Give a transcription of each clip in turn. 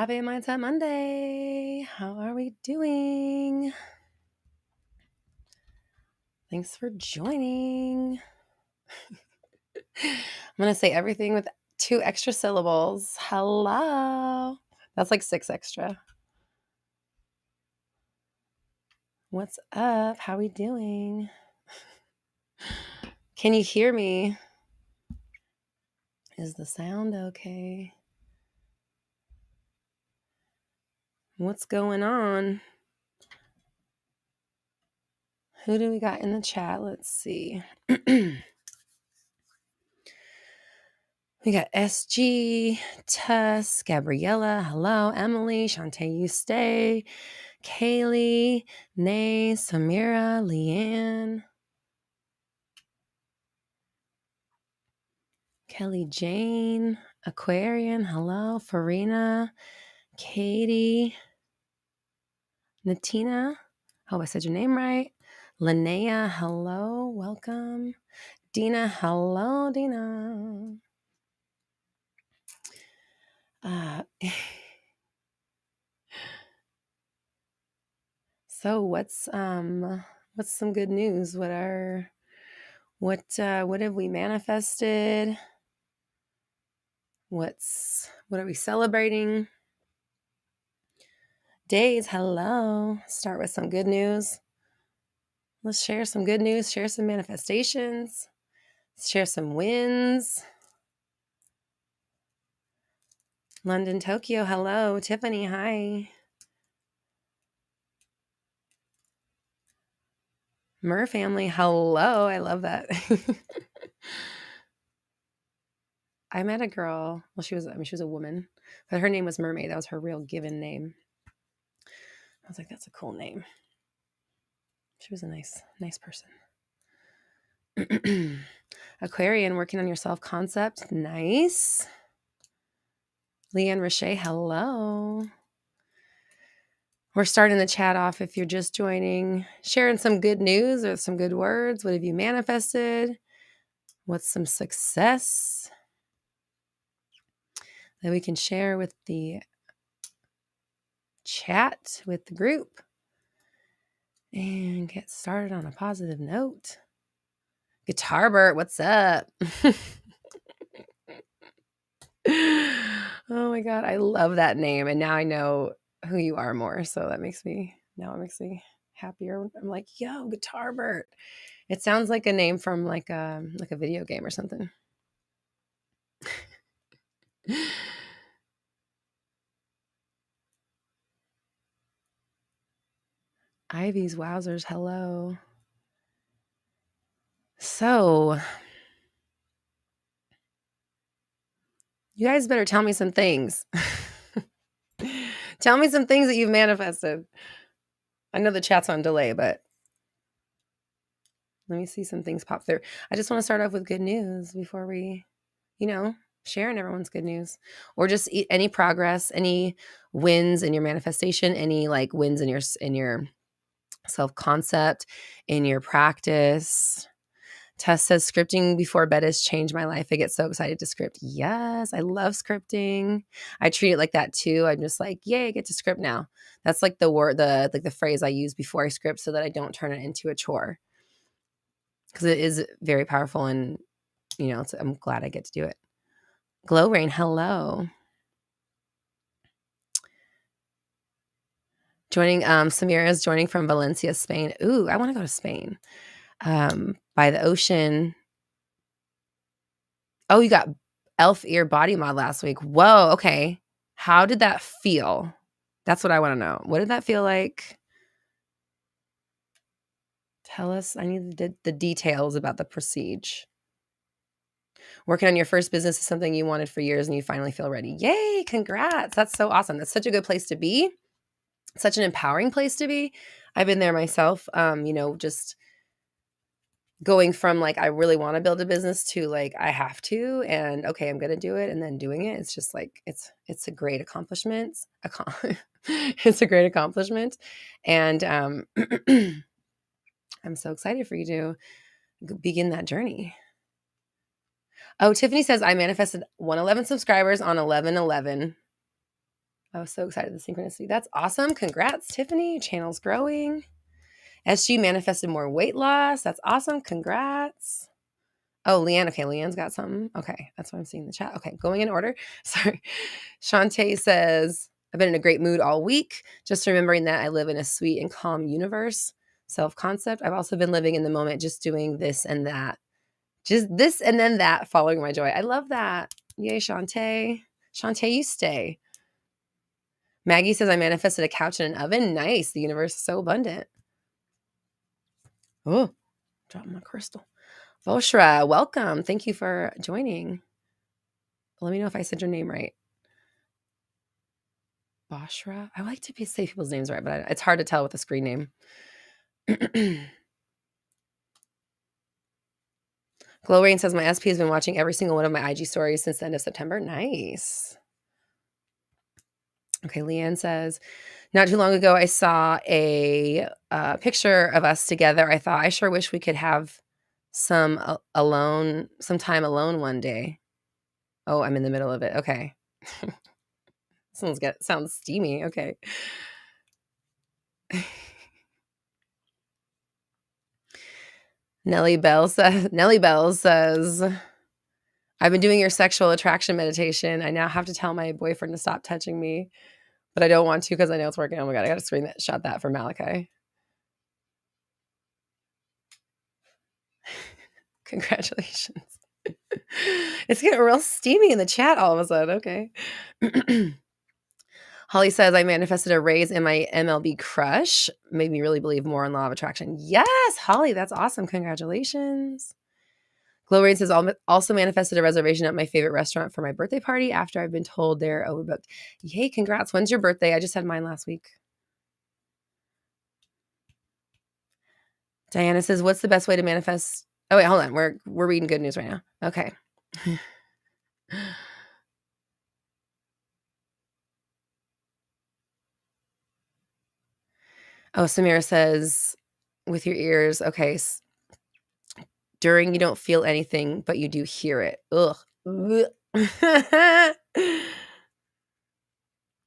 Happy Mindset Monday. How are we doing? Thanks for joining. I'm going to say everything with 2 extra syllables. Hello. That's like 6 extra. What's up? How we doing? Can you hear me? Is the sound okay? What's going on? Who do we got in the chat? Let's see. We got SG, Tuss, Gabriella, hello, Emily, Shantae, you stay, Kaylee, Nay, Samira, Leanne, Kelly Jane, Aquarian, hello, Farina, Katie, Natina, hope I said your name right, Linnea, hello, welcome, Dina, hello, Dina. So what's some good news? What have we manifested? What are we celebrating? Days, hello. Start with some good news. Let's share some good news, share some manifestations, share some wins. London, Tokyo, hello. Tiffany, hi. Mur family, hello. I love that. I met a girl. Well, she was a woman, but her name was Mermaid. That was her real given name. I was like, that's a cool name. She was a nice person. Aquarian, working on your self-concept. Nice. Leanne Roche, hello. We're starting the chat off if you're just joining, sharing some good news or some good words. What have you manifested? What's some success that we can share with the chat, with the group, and get started on a positive note? Guitar Bert, what's up? Oh my God, I love that name. And now I know who you are more. So it makes me happier. I'm like, yo, Guitar Bert. It sounds like a name from like a video game or something. Ivy's wowzers, hello. So you guys better tell me some things. Tell me some things that you've manifested. I know the chat's on delay, but let me see some things pop through. I just want to start off with good news before we, sharing everyone's good news, or just any progress, any wins in your manifestation, any like wins in your self-concept, in your practice. Tess says scripting before bed has changed my life. I get so excited to script. Yes, I love scripting. I treat it like that too. I'm just like, yay, I get to script now. That's like the phrase I use before I script so that I don't turn it into a chore. Because it is very powerful, and I'm glad I get to do it. Glow Rain, hello. Joining, Samira is joining from Valencia, Spain. Ooh, I want to go to Spain. By the ocean. Oh, you got elf ear body mod last week. Whoa, okay. How did that feel? That's what I want to know. What did that feel like? Tell us. I need the details about the procedure. Working on your first business is something you wanted for years and you finally feel ready. Yay, congrats. That's so awesome. That's such a good place to be. Such an empowering place to be. I've been there myself, just going from like, I really want to build a business to like, I have to, and okay, I'm going to do it. And then doing it. It's just like, it's a great accomplishment. It's a great accomplishment. And I'm so excited for you to begin that journey. Oh, Tiffany says, I manifested 111 subscribers on 11/11. I was so excited, the synchronicity. That's awesome. Congrats, Tiffany. Your channel's growing. SG manifested more weight loss. That's awesome. Congrats. Oh, Leanne. Okay, Leanne's got something. Okay, that's what I'm seeing in the chat. Okay, going in order. Sorry. Shantae says, I've been in a great mood all week. Just remembering that I live in a sweet and calm universe. Self-concept. I've also been living in the moment, just doing this and that. Just this and then that, following my joy. I love that. Yay, Shantae. Shantae, you stay. Maggie says, I manifested a couch and an oven. Nice. The universe is so abundant. Oh, dropped my crystal. Voshra, welcome. Thank you for joining. Let me know if I said your name right. Boshra? I like to say people's names right, but it's hard to tell with a screen name. Glow Rain says, my SP has been watching every single one of my IG stories since the end of September. Nice. Okay, Leanne says, not too long ago, I saw a picture of us together. I thought, I sure wish we could have some time alone one day. Oh, I'm in the middle of it. Okay. Sounds steamy. Okay. Nellie Bell says, I've been doing your sexual attraction meditation. I now have to tell my boyfriend to stop touching me, but I don't want to because I know it's working. Oh my God, I got to screenshot that for Malachi. Congratulations. It's getting real steamy in the chat all of a sudden. Okay. Holly says, I manifested a raise in my MLB crush. Made me really believe more in law of attraction. Yes, Holly, that's awesome. Congratulations. Glow Rain says, also manifested a reservation at my favorite restaurant for my birthday party after I've been told they're overbooked. Yay, congrats. When's your birthday? I just had mine last week. Diana says, what's the best way to manifest? Oh, wait, hold on. We're reading good news right now. Okay. Oh, Samira says, with your ears. Okay. During, you don't feel anything, but you do hear it. Ugh.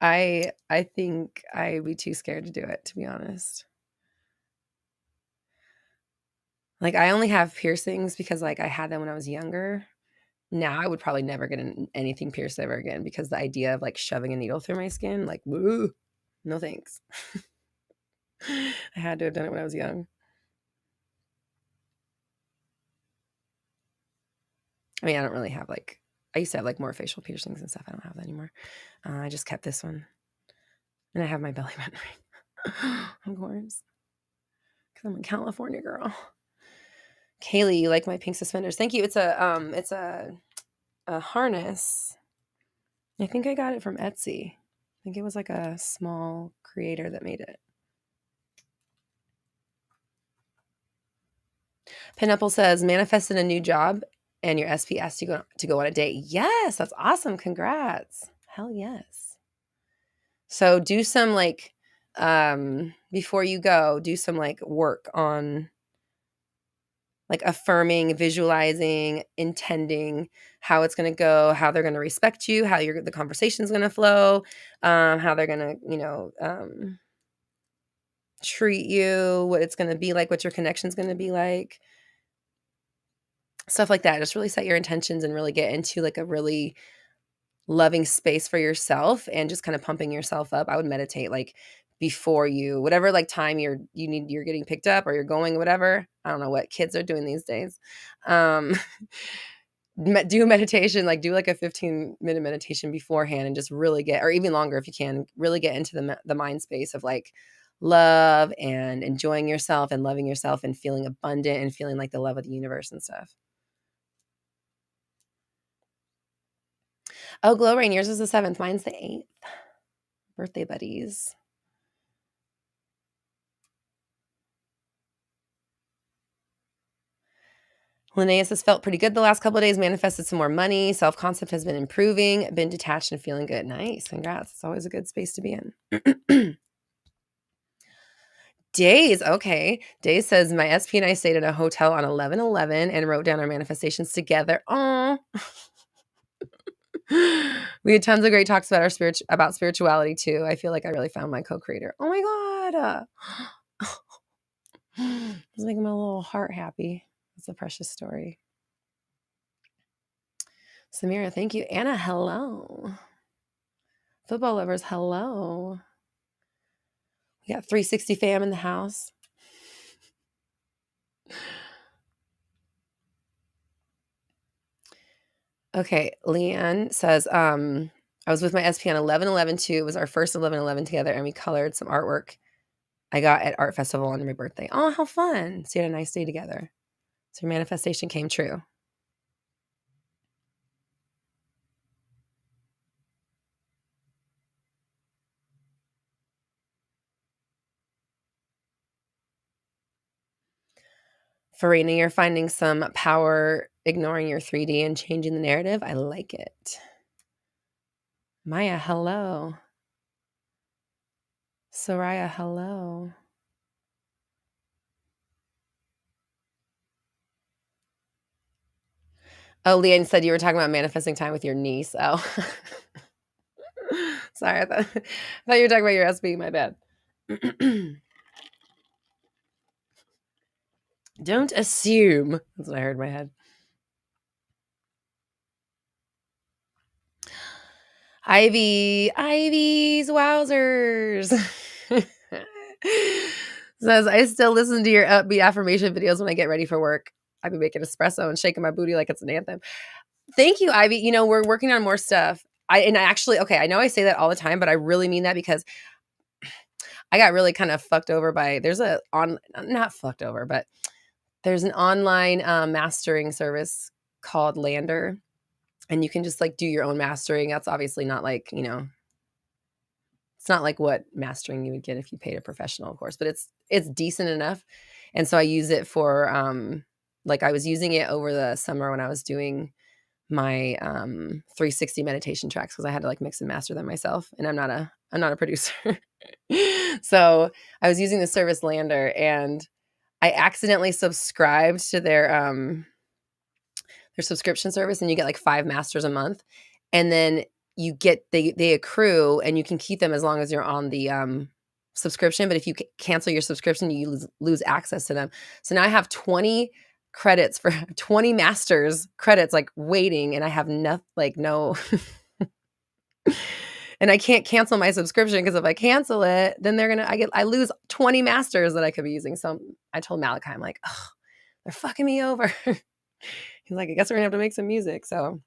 I think I'd be too scared to do it, to be honest. Like, I only have piercings because, like, I had them when I was younger. Now I would probably never get anything pierced ever again because the idea of, like, shoving a needle through my skin, like, woo, no thanks. I had to have done it when I was young. I mean, I don't really have, like, I used to have, like, more facial piercings and stuff. I don't have that anymore. I just kept this one. And I have my belly button ring, of course, because I'm a California girl. Kaylee, you like my pink suspenders? Thank you. It's a harness. I think I got it from Etsy. I think it was like a small creator that made it. Pineapple says, manifested a new job and your SP asked you to go on a date. Yes, that's awesome. Congrats. Hell yes. So do some like, before you go, do some like work on like affirming, visualizing, intending how it's going to go, how they're going to respect you, how the conversation's going to flow, how they're going to, treat you, what it's going to be like, what your connection's going to be like, stuff like that. Just really set your intentions and really get into like a really loving space for yourself and just kind of pumping yourself up. I would meditate like before you, whatever like time you're getting picked up or you're going, whatever. I don't know what kids are doing these days. Do meditation, like do like a 15-minute meditation beforehand and just really get, or even longer if you can, really get into the mind space of like love and enjoying yourself and loving yourself and feeling abundant and feeling like the love of the universe and stuff. Oh, Glow Rain, yours is the 7th. Mine's the 8th. Birthday buddies. Linnaeus has felt pretty good the last couple of days, manifested some more money. Self-concept has been improving, been detached and feeling good. Nice. Congrats. It's always a good space to be in. Days. Okay. Days says, my SP and I stayed at a hotel on 11/11 and wrote down our manifestations together. Oh, we We had tons of great talks about about spirituality too. I feel like I really found my co-creator. Oh my God. It's making my little heart happy. It's a precious story. Samira, thank you. Anna, hello. Football lovers, hello. We got 360 fam in the house. Okay, Leanne says, I was with my SP on 11/11/2. It was our first 11/11 together, and we colored some artwork I got at Art Festival on my birthday. Oh, how fun. So you had a nice day together. So your manifestation came true. Farina, you're finding some power ignoring your 3D and changing the narrative. I like it. Maya, hello. Soraya, hello. Oh, Leanne said you were talking about manifesting time with your niece. Oh. Sorry, I thought you were talking about your SB. My bad. Don't assume. That's what I heard in my head. Ivy's wowzers. Says, I still listen to your upbeat affirmation videos when I get ready for work. I be making espresso and shaking my booty like it's an anthem. Thank you, Ivy. You know, we're working on more stuff. I actually, okay, I know I say that all the time, but I really mean that because I got really kind of fucked over by, not fucked over, but there's an online mastering service called Lander, and you can just like do your own mastering. That's obviously not like, you know, it's not like what mastering you would get if you paid a professional, of course, but it's decent enough. And so I use it for like I was using it over the summer when I was doing my 360 meditation tracks because I had to like mix and master them myself, and I'm not a producer. So I was using the service Lander, and I accidentally subscribed to their subscription service, and you get like 5 masters a month, and then you get they accrue, and you can keep them as long as you're on the subscription. But if you cancel your subscription, you lose access to them. So now I have 20 credits for 20 masters credits like waiting, and I have no and I can't cancel my subscription because if I cancel it, then I lose 20 masters that I could be using. So I told Malachi, I'm like, oh, they're fucking me over. He's like, I guess we're gonna have to make some music. So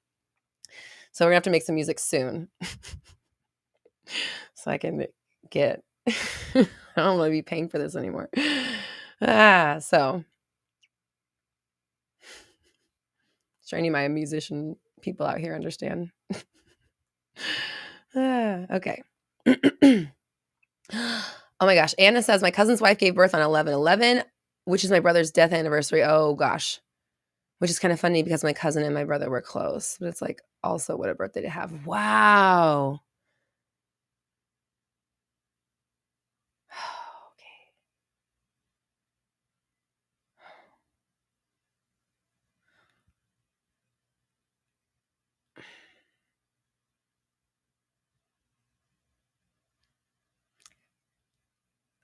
we're gonna have to make some music soon. So I can get I don't want to be paying for this anymore. So sure any of my musician people out here understand. Okay. Oh my gosh. Anna says my cousin's wife gave birth on 11/11, which is my brother's death anniversary. Oh gosh. Which is kind of funny because my cousin and my brother were close, but it's like also what a birthday to have. Wow. Okay.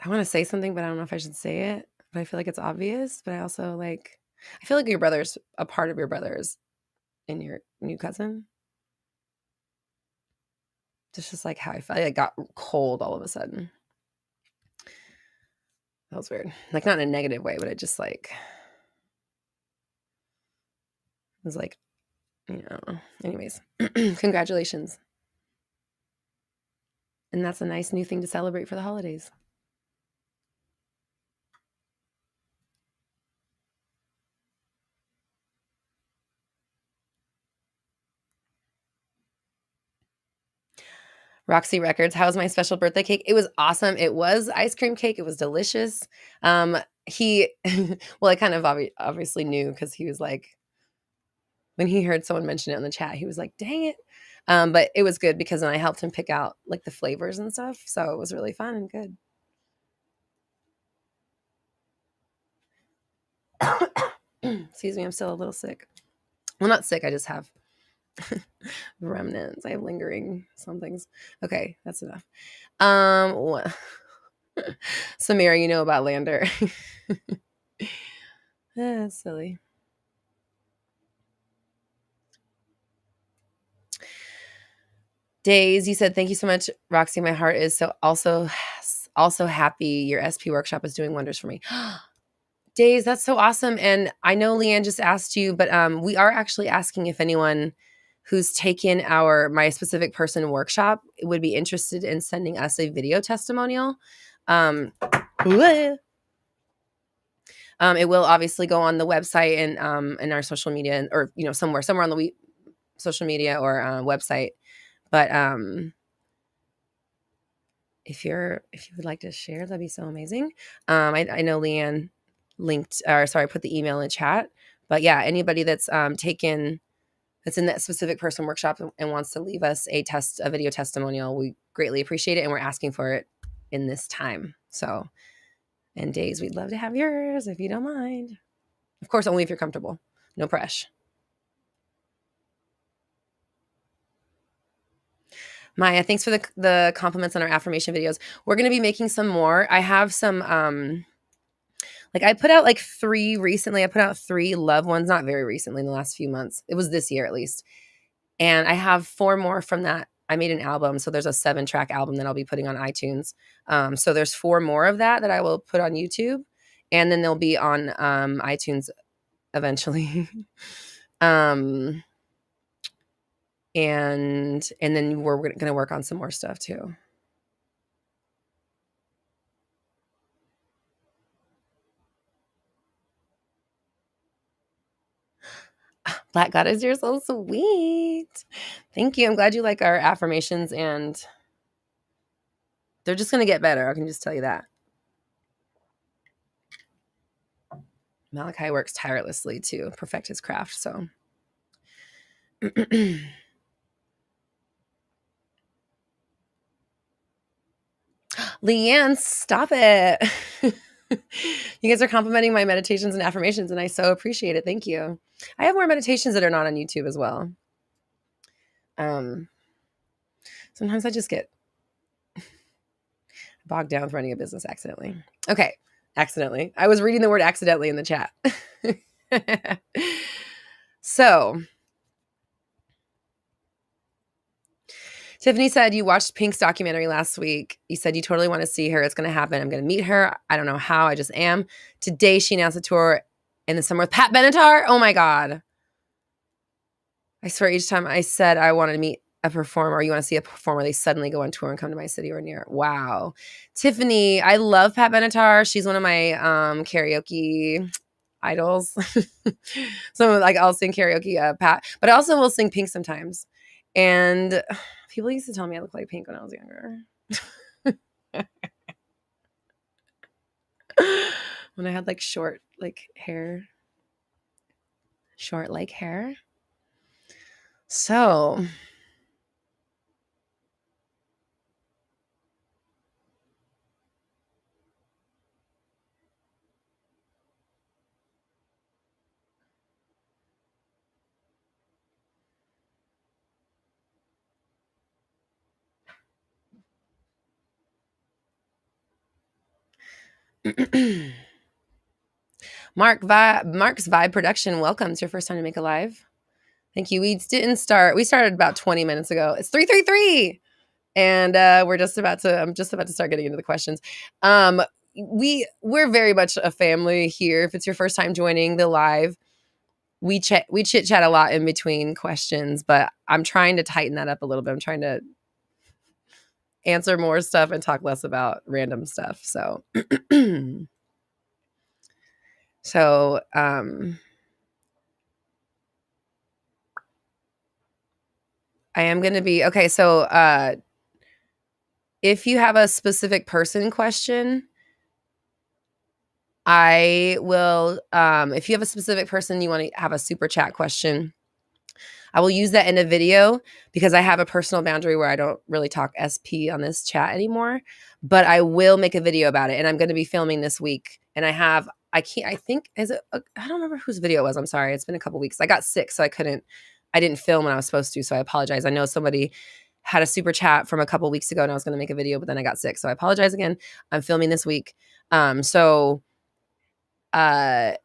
I want to say something, but I don't know if I should say it. But I feel like it's obvious. But I also I feel like your brother's a part of your brother's in your new cousin. It's just like how I felt. I got cold all of a sudden. That was weird. Like not in a negative way, but it just was like, you know. Anyways, congratulations. And that's a nice new thing to celebrate for the holidays. Roxy Records, how's my special birthday cake? It was awesome. It was ice cream cake. It was delicious. He, well, I kind of obviously knew because he was like, when he heard someone mention it in the chat, he was like, dang it. But it was good because then I helped him pick out like the flavors and stuff. So it was really fun and good. Excuse me, I'm still a little sick. Well, not sick. I just have Remnants. I have lingering somethings. Okay, that's enough. What? Samira, you know about Lander. That's silly. Days, you said, thank you so much, Roxy. My heart is also happy your SP workshop is doing wonders for me. Days, that's so awesome. And I know Leanne just asked you, but we are actually asking if anyone who's taken my specific person workshop would be interested in sending us a video testimonial. It will obviously go on the website and in our social media, or somewhere on the social media or website. But if you would like to share, that'd be so amazing. I know Leanne put the email in chat. But yeah, anybody that's that's in that specific person workshop and wants to leave us a video testimonial, we greatly appreciate it, and we're asking for it in this time. So, and Days, we'd love to have yours if you don't mind. Of course, only if you're comfortable. No pressure. Maya, thanks for the compliments on our affirmation videos. We're going to be making some more. I have some, I put out 3 recently. I put out 3 love ones, not very recently, in the last few months. It was this year at least. And I have 4 more from that. I made an album. So there's a 7-track album that I'll be putting on iTunes. So there's 4 more of that I will put on YouTube. And then they'll be on iTunes eventually. And then we're going to work on some more stuff too. Black Goddess, you're so sweet. Thank you. I'm glad you like our affirmations, and they're just going to get better. I can just tell you that. Malachi works tirelessly to perfect his craft. So Leanne, stop it. You guys are complimenting my meditations and affirmations, and I so appreciate it. Thank you. I have more meditations that are not on YouTube as well. Sometimes I just get bogged down with running a business accidentally. Okay, accidentally. I was reading the word accidentally in the chat. So, Tiffany said you watched Pink's documentary last week. You said you totally want to see her. It's going to happen. I'm going to meet her. I don't know how. I just am. Today, she announced a tour in the summer with Pat Benatar. Oh, my God. I swear each time I said I wanted to meet a performer or you want to see a performer, they suddenly go on tour and come to my city or near. Wow. Tiffany, I love Pat Benatar. She's one of my karaoke idols. So I'll sing karaoke Pat, but I also will sing Pink sometimes. And people used to tell me I look like Pink when I was younger. When I had short hair. Short hair. So Mark's Vibe Production, welcome. It's your first time to make a live. Thank you. We started about 20 minutes ago. It's 333. And I'm just about to start getting into the questions. We're very much a family here. If it's your first time joining the live, we chit chat a lot in between questions, but I'm trying to tighten that up a little bit. I'm trying to answer more stuff and talk less about random stuff. So, I am going to be, okay. So, if you have a specific person question, I will, if you have a specific person, you want to have a super chat question, I will use that in a video because I have a personal boundary where I don't really talk SP on this chat anymore, but I will make a video about it. And I'm going to be filming this week. And I don't remember whose video it was. I'm sorry. It's been a couple weeks. I got sick, so I couldn't I didn't film when I was supposed to, so I apologize. I know somebody had a super chat from a couple weeks ago and I was going to make a video, but then I got sick. So I apologize again. I'm filming this week. So as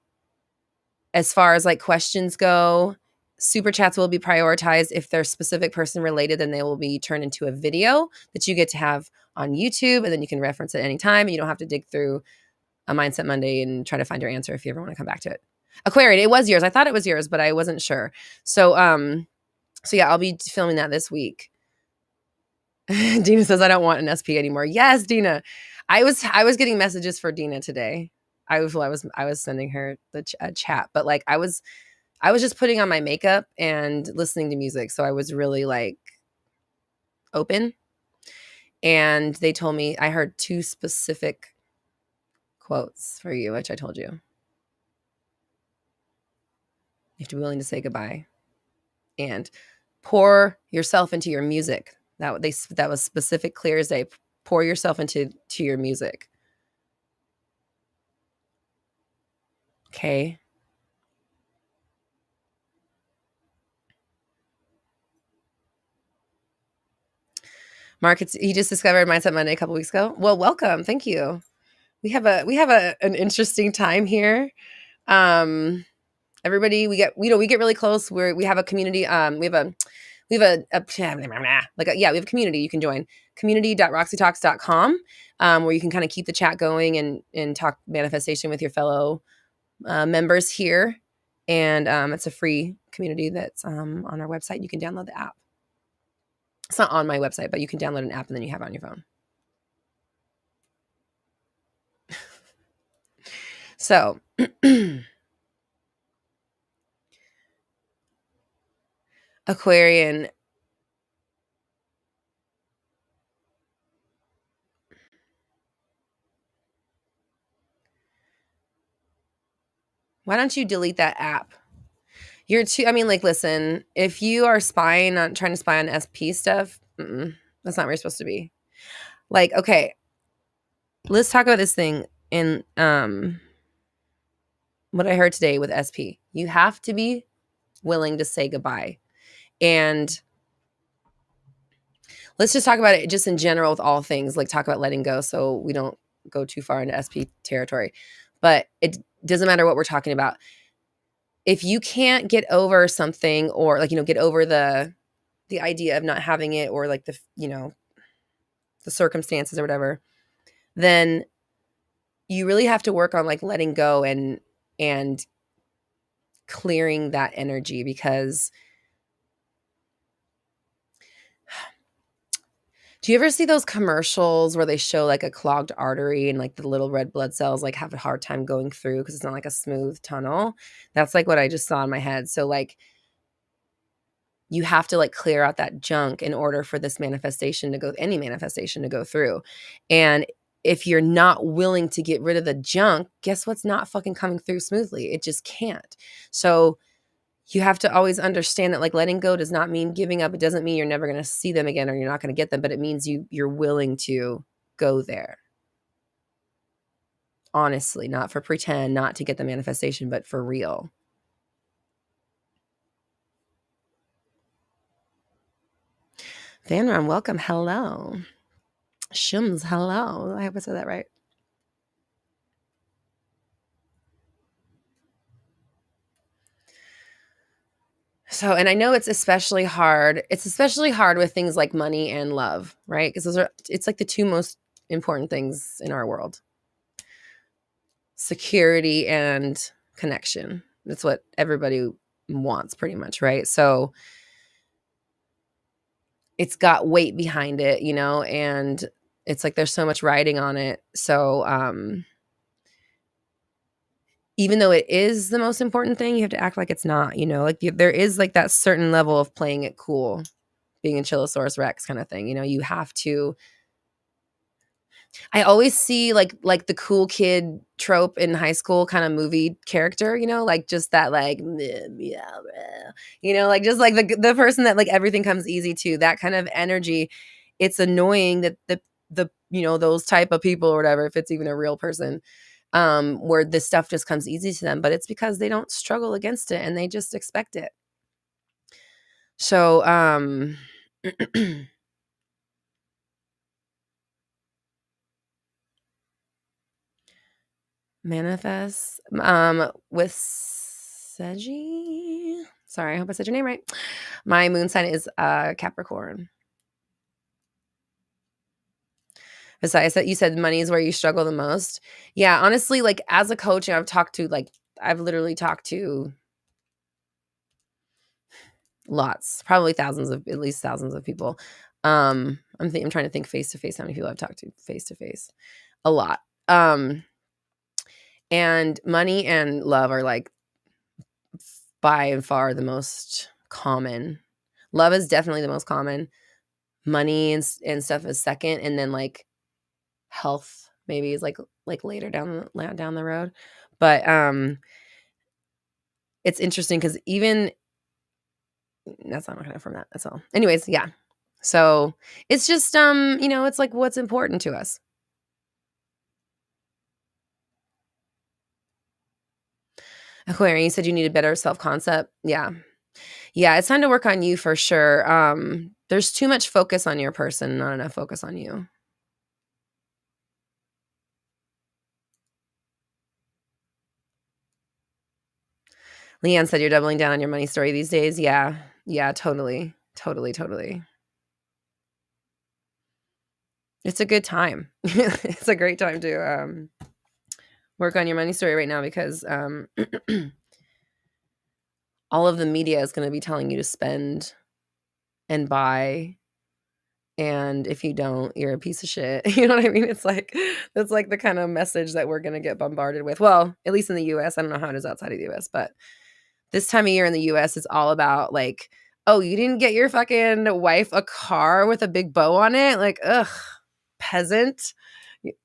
far as like questions go, super chats will be prioritized. If they're specific person related, then they will be turned into a video that you get to have on YouTube, and then you can reference it anytime. And you don't have to dig through a Mindset Monday and try to find your answer if you ever want to come back to it. Aquarian, it was yours. I thought it was yours, but I wasn't sure. So yeah, I'll be filming that this week. Dina says I don't want an SP anymore. Yes, Dina. I was getting messages for Dina today. I was sending her the chat, but like I was just putting on my makeup and listening to music, so I was really like open. And they told me I heard 2 specific quotes for you, which I told you. You have to be willing to say goodbye and pour yourself into your music. That was specific, clear as day. Pour yourself into your music. Okay. Mark, he just discovered Mindset Monday a couple weeks ago. Well, welcome. Thank you. We have an interesting time here. Everybody, we get really close. We have a community. We have a community you can join, community.roxytalks.com, where you can kind of keep the chat going and talk manifestation with your fellow members here. And it's a free community that's on our website. You can download the app. It's not on my website, but you can download an app and then you have it on your phone. So Aquarian, why don't you delete that app? Listen, if you are trying to spy on SP stuff, that's not where you're supposed to be. Like, okay, let's talk about this thing in what I heard today with SP. You have to be willing to say goodbye. And let's just talk about it just in general with all things, like talk about letting go so we don't go too far into SP territory. But it doesn't matter what we're talking about. If you can't get over something or get over the idea of not having it or like the circumstances or whatever, then you really have to work on like letting go and clearing that energy. Because do you ever see those commercials where they show like a clogged artery and like the little red blood cells like have a hard time going through because it's not like a smooth tunnel? That's like what I just saw in my head. So like you have to like clear out that junk in order for this any manifestation to go through. And if you're not willing to get rid of the junk, guess what's not fucking coming through smoothly? It just can't. So you have to always understand that like letting go does not mean giving up. It doesn't mean you're never going to see them again or you're not going to get them, but it means you're willing to go there. Honestly, not for pretend, not to get the manifestation, but for real. Vanram, welcome. Hello. Shums, hello. I hope I said that right. So, and I know it's especially hard. It's especially hard with things like money and love, right? Because it's like the 2 most important things in our world. Security and connection. That's what everybody wants pretty much, right? So it's got weight behind it, and it's like there's so much riding on it. So even though it is the most important thing, you have to act like it's not, like there is like that certain level of playing it cool, being a Chilosaurus Rex kind of thing. You have to. I always see like the cool kid trope in high school kind of movie character, like just that like, like just like the person that like everything comes easy to, that kind of energy. It's annoying that the those type of people or whatever, if it's even a real person, where this stuff just comes easy to them, but it's because they don't struggle against it and they just expect it. So, manifest, with Seji. Sorry, I hope I said your name right. My moon sign is Capricorn. Besides that, you said money is where you struggle the most. Yeah, honestly, like as a coach, I've literally talked to lots, probably at least thousands of people. I'm trying to think face to face how many people I've talked to face to face. A lot. And money and love are like by and far the most common. Love is definitely the most common. Money and stuff is second, and then like health maybe is like later down the road. But it's interesting because even that's not gonna from that. That's all. Anyways, yeah. So it's just it's like what's important to us. Aquarian, you said you needed better self-concept. Yeah. Yeah, it's time to work on you for sure. There's too much focus on your person, not enough focus on you. Leanne said you're doubling down on your money story these days. Yeah. Yeah, totally. Totally, totally. It's a good time. It's a great time to work on your money story right now because all of the media is going to be telling you to spend and buy, and if you don't, you're a piece of shit. You know what I mean? That's like the kind of message that we're going to get bombarded with. Well, at least in the US. I don't know how it is outside of the US, but this time of year in the US is all about like, oh, you didn't get your fucking wife a car with a big bow on it? Like, ugh, peasant.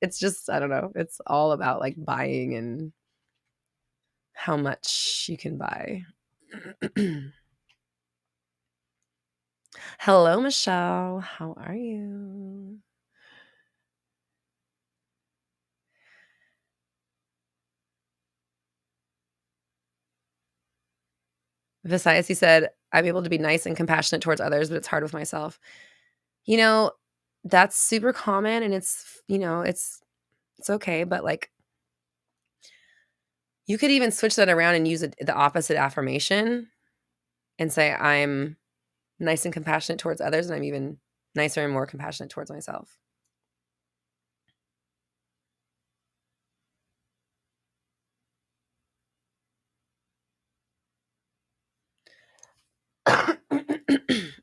It's just, I don't know. It's all about like buying and how much you can buy. Hello, Michelle. How are you? Visayas, he said, I'm able to be nice and compassionate towards others, but it's hard with myself. You know, that's super common and it's okay, but like you could even switch that around and use the opposite affirmation and say, I'm nice and compassionate towards others, and I'm even nicer and more compassionate towards myself.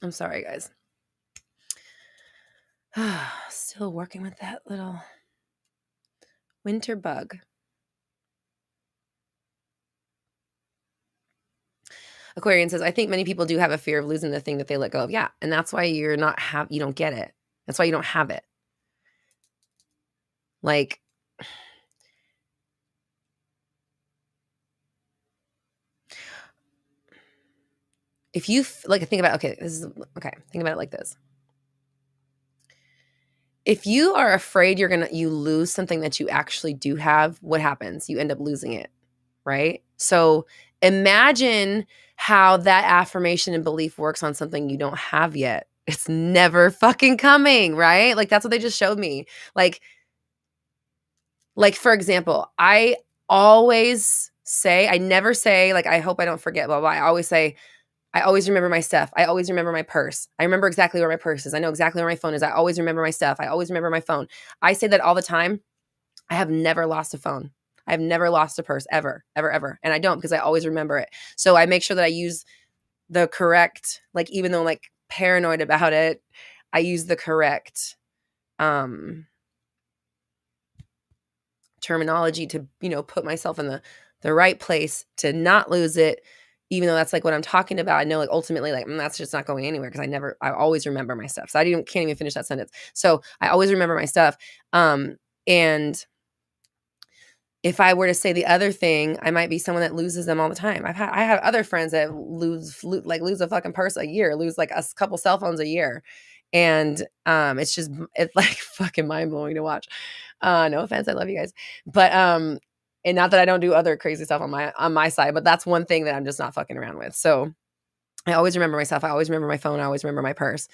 I'm sorry, guys. Still working with that little winter bug. Aquarian says, I think many people do have a fear of losing the thing that they let go of. Yeah. And that's why you don't get it. That's why you don't have it. Like, if you think about, think about it like this. If you are afraid you lose something that you actually do have, what happens? You end up losing it, right? So imagine how that affirmation and belief works on something you don't have yet. It's never fucking coming, right? Like that's what they just showed me. Like for example, I never say like, I hope I don't forget, blah, blah. I always say, I always remember my stuff. I always remember my purse. I remember exactly where my purse is. I know exactly where my phone is. I always remember my stuff. I always remember my phone. I say that all the time. I have never lost a phone. I've never lost a purse ever, ever, ever. And I don't because I always remember it. So I make sure that I use the correct, like even though I'm like paranoid about it, I use the correct terminology to, put myself in the right place to not lose it, even though that's like what I'm talking about. I know like ultimately like that's just not going anywhere because I always remember my stuff. So can't even finish that sentence. So I always remember my stuff. And if I were to say the other thing, I might be someone that loses them all the time. I have other friends that lose a fucking purse a year, lose like a couple cell phones a year. And it's like fucking mind blowing to watch. No offense, I love you guys. But and not that I don't do other crazy stuff on my side, but that's one thing that I'm just not fucking around with. So I always remember myself. I always remember my phone. I always remember my purse.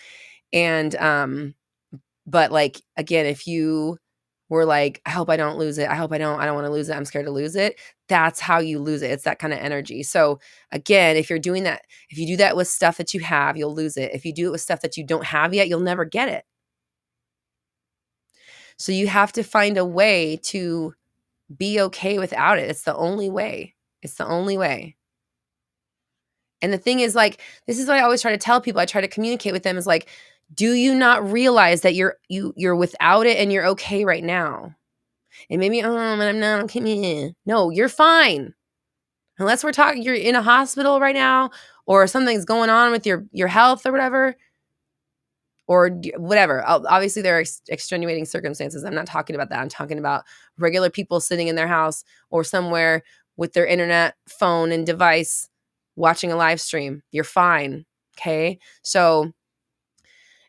And, but like, again, if you were like, I hope I don't lose it. I don't want to lose it. I'm scared to lose it. That's how you lose it. It's that kind of energy. So again, if you're doing that, if you do that with stuff that you have, you'll lose it. If you do it with stuff that you don't have yet, you'll never get it. So you have to find a way to be okay without it. It's the only way. It's the only way. And the thing is, like, this is what I always try to tell people. I try to communicate with them is like, do you not realize that you're without it and you're okay right now? And maybe, but I'm not okay. No, you're fine. Unless we're talking, you're in a hospital right now, or something's going on with your health or whatever, or whatever. Obviously, there are extenuating circumstances. I'm not talking about that. I'm talking about regular people sitting in their house or somewhere with their internet, phone, and device watching a live stream. You're fine. Okay. So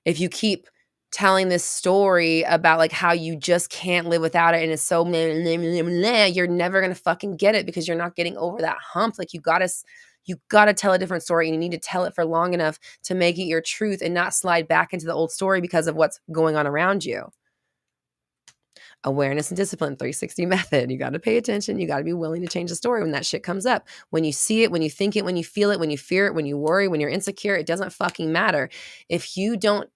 if you keep telling this story about like how you just can't live without it and it's so meh, meh, meh, you're never going to fucking get it because you're not getting over that hump. Like you got to tell a different story, and you need to tell it for long enough to make it your truth and not slide back into the old story because of what's going on around you. Awareness and discipline, 360 method. You got to pay attention. You got to be willing to change the story when that shit comes up. When you see it, when you think it, when you feel it, when you fear it, when you worry, when you're insecure, it doesn't fucking matter. If you don't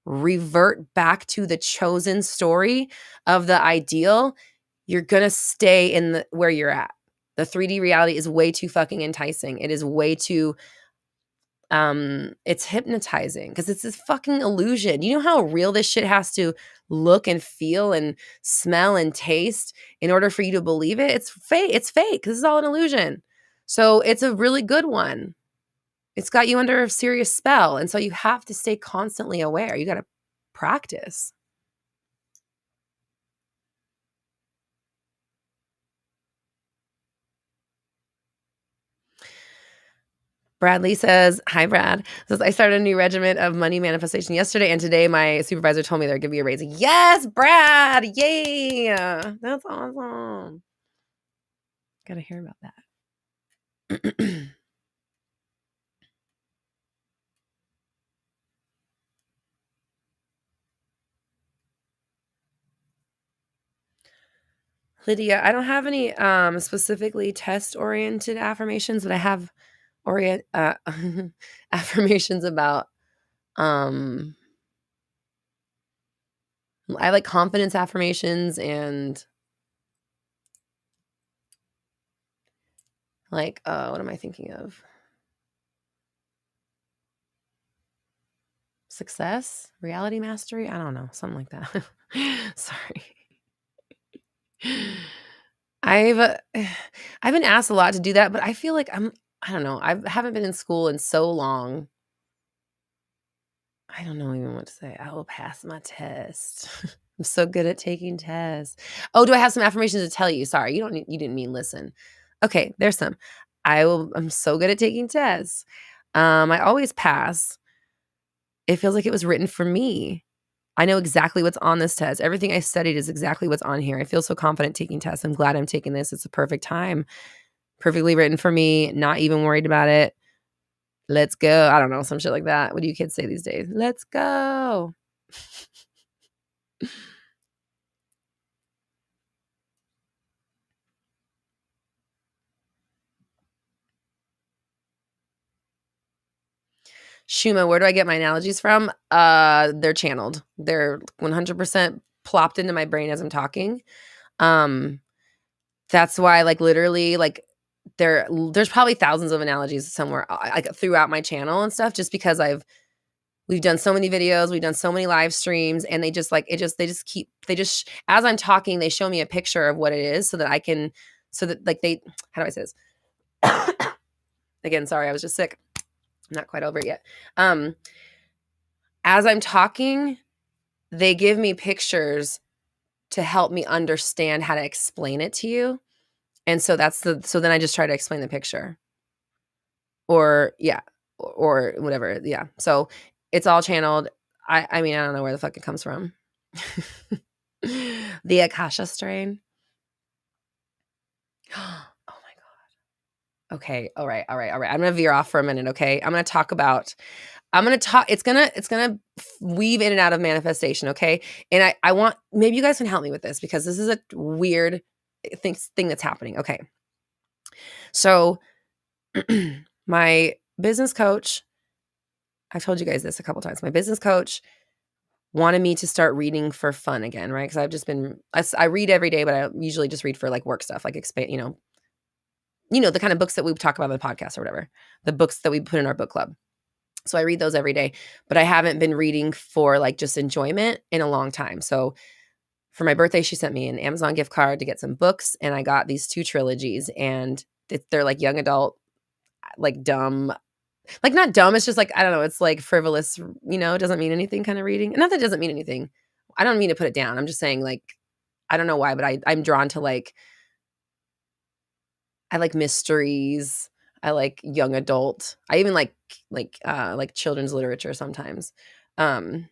revert back to the chosen story of the ideal, you're going to stay in where you're at. The 3D reality is way too fucking enticing. It is way too it's hypnotizing because it's this fucking illusion. You know how real this shit has to look and feel and smell and taste in order for you to believe it? It's fake. It's fake. This is all an illusion. So it's a really good one. It's got you under a serious spell. And so you have to stay constantly aware. You got to practice. Bradley says, hi, Brad. Says, I started a new regimen of money manifestation yesterday, and today my supervisor told me they're giving me a raise. Yes, Brad. Yay. That's awesome. Got to hear about that. Lydia, I don't have any specifically test-oriented affirmations, but I have affirmations about I like confidence affirmations and like what am I thinking of? Success, reality mastery, I don't know, something like that. Sorry. I've been asked a lot to do that, but I feel like I don't know. I haven't been in school in so long. I don't know even what to say. I will pass my test. I'm so good at taking tests. Oh, do I have some affirmations to tell you? Sorry, you didn't mean listen. Okay, there's some. I'm so good at taking tests. I always pass. It feels like it was written for me. I know exactly what's on this test. Everything I studied is exactly what's on here. I feel so confident taking tests. I'm glad I'm taking this. It's a perfect time. Perfectly written for me. Not even worried about it. Let's go. I don't know, some shit like that. What do you kids say these days? Let's go. Shuma, where do I get my analogies from? They're channeled. They're 100% plopped into my brain as I'm talking. That's why, like, literally, like, there's probably thousands of analogies somewhere, like, throughout my channel and stuff, just because we've done so many videos, we've done so many live streams, and they just like as I'm talking, they show me a picture of what it is so that how do I say this? Again, sorry, I was just sick. I'm not quite over it yet. As I'm talking, they give me pictures to help me understand how to explain it to you. And so so then I just try to explain the picture. Or yeah, or whatever. Yeah. So it's all channeled. I mean, I don't know where the fuck it comes from. The Akasha strain. Oh my Okay. All right. I'm going to veer off for a minute. Okay. It's gonna weave in and out of manifestation. Okay. And I want, maybe you guys can help me with this because this is a weird thing that's happening. Okay. So my business coach, I've told you guys this a couple times. My business coach wanted me to start reading for fun again, right? Because I've just been, I read every day, but I usually just read for like work stuff, like expand, the kind of books that we talk about on the podcast or whatever, the books that we put in our book club. So I read those every day, but I haven't been reading for like just enjoyment in a long time. So for my birthday, she sent me an Amazon gift card to get some books, and I got these 2 trilogies, and they're like young adult, like dumb, like not dumb. It's just like, I don't know. It's like frivolous, it doesn't mean anything kind of reading. Not that it doesn't mean anything. I don't mean to put it down. I'm just saying like, I don't know why, but I'm drawn to like, I like mysteries. I like young adult. I even like children's literature sometimes. And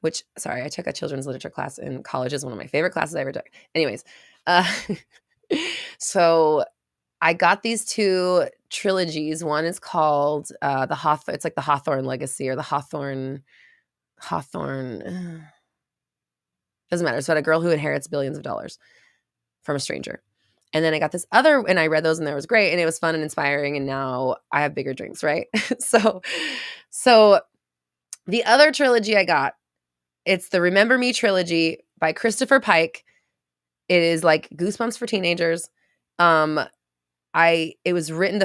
which, sorry, I took a children's literature class in college. Is one of my favorite classes I ever took. Anyways, so I got these 2 trilogies. One is called the Hawthorne. It's like the Hawthorne Legacy or the Hawthorne. Doesn't matter. It's about a girl who inherits billions of dollars from a stranger. And then I got this other, and I read those, and that was great, and it was fun and inspiring. And now I have bigger dreams, right? so the other trilogy I got, it's the Remember Me trilogy by Christopher Pike. It is like Goosebumps for teenagers. The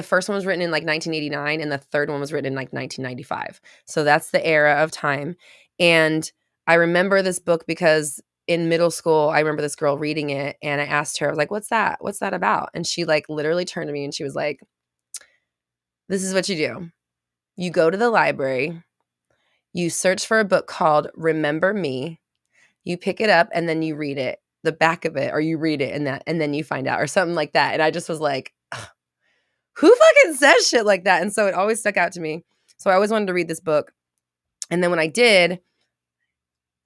first one was written in like 1989, and the third one was written in like 1995. So that's the era of time. And I remember this book because in middle school, I remember this girl reading it, and I asked her, I was like, what's that? What's that about? And she like literally turned to me and she was like, this is what you do. You go to the library, you search for a book called Remember Me, you pick it up, and then you read it, the back of it, or you read it and then you find out, or something like that. And I just was like, who fucking says shit like that? And so it always stuck out to me. So I always wanted to read this book. And then when I did,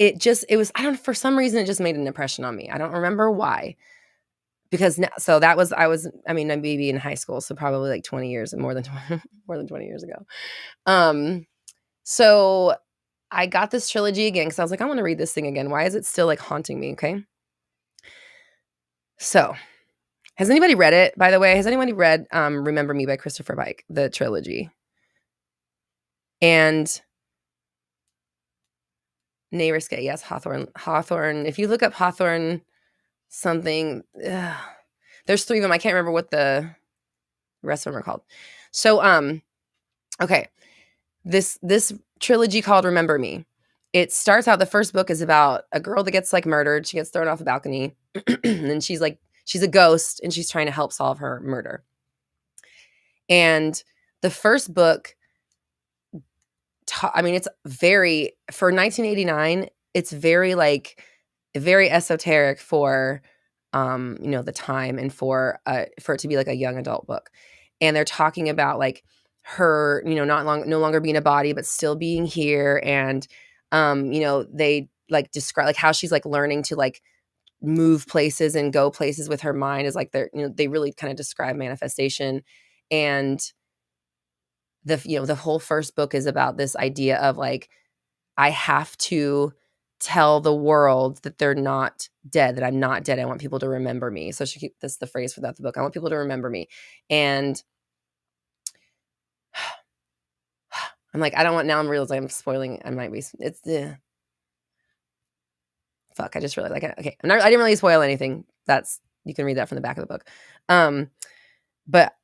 for some reason, it just made an impression on me. I don't remember why. Because maybe in high school, so probably like 20 years, more than 20 years ago. So I got this trilogy again because I was like, I want to read this thing again. Why is it still like haunting me? Okay. So has anybody read it, by the way? Has anybody read Remember Me by Christopher Pike, the trilogy? And Neighborskate, yes, Hawthorne. If you look up Hawthorne something, there's 3 of them. I can't remember what the rest of them are called. So, okay. This trilogy called Remember Me. It starts out, the first book is about a girl that gets like murdered. She gets thrown off a balcony and then she's a ghost and she's trying to help solve her murder. And the first book, it's very, for 1989, it's very very esoteric for, the time, and for it to be like a young adult book. And they're talking about like her, no longer being a body, but still being here. And, they like describe like how she's like learning to like move places and go places with her mind, is like they really kind of describe manifestation. And the whole first book is about this idea of like, I have to tell the world that they're not dead, that I'm not dead. I want people to remember me. So that's the phrase for that, the book. I want people to remember me. And I'm like, I'm realizing I'm spoiling. I might be, fuck. I just really like it. Okay. I didn't really spoil anything. You can read that from the back of the book. But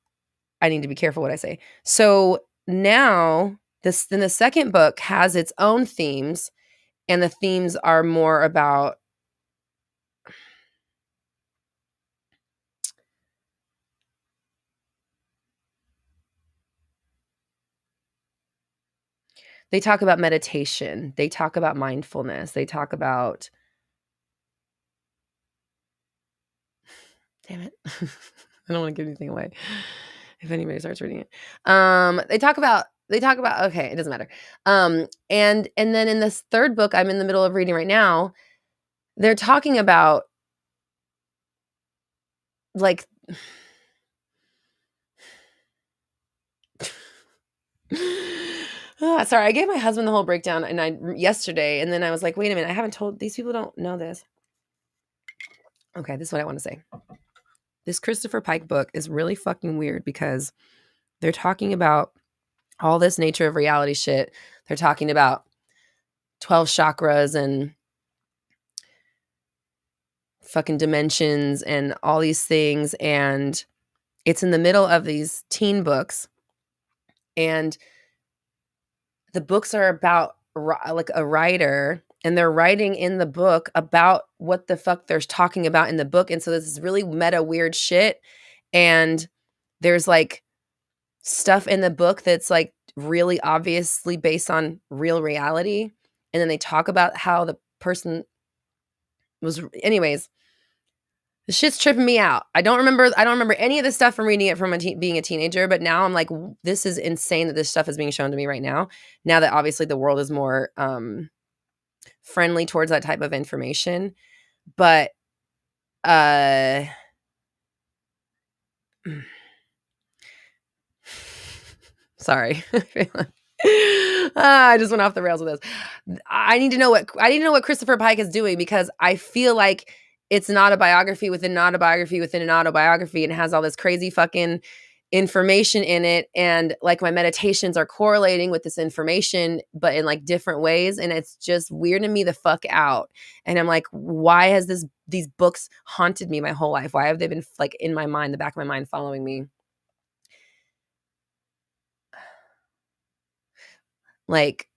I need to be careful what I say. So now then the second book has its own themes, and the themes are more about, they talk about meditation. They talk about mindfulness. They talk about, damn it. I don't want to give anything away if anybody starts reading it. They talk about, okay, it doesn't matter. And then in this third book I'm in the middle of reading right now, they're talking about like Sorry, I gave my husband the whole breakdown yesterday, and then I was like, wait a minute, I haven't told these people don't know this. Okay, this is what I want to say. This Christopher Pike book is really fucking weird because they're talking about all this nature of reality shit. They're talking about 12 chakras and fucking dimensions and all these things. And it's in the middle of these teen books. And the books are about like a writer, and they're writing in the book about what the fuck they're talking about in the book. And so this is really meta weird shit. And there's like stuff in the book that's like really obviously based on real reality. And then they talk about how the person was, anyways, the shit's tripping me out. I don't remember any of this stuff from reading it from being a teenager, but now I'm like, this is insane that this stuff is being shown to me right now. Now that obviously the world is more friendly towards that type of information. But sorry. I just went off the rails with this. I need to know what Christopher Pike is doing, because I feel like it's an autobiography within an autobiography within an autobiography, and has all this crazy fucking information in it. And like my meditations are correlating with this information, but in like different ways. And it's just weirding me the fuck out. And I'm like, why has these books haunted me my whole life? Why have they been like in my mind, the back of my mind, following me? Like,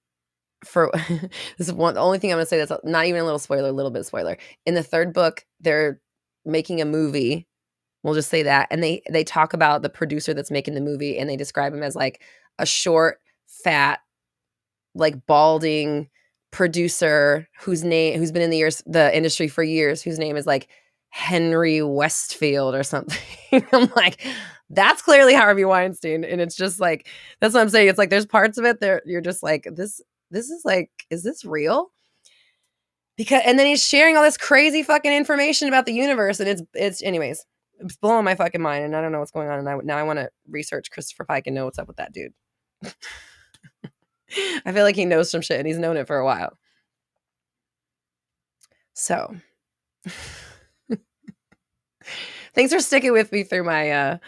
for this is the only thing I'm gonna say that's not even a little bit spoiler. In the third book, they're making a movie. We'll just say that. And they talk about the producer that's making the movie, and they describe him as like a short, fat, like balding producer who's been in the industry for years, whose name is like Henry Westfield or something. I'm like, that's clearly Harvey Weinstein. And it's just like, that's what I'm saying. It's like there's parts of it there you're just like, this is like, is this real? And then he's sharing all this crazy fucking information about the universe, and it's anyways, it's blowing my fucking mind, and I don't know what's going on. And now I want to research Christopher Pike and know what's up with that dude. I feel like he knows some shit, and he's known it for a while. So thanks for sticking with me through my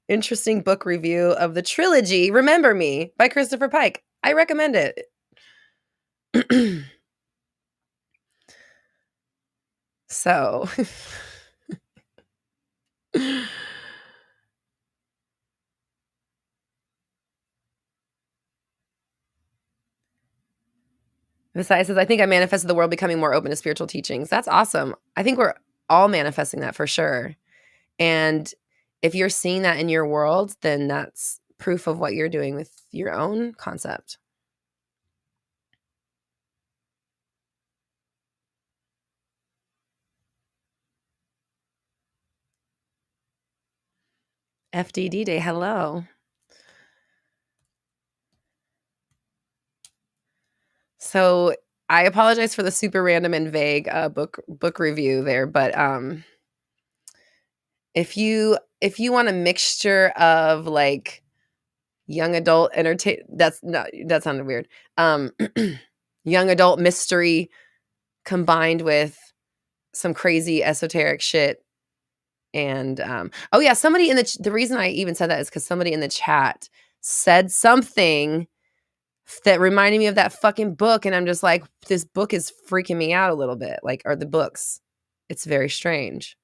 interesting book review of the trilogy Remember Me by Christopher Pike. I recommend it. So besides, says, I think I manifested the world becoming more open to spiritual teachings. That's awesome. I think we're all manifesting that for sure. And if you're seeing that in your world, then that's proof of what you're doing with your own concept. FDD Day, hello. So I apologize for the super random and vague book review there, but if you want a mixture of like young adult that sounded weird. Young adult mystery combined with some crazy esoteric shit. And oh yeah, somebody in the reason I even said that is because somebody in the chat said something that reminded me of that fucking book, and I'm just like, this book is freaking me out a little bit, like, or the books. It's very strange.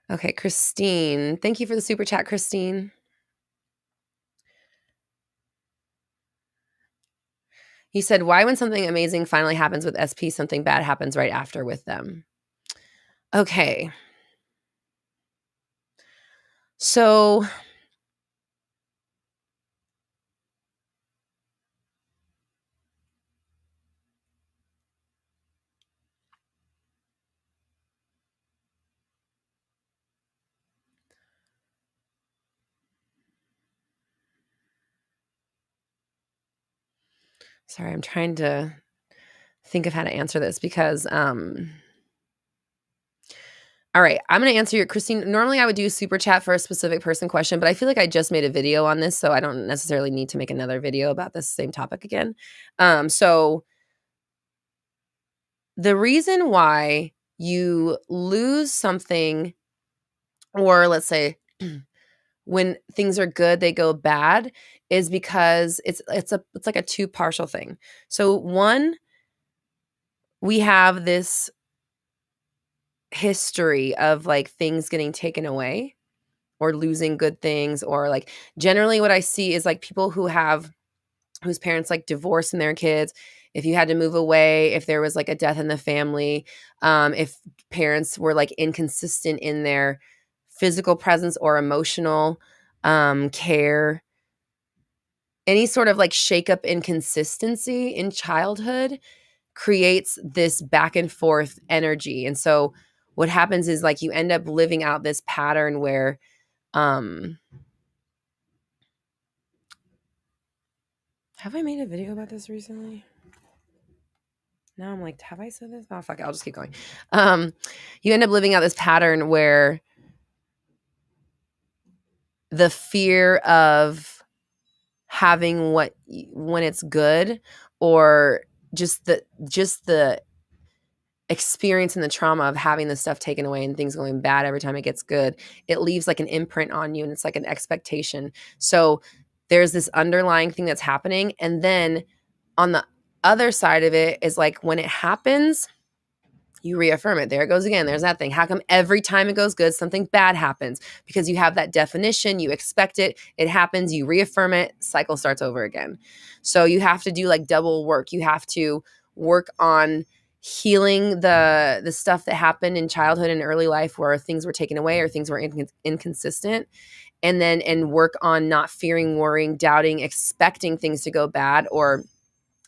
Okay, Christine. Thank you for the super chat, Christine. He said, why when something amazing finally happens with SP, something bad happens right after with them? Okay. So sorry, I'm trying to think of how to answer this because all All right, I'm going to answer your Christine. Normally I would do super chat for a specific person question, but I feel like I just made a video on this, so I don't necessarily need to make another video about this same topic again. So the reason why you lose something, or let's say when things are good, they go bad, is because it's like a two partial thing. So one, we have this history of like things getting taken away or losing good things, or like generally what I see is like people whose parents like divorcing their kids, if you had to move away, if there was like a death in the family, if parents were like inconsistent in their physical presence or emotional care, any sort of like shakeup inconsistency in childhood creates this back and forth energy. And so what happens is like you end up living out this pattern where have I made a video about this recently? Now I'm like, have I said this? Oh, fuck it. I'll just keep going. You end up living out this pattern where the fear of having when it's good, or just the experience and the trauma of having the stuff taken away and things going bad every time it gets good, it leaves like an imprint on you, and it's like an expectation. So there's this underlying thing that's happening. And then on the other side of it is like when it happens, you reaffirm it. There it goes again. There's that thing. How come every time it goes good, something bad happens? Because you have that definition, you expect it, it happens, you reaffirm it, cycle starts over again. So you have to do like double work. You have to work on healing the stuff that happened in childhood and early life where things were taken away or things were inconsistent, and work on not fearing, worrying, doubting, expecting things to go bad, or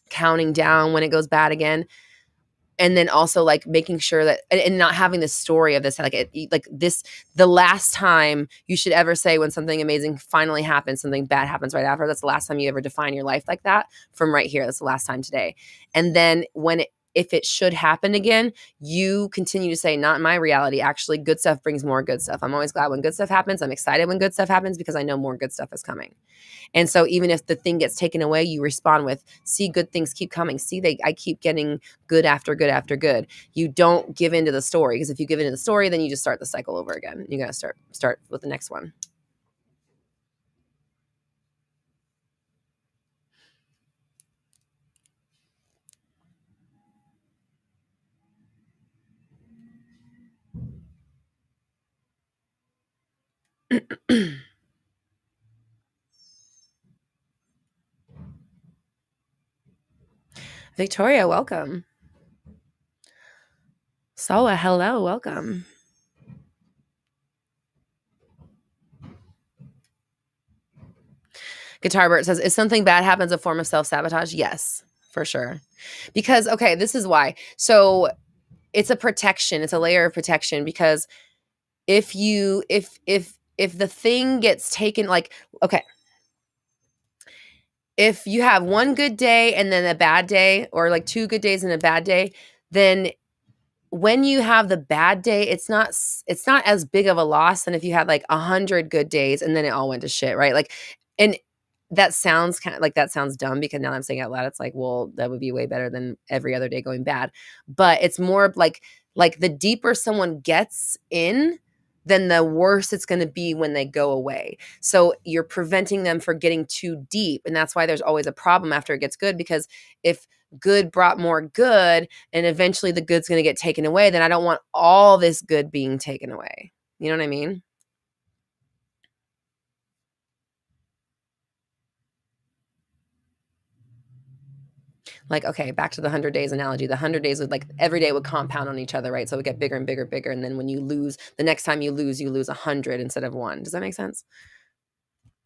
counting down when it goes bad again. And then also like making sure that, and not having this story of this, like this, the last time you should ever say when something amazing finally happens, something bad happens right after. That's the last time you ever define your life like that, from right here. That's the last time today. And then if it should happen again, you continue to say, not in my reality. Actually, good stuff brings more good stuff. I'm always glad when good stuff happens. I'm excited when good stuff happens because I know more good stuff is coming. And so even if the thing gets taken away, you respond with, see, good things keep coming. See, I keep getting good after good after good. You don't give into the story, because if you give into the story, then you just start the cycle over again. You got to start with the next one. Victoria, welcome. Sawa, hello, welcome. Guitar Bert says, if something bad happens, a form of self-sabotage? Yes, for sure. Because, okay, this is why. So it's a protection. It's a layer of protection, because if the thing gets taken, like, okay, if you have one good day and then a bad day, or like 2 good days and a bad day, then when you have the bad day, it's not as big of a loss than if you had like 100 good days and then it all went to shit, right? Like, and that sounds that sounds dumb, because now that I'm saying it out loud, it's like, well, that would be way better than every other day going bad. But it's more like the deeper someone gets in, then the worse it's going to be when they go away. So you're preventing them from getting too deep. And that's why there's always a problem after it gets good, because if good brought more good and eventually the good's going to get taken away, then I don't want all this good being taken away. You know what I mean? Like, okay, back to the 100 days analogy. The 100 days would, like, every day would compound on each other, right? So it would get bigger and bigger, bigger. And then when you lose, the next time you lose 100 instead of 1. Does that make sense?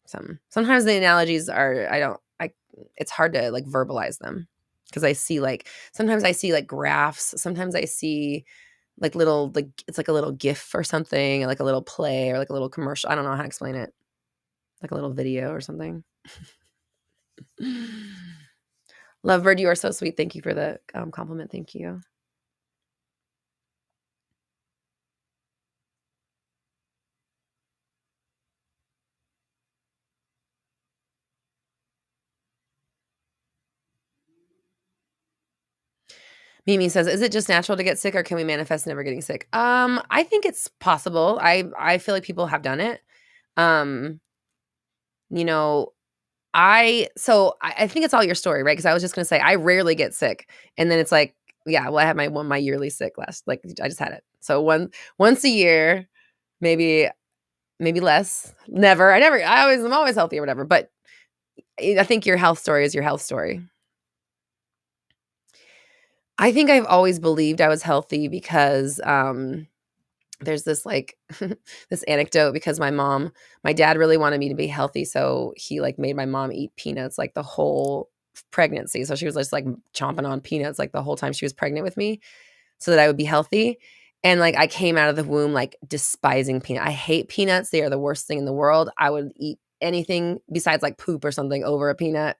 Sometimes the analogies it's hard to like verbalize them, because sometimes I see like graphs. Sometimes I see like little, like it's like a little GIF or something, or like a little play, or like a little commercial. I don't know how to explain it. Like a little video or something. Lovebird, you are so sweet. Thank you for the compliment. Thank you. Mimi says, "Is it just natural to get sick, or can we manifest never getting sick?" I think it's possible. I feel like people have done it. Um, you know, I think it's all your story, right? Because I was just gonna say I rarely get sick, and then it's like, yeah, well, I had my yearly sick last, like I just had it. So once a year, maybe less. Never. I'm always healthy or whatever. But I think your health story is your health story. I think I've always believed I was healthy because there's this like this anecdote because my dad really wanted me to be healthy, so he like made my mom eat peanuts like the whole pregnancy. So she was just like chomping on peanuts like the whole time she was pregnant with me so that I would be healthy. And like I came out of the womb like despising peanut. I hate peanuts. They are the worst thing in the world. I would eat anything besides like poop or something over a peanut.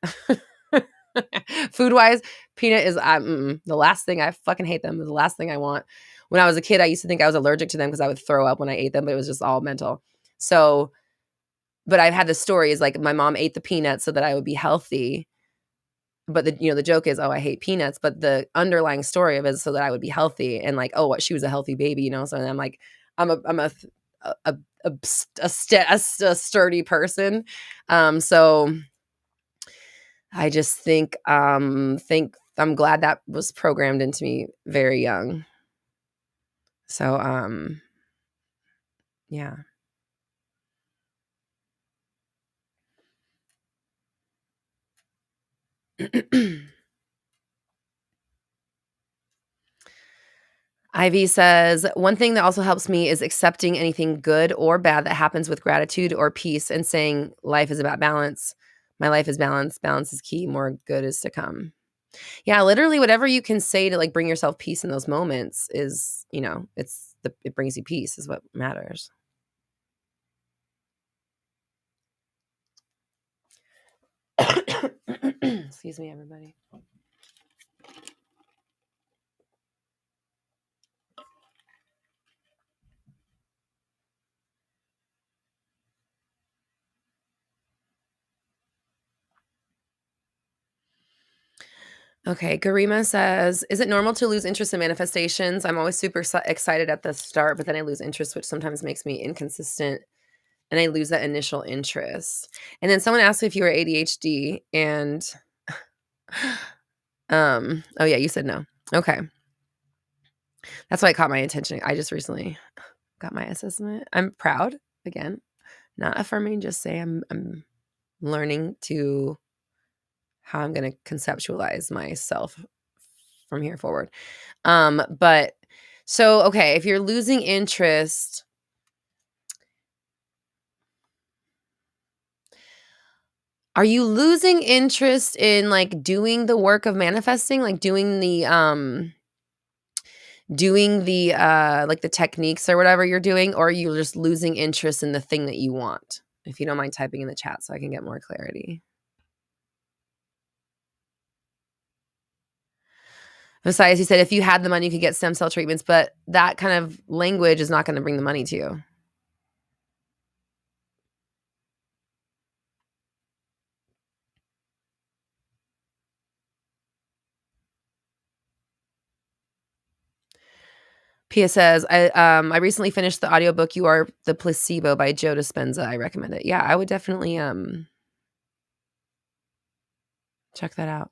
Food wise, peanut is the last thing. I fucking hate them. The last thing I want. When I was a kid, I used to think I was allergic to them because I would throw up when I ate them, but it was just all mental. So, but I've had the stories like my mom ate the peanuts so that I would be healthy. But the joke is, oh, I hate peanuts. But the underlying story of it is so that I would be healthy and like, oh, what, she was a healthy baby. So I'm like, I'm a sturdy person. So I just think I'm glad that was programmed into me very young. So yeah. Ivy says, one thing that also helps me is accepting anything good or bad that happens with gratitude or peace and saying life is about balance. My life is balance. Balance is key. More good is to come. Yeah, literally whatever you can say to like bring yourself peace in those moments is, it brings you peace is what matters. Excuse me, everybody. Okay, Garima says, is it normal to lose interest in manifestations? I'm always super excited at the start, but then I lose interest, which sometimes makes me inconsistent and I lose that initial interest. And then someone asked if you were ADHD and oh yeah, you said no. Okay. That's why it caught my attention. I just recently got my assessment. I'm proud again, not affirming, just say I'm learning to how I'm going to conceptualize myself from here forward. But so, okay, if you're losing interest, are you losing interest in like doing the work of manifesting, like doing the like the techniques or whatever you're doing, or are you just losing interest in the thing that you want? If you don't mind typing in the chat so I can get more clarity. Besides, he said if you had the money, you could get stem cell treatments, but that kind of language is not going to bring the money to you. Pia says, I recently finished the audiobook You Are the Placebo by Joe Dispenza. I recommend it. Yeah, I would definitely check that out.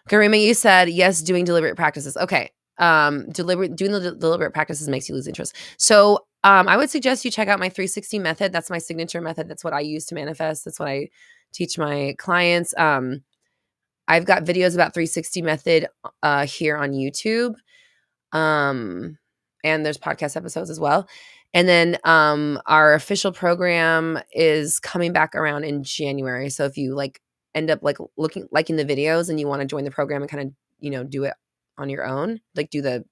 Garima, you said yes, doing deliberate practices. Okay. Doing the deliberate practices makes you lose interest. So I would suggest you check out my 360 method. That's my signature method. That's what I use to manifest. That's what I teach my clients. I've got videos about 360 method here on YouTube. And there's podcast episodes as well. And then our official program is coming back around in January. So if you like end up like liking the videos and you want to join the program and kind of, do it on your own, like get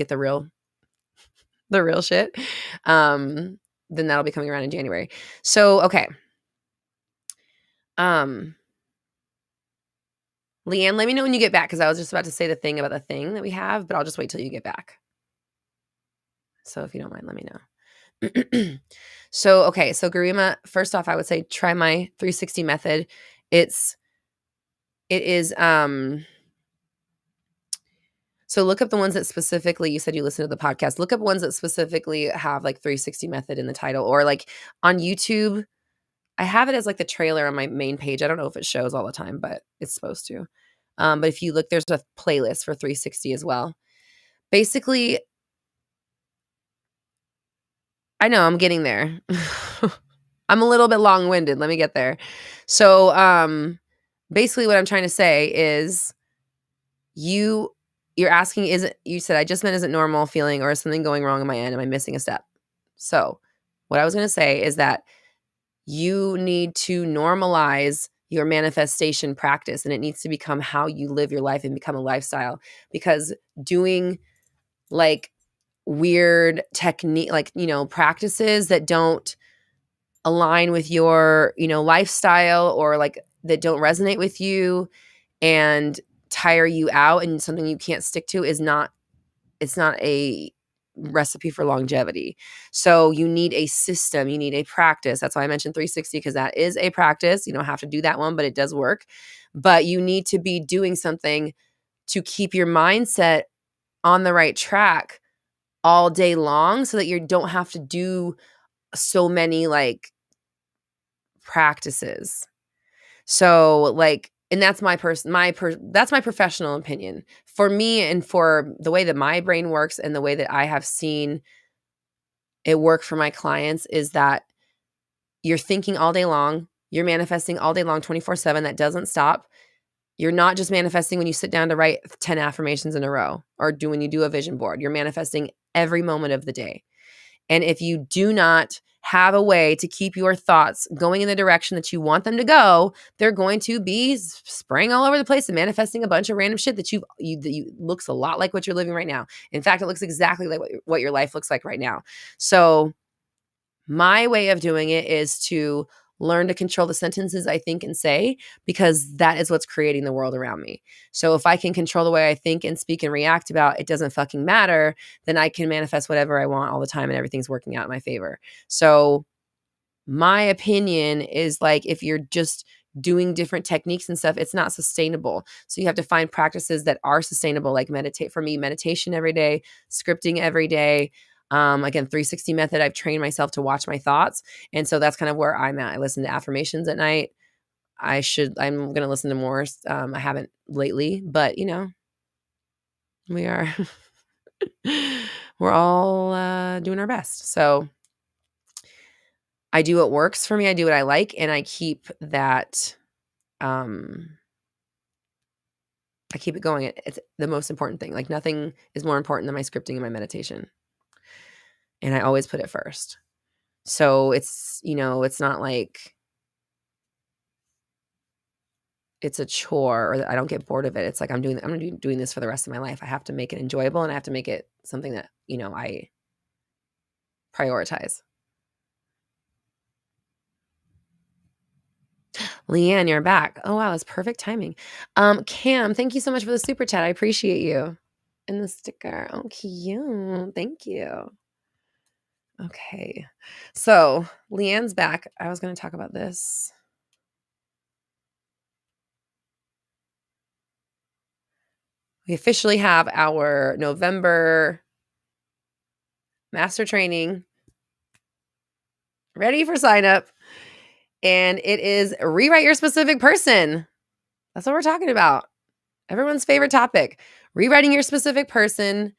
the real shit, then that'll be coming around in January. So, okay. Leanne, let me know when you get back because I was just about to say the thing about the thing that we have, but I'll just wait till you get back. So if you don't mind, let me know. So, okay. So Garima, first off, I would say try my 360 method. It is, So look up the ones that specifically, you said you listen to the podcast, look up ones that specifically have like 360 method in the title, or like on YouTube. I have it as like the trailer on my main page. I don't know if it shows all the time, but it's supposed to. But if you look, there's a playlist for 360 as well. Basically, I know I'm getting there. I'm a little bit long-winded. Let me get there. So, basically what I'm trying to say is you're asking, you said, I just meant, is it normal feeling, or is something going wrong on my end? Am I missing a step? So what I was going to say is that you need to normalize your manifestation practice, and it needs to become how you live your life and become a lifestyle, because doing like weird technique, like, practices that don't align with your, lifestyle, or like that don't resonate with you and tire you out and something you can't stick to, it's not a recipe for longevity. So you need a system, you need a practice. That's why I mentioned 360, because that is a practice. You don't have to do that one, but it does work. But you need to be doing something to keep your mindset on the right track all day long, so that you don't have to do so many like practices. So like, and that's that's my professional opinion. For me, and for the way that my brain works and the way that I have seen it work for my clients, is that you're thinking all day long, you're manifesting all day long, 24/7. That doesn't stop. You're not just manifesting when you sit down to write 10 affirmations in a row, or when you do a vision board. You're manifesting every moment of the day. And if you do not have a way to keep your thoughts going in the direction that you want them to go, they're going to be spraying all over the place and manifesting a bunch of random shit that looks a lot like what you're living right now. In fact, it looks exactly like what your life looks like right now. So my way of doing it is to learn to control the sentences I think and say, because that is what's creating the world around me. So if I can control the way I think and speak and react about it, doesn't fucking matter, then I can manifest whatever I want all the time and everything's working out in my favor. So my opinion is, like, if you're just doing different techniques and stuff, it's not sustainable. So you have to find practices that are sustainable, like meditation every day, scripting every day. Again, 360 method, I've trained myself to watch my thoughts. And so that's kind of where I'm at. I listen to affirmations at night. I'm going to listen to more. I haven't lately, but we are, we're all doing our best. So I do what works for me. I do what I like. And I keep that, I keep it going. It's the most important thing. Like, nothing is more important than my scripting and my meditation. And I always put it first. So it's, it's not like it's a chore, or that I don't get bored of it. It's like I'm going to be doing this for the rest of my life. I have to make it enjoyable, and I have to make it something that, I prioritize. Leanne, you're back. Oh, wow. That's perfect timing. Cam, thank you so much for the super chat. I appreciate you. And the sticker. Oh, cute. Thank you. Okay. So Leanne's back. I was going to talk about this. We officially have our November master training ready for sign up. And it is rewrite your specific person. That's what we're talking about. Everyone's favorite topic. Rewriting your specific person,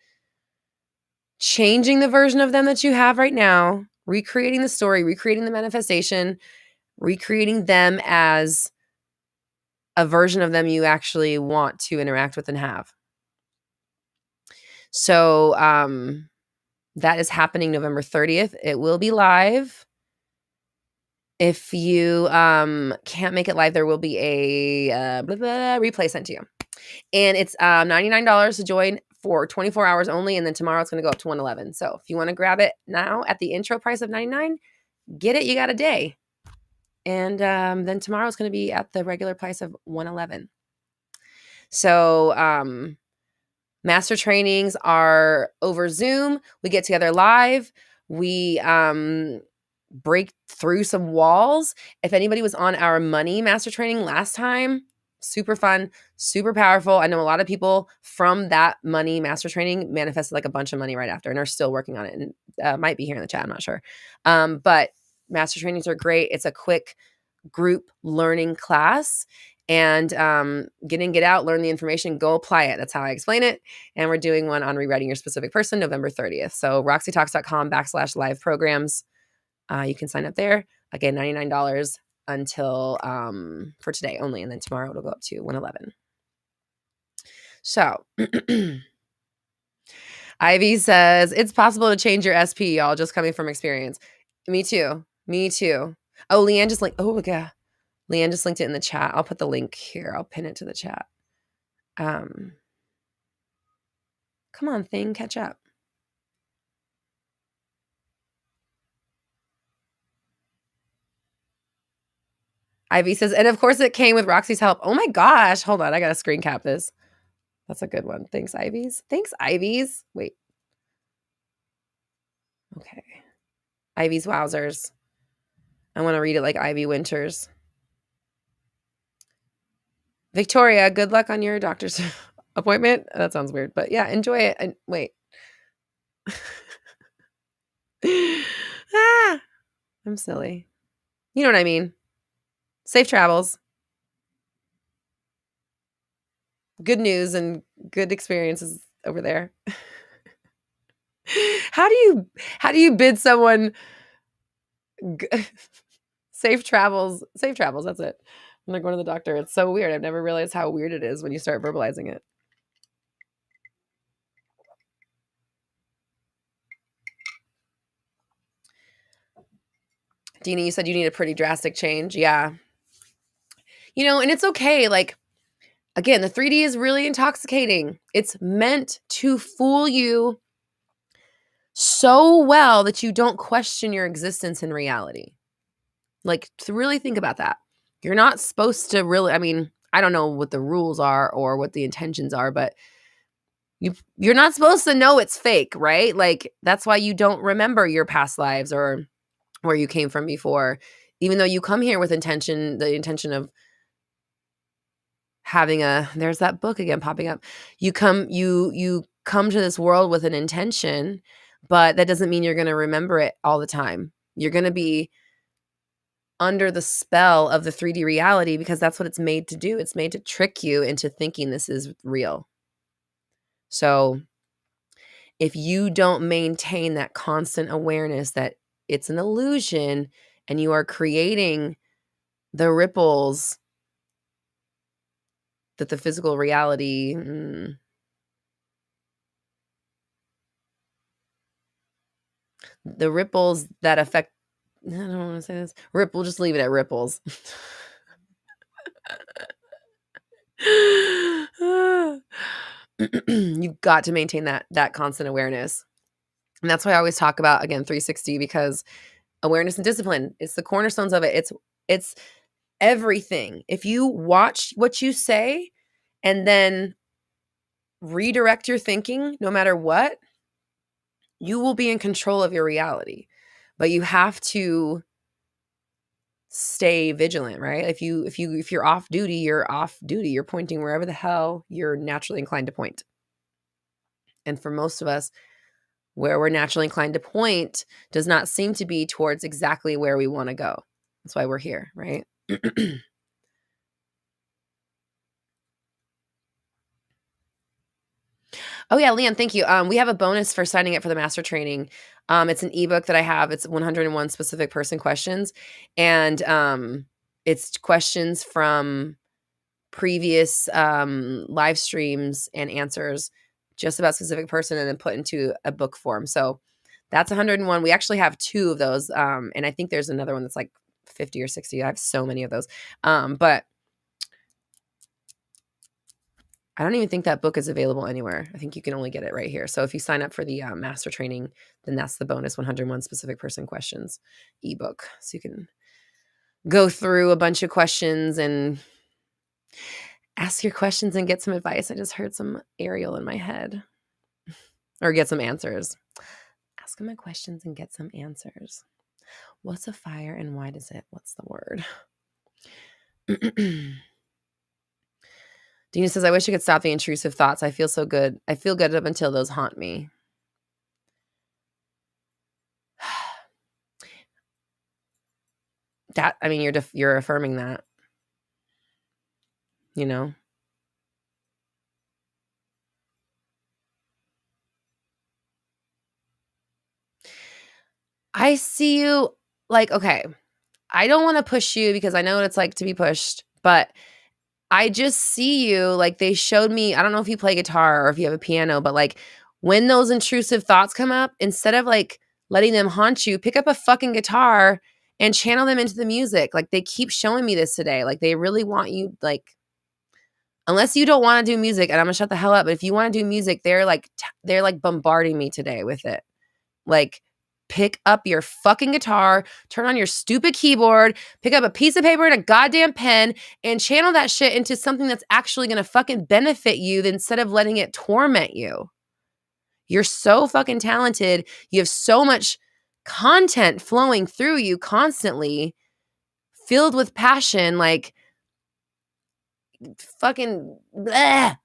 changing the version of them that you have right now, recreating the story, recreating the manifestation, recreating them as a version of them you actually want to interact with and have. So that is happening November 30th. It will be live. If you can't make it live, there will be a replay sent to you. And it's $99 to join for 24 hours only. And then tomorrow it's going to go up to $111. So if you want to grab it now at the intro price of $99, get it. You got a day. And then tomorrow it's going to be at the regular price of $111. So master trainings are over Zoom. We get together live. We break through some walls. If anybody was on our money master training last time, Super fun, super powerful. I know a lot of people from that money master training manifested like a bunch of money right after and are still working on it, and might be here in the chat. I'm not sure. But master trainings are great. It's a quick group learning class, and get in, get out, learn the information, go apply it. That's how I explain it. And we're doing one on rewriting your specific person November 30th. So roxytalks.com/live programs. You can sign up there. Again, $99 until for today only, and then tomorrow it'll go up to $111. So Ivy says it's possible to change your SP, y'all, just coming from experience. Me too. Me too. Oh, Leanne just linked. Oh, yeah. Leanne just linked it in the chat. I'll put the link here. I'll pin it to the chat. Come on, thing, catch up. Ivy says, and of course it came with Roxy's help. Oh my gosh. Hold on. I got to screen cap this. That's a good one. Thanks, Ivies. Thanks, Ivies. Wait. Okay. Ivy's wowzers. I want to read it like Ivy Winters. Victoria, good luck on your doctor's appointment. That sounds weird, but yeah, enjoy it. And wait. I'm silly. You know what I mean. Safe travels. Good news and good experiences over there. How do you bid someone safe travels? Safe travels, that's it. When they're going to the doctor. It's so weird. I've never realized how weird it is when you start verbalizing it. Dina, you said you need a pretty drastic change. Yeah. You know, and it's okay. Like, again, the 3D is really intoxicating. It's meant to fool you so well that you don't question your existence in reality. Like, to really think about that. You're not supposed to really, I mean, I don't know what the rules are or what the intentions are, but you're not supposed to know it's fake, right? Like, that's why you don't remember your past lives or where you came from before, even though you come here with the intention of having there's that book again popping up. You come to this world with an intention, but that doesn't mean you're going to remember it all the time. You're going to be under the spell of the 3D reality because that's what it's made to do. It's made to trick you into thinking this is real. So if you don't maintain that constant awareness that it's an illusion and you are creating the ripples that the physical reality the ripples that affect, I don't want to say this. We'll just leave it at ripples. You've got to maintain that constant awareness. And that's why I always talk about, again, 360, because awareness and discipline, it's the cornerstones of it. It's everything. If you watch what you say and then redirect your thinking, no matter what, you will be in control of your reality. But you have to stay vigilant, right? If you're off duty, you're off duty. You're pointing wherever the hell you're naturally inclined to point. And for most of us, where we're naturally inclined to point does not seem to be towards exactly where we want to go. That's why we're here, right? Oh yeah, Leanne, thank you. We have a bonus for signing up for the master training. It's an ebook that I have. It's 101 specific person questions, and it's questions from previous live streams and answers just about specific person, and then put into a book form. So that's 101. We actually have 2 of those, and I think there's another one that's like 50 or 60. I have so many of those, but I don't even think that book is available anywhere. I think you can only get it right here. So if you sign up for the master training, then that's the bonus 101 specific person questions ebook. So you can go through a bunch of questions and ask your questions and get some advice. I just heard some Ariel in my head. Or get some answers. Ask my questions and get some answers. What's a fire and why does it? What's the word? Dina says, I wish I could stop the intrusive thoughts. I feel so good. I feel good up until those haunt me. That, I mean, you're affirming that, you know? I see you like, okay, I don't want to push you because I know what it's like to be pushed, but I just see you like they showed me. I don't know if you play guitar or if you have a piano, but like when those intrusive thoughts come up, instead of like letting them haunt you, pick up a fucking guitar and channel them into the music. Like they keep showing me this today. Like they really want you, like, unless you don't want to do music, and I'm gonna shut the hell up. But if you want to do music, they're like bombarding me today with it. Like, pick up your fucking guitar, turn on your stupid keyboard, pick up a piece of paper and a goddamn pen, and channel that shit into something that's actually gonna fucking benefit you instead of letting it torment you. You're so fucking talented. You have so much content flowing through you constantly, filled with passion. Like, fucking bleh.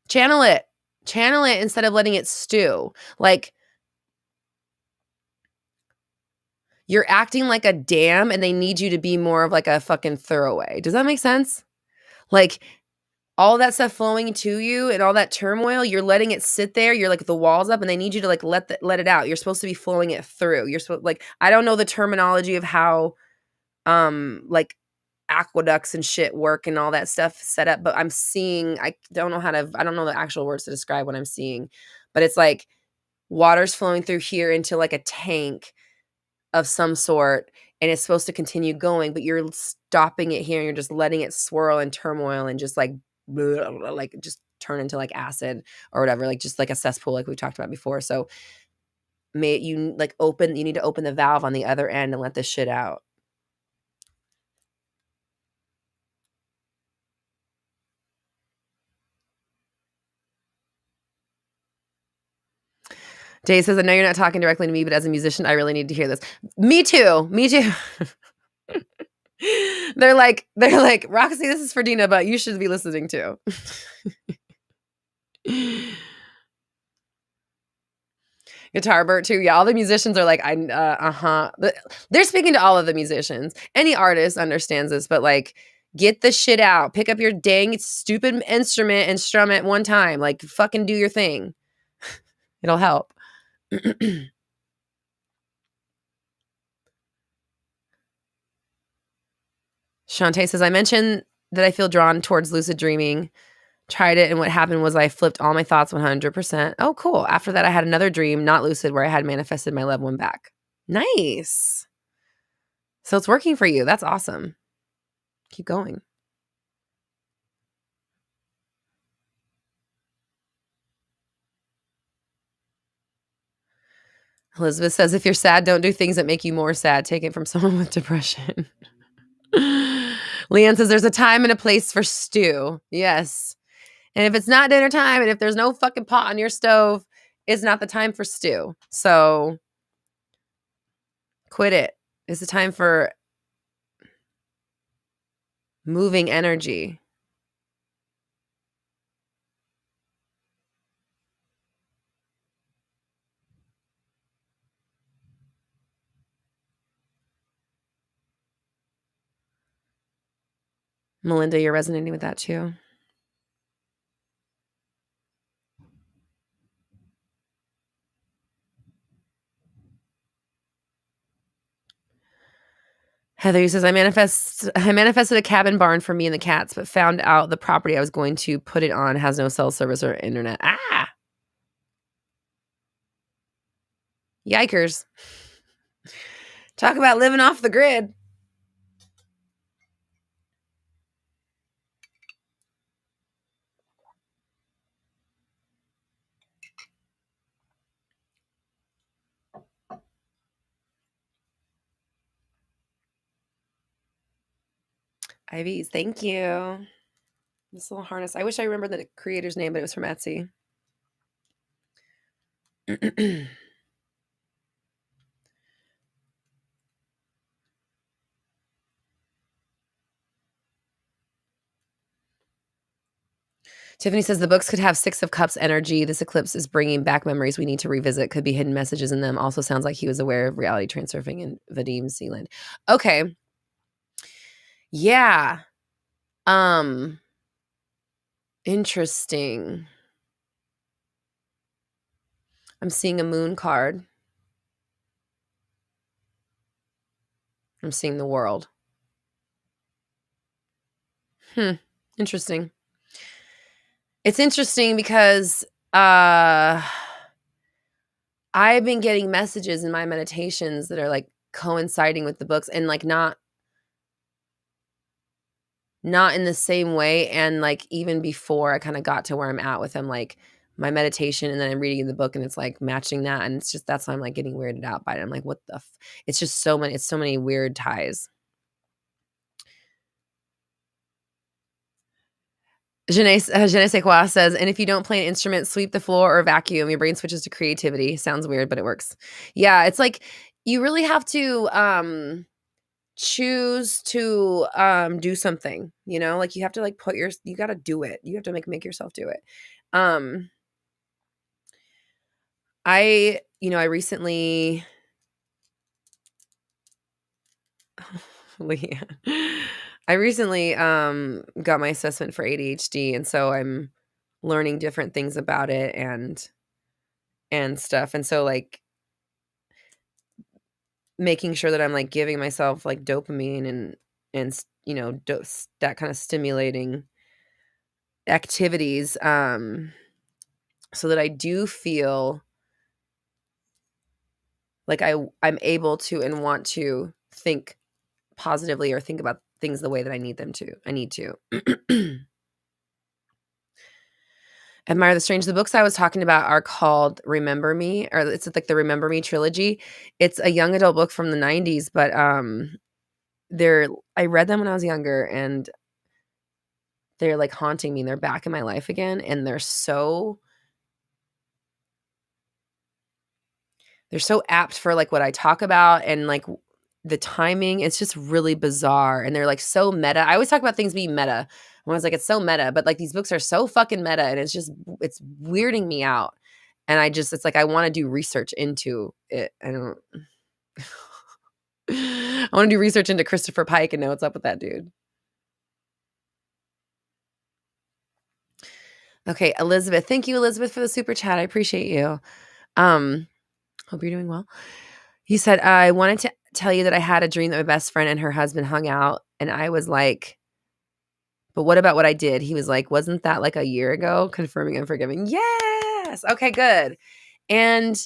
Channel it. Channel it instead of letting it stew. Like, you're acting like a dam and they need you to be more of like a fucking throwaway. Does that make sense? Like, all that stuff flowing to you and all that turmoil, you're letting it sit there. You're like the walls up and they need you to like let it out. You're supposed to be flowing it through. You're supposed, like, I don't know the terminology of how like aqueducts and shit work and all that stuff set up, but I don't know the actual words to describe what I'm seeing. But it's like water's flowing through here into like a tank of some sort, and it's supposed to continue going, but you're stopping it here and you're just letting it swirl in turmoil and just like like just turn into like acid or whatever, like just like a cesspool like we talked about before. So you need to open the valve on the other end and let this shit out. Jay says, I know you're not talking directly to me, but as a musician, I really need to hear this. Me too. They're like, Roxy, this is for Dina, but you should be listening too. Guitar Bert too. Yeah, all the musicians are like, they're speaking to all of the musicians. Any artist understands this, but like, get the shit out. Pick up your dang stupid instrument and strum it one time. Like, fucking do your thing. It'll help. Shantae says, I mentioned that I feel drawn towards lucid dreaming. Tried it, and what happened was I flipped all my thoughts 100%. Oh, cool. After that, I had another dream, not lucid, where I had manifested my loved one back. Nice. So it's working for you. That's awesome. Keep going. Elizabeth says, if you're sad, don't do things that make you more sad. Take it from someone with depression. Leanne says, there's a time and a place for stew. Yes. And if it's not dinner time and if there's no fucking pot on your stove, it's not the time for stew. So quit it. It's the time for moving energy. Melinda, you're resonating with that too. Heather says, I manifested a cabin barn for me and the cats, but found out the property I was going to put it on has no cell service or internet. Ah! Yikers. Talk about living off the grid. Ivy's, thank you. This little harness. I wish I remembered the creator's name, but it was from Etsy. Tiffany says the books could have Six of Cups energy. This eclipse is bringing back memories we need to revisit. Could be hidden messages in them. Also sounds like he was aware of reality transurfing in Vadim Sealand. Okay. Yeah. Interesting. I'm seeing a moon card. I'm seeing the world. Interesting. It's interesting because I've been getting messages in my meditations that are like coinciding with the books and like not in the same way. And like even before I kind of got to where I'm at with them, like my meditation and then I'm reading the book and it's like matching that. And it's just, that's why I'm like getting weirded out by it. I'm like, what the it's just so many weird ties. Je ne sais quoi says, and if you don't play an instrument, sweep the floor or vacuum, your brain switches to creativity. Sounds weird, but it works. Yeah, it's like you really have to choose to do something, you know? Like you have to like you got to do it. You have to make yourself do it. I recently Leah. I recently got my assessment for ADHD, and so I'm learning different things about it and stuff. And so like making sure that I'm like giving myself like dopamine and that kind of stimulating activities so that I do feel like I'm able to and want to think positively or think about things the way that I need to. Admire the Strange. The books I was talking about are called Remember Me, or it's like the Remember Me trilogy. It's a young adult book from the 90s, but I read them when I was younger and they're like haunting me. They're back in my life again, and they're so apt for like what I talk about, and like the timing. It's just really bizarre, and they're like so meta. I always talk about things being meta when I was like, it's so meta, but like these books are so fucking meta, and it's weirding me out. And it's like I want to do research into it. I want to do research into Christopher Pike and know what's up with that dude. Okay, Elizabeth. Thank you, Elizabeth, for the super chat. I appreciate you. Hope you're doing well. He said, I wanted to tell you that I had a dream that my best friend and her husband hung out. And I was like, but what about what I did? He was like, wasn't that like a year ago? Confirming and forgiving. Yes. Okay, good. And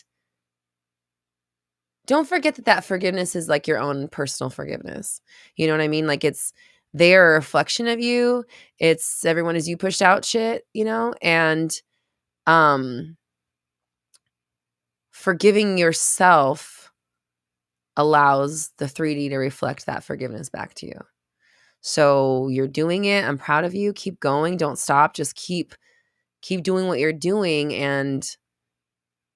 don't forget that forgiveness is like your own personal forgiveness. You know what I mean? Like they are a reflection of you. It's everyone as you pushed out shit, and forgiving yourself allows the 3D to reflect that forgiveness back to you. So you're doing it. I'm proud of you. Keep going. Don't stop. Just keep doing what you're doing and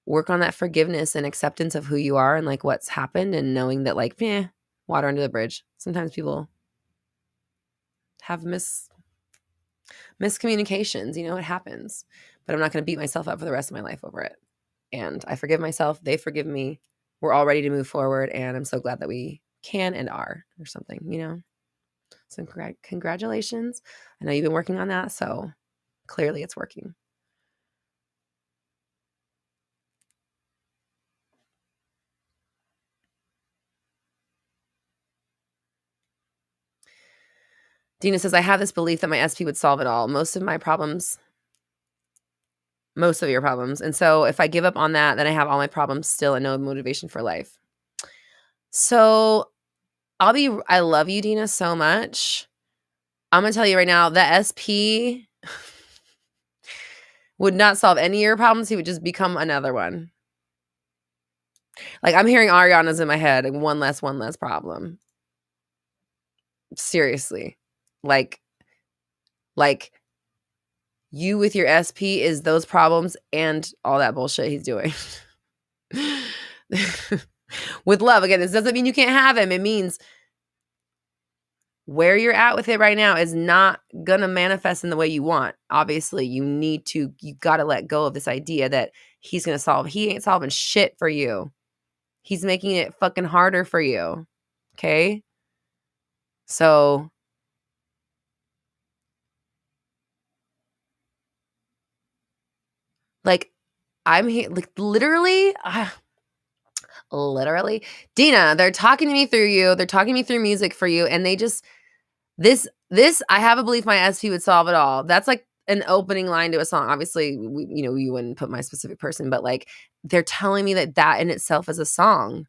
work on that forgiveness and acceptance of who you are and like what's happened, and knowing that like, water under the bridge. Sometimes people have miscommunications, it happens, but I'm not going to beat myself up for the rest of my life over it. And I forgive myself. They forgive me. We're all ready to move forward. And I'm so glad that we can and are, or something, So congratulations. I know you've been working on that. So clearly it's working. Dina says, I have this belief that my SP would solve it all. Most of your problems. And so if I give up on that, then I have all my problems still and no motivation for life. So I love you, Dina, so much. I'm going to tell you right now, the SP would not solve any of your problems. He would just become another one. Like I'm hearing Ariana's in my head, like one less problem. Seriously. Like you with your SP is those problems and all that bullshit he's doing. With love. Again, this doesn't mean you can't have him. It means where you're at with it right now is not going to manifest in the way you want. Obviously, you got to let go of this idea that he's going to solve. He ain't solving shit for you. He's making it fucking harder for you. Okay? So like I'm here like literally Dina, they're talking to me through you. They're talking to me through music for you, and they just this I have a belief my SP would solve it all. That's like an opening line to a song. Obviously, you wouldn't put my specific person, but like they're telling me that in itself is a song.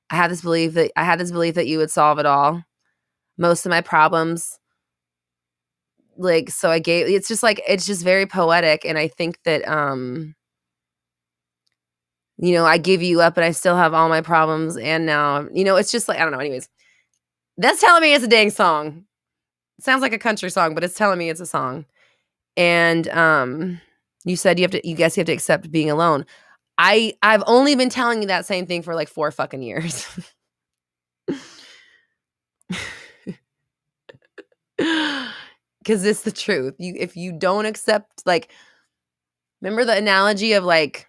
I had this belief that you would solve it all. Most of my problems, like, so it's just very poetic, and I think that I give you up and I still have all my problems, and now, it's just like, I don't know. Anyways, that's telling me it's a dang song. It sounds like a country song, but it's telling me it's a song. And you said you have to accept being alone. I've only been telling you that same thing for like 4 fucking years. Because it's the truth. If you don't accept, like, remember the analogy of like,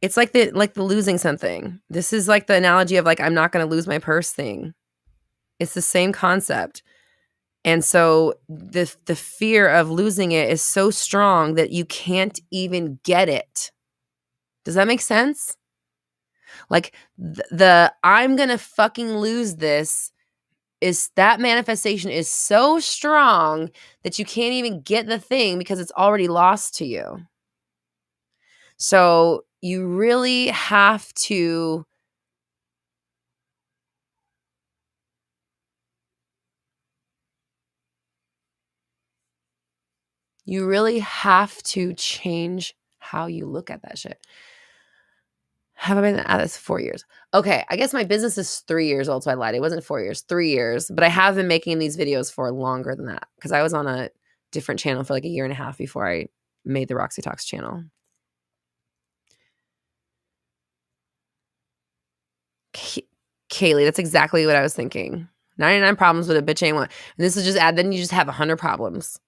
it's like the losing something. This is like the analogy of like, I'm not going to lose my purse thing. It's the same concept. And so the fear of losing it is so strong that you can't even get it. Does that make sense? Like the I'm going to fucking lose this, is that manifestation is so strong that you can't even get the thing because it's already lost to you. So you really have to change how you look at that shit. Have I been at this 4 years? Okay, I guess my business is 3 years old, so I lied. It wasn't 4 years, 3 years. But I have been making these videos for longer than that because I was on a different channel for like a year and a half before I made the Roxy Talks channel. Kaylee, that's exactly what I was thinking. 99 problems with a bitch ain't one. And this is just then you just have 100 problems.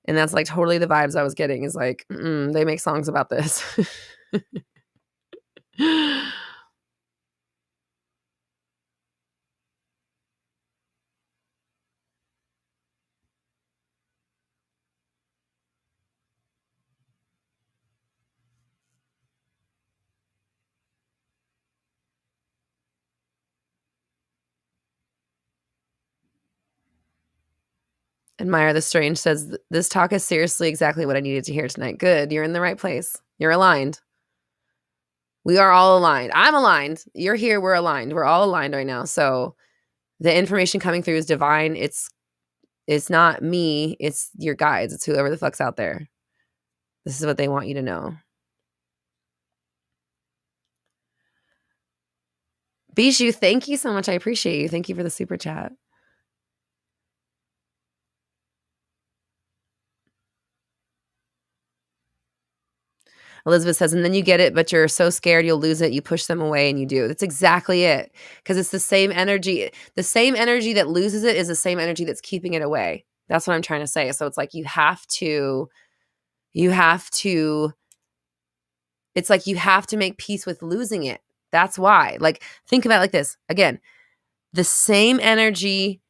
And that's like totally the vibes I was getting, is like, they make songs about this. Admire the Strange says, this talk is seriously exactly what I needed to hear tonight. Good. You're in the right place. You're aligned. We are all aligned. I'm aligned. You're here. We're aligned. We're all aligned right now. So the information coming through is divine. It's not me. It's your guides. It's whoever the fuck's out there. This is what they want you to know. Bijou, thank you so much. I appreciate you. Thank you for the super chat. Elizabeth says, and then you get it, but you're so scared you'll lose it. You push them away and you do. That's exactly it. Because it's the same energy. The same energy that loses it is the same energy that's keeping it away. That's what I'm trying to say. So it's like you have to make peace with losing it. That's why. Like, think about it like this. Again, the same energy,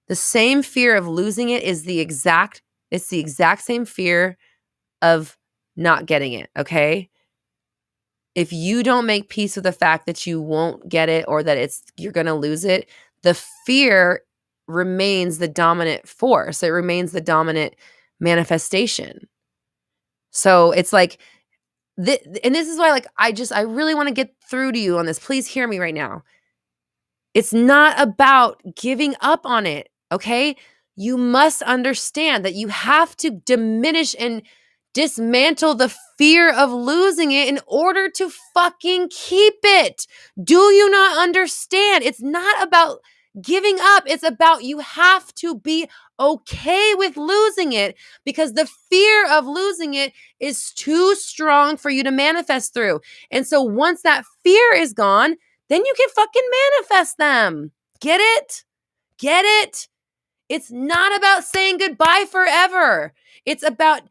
the same fear of losing it is the exact same fear of not getting it, okay? If you don't make peace with the fact that you won't get it or that you're going to lose it, the fear remains the dominant force. It remains the dominant manifestation. So it's like, and this is why, like, I really want to get through to you on this. Please hear me right now. It's not about giving up on it, okay? You must understand that you have to diminish and dismantle the fear of losing it in order to fucking keep it. Do you not understand? It's not about giving up. It's about you have to be okay with losing it, because the fear of losing it is too strong for you to manifest through. And so once that fear is gone, then you can fucking manifest them. Get it? Get it? It's not about saying goodbye forever. It's about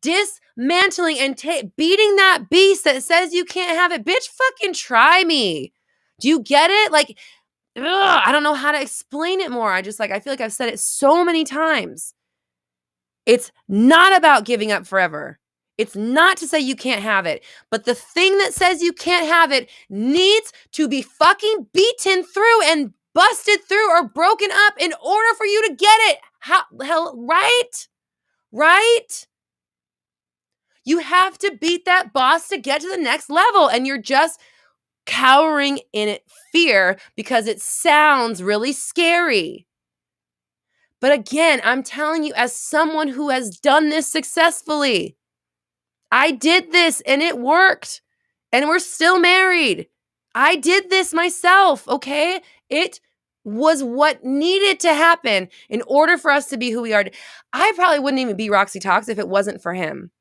dismantling and beating that beast that says you can't have it. Bitch, fucking try me. Do you get it? Like, I don't know how to explain it more. I feel like I've said it so many times. It's not about giving up forever. It's not to say you can't have it, but the thing that says you can't have it needs to be fucking beaten through and busted through or broken up in order for you to get it. Hell, right? Right? You have to beat that boss to get to the next level, and you're just cowering in fear because it sounds really scary. But again, I'm telling you, as someone who has done this successfully, I did this and it worked, and we're still married. I did this myself, okay? It was what needed to happen in order for us to be who we are. I probably wouldn't even be Roxy Talks if it wasn't for him,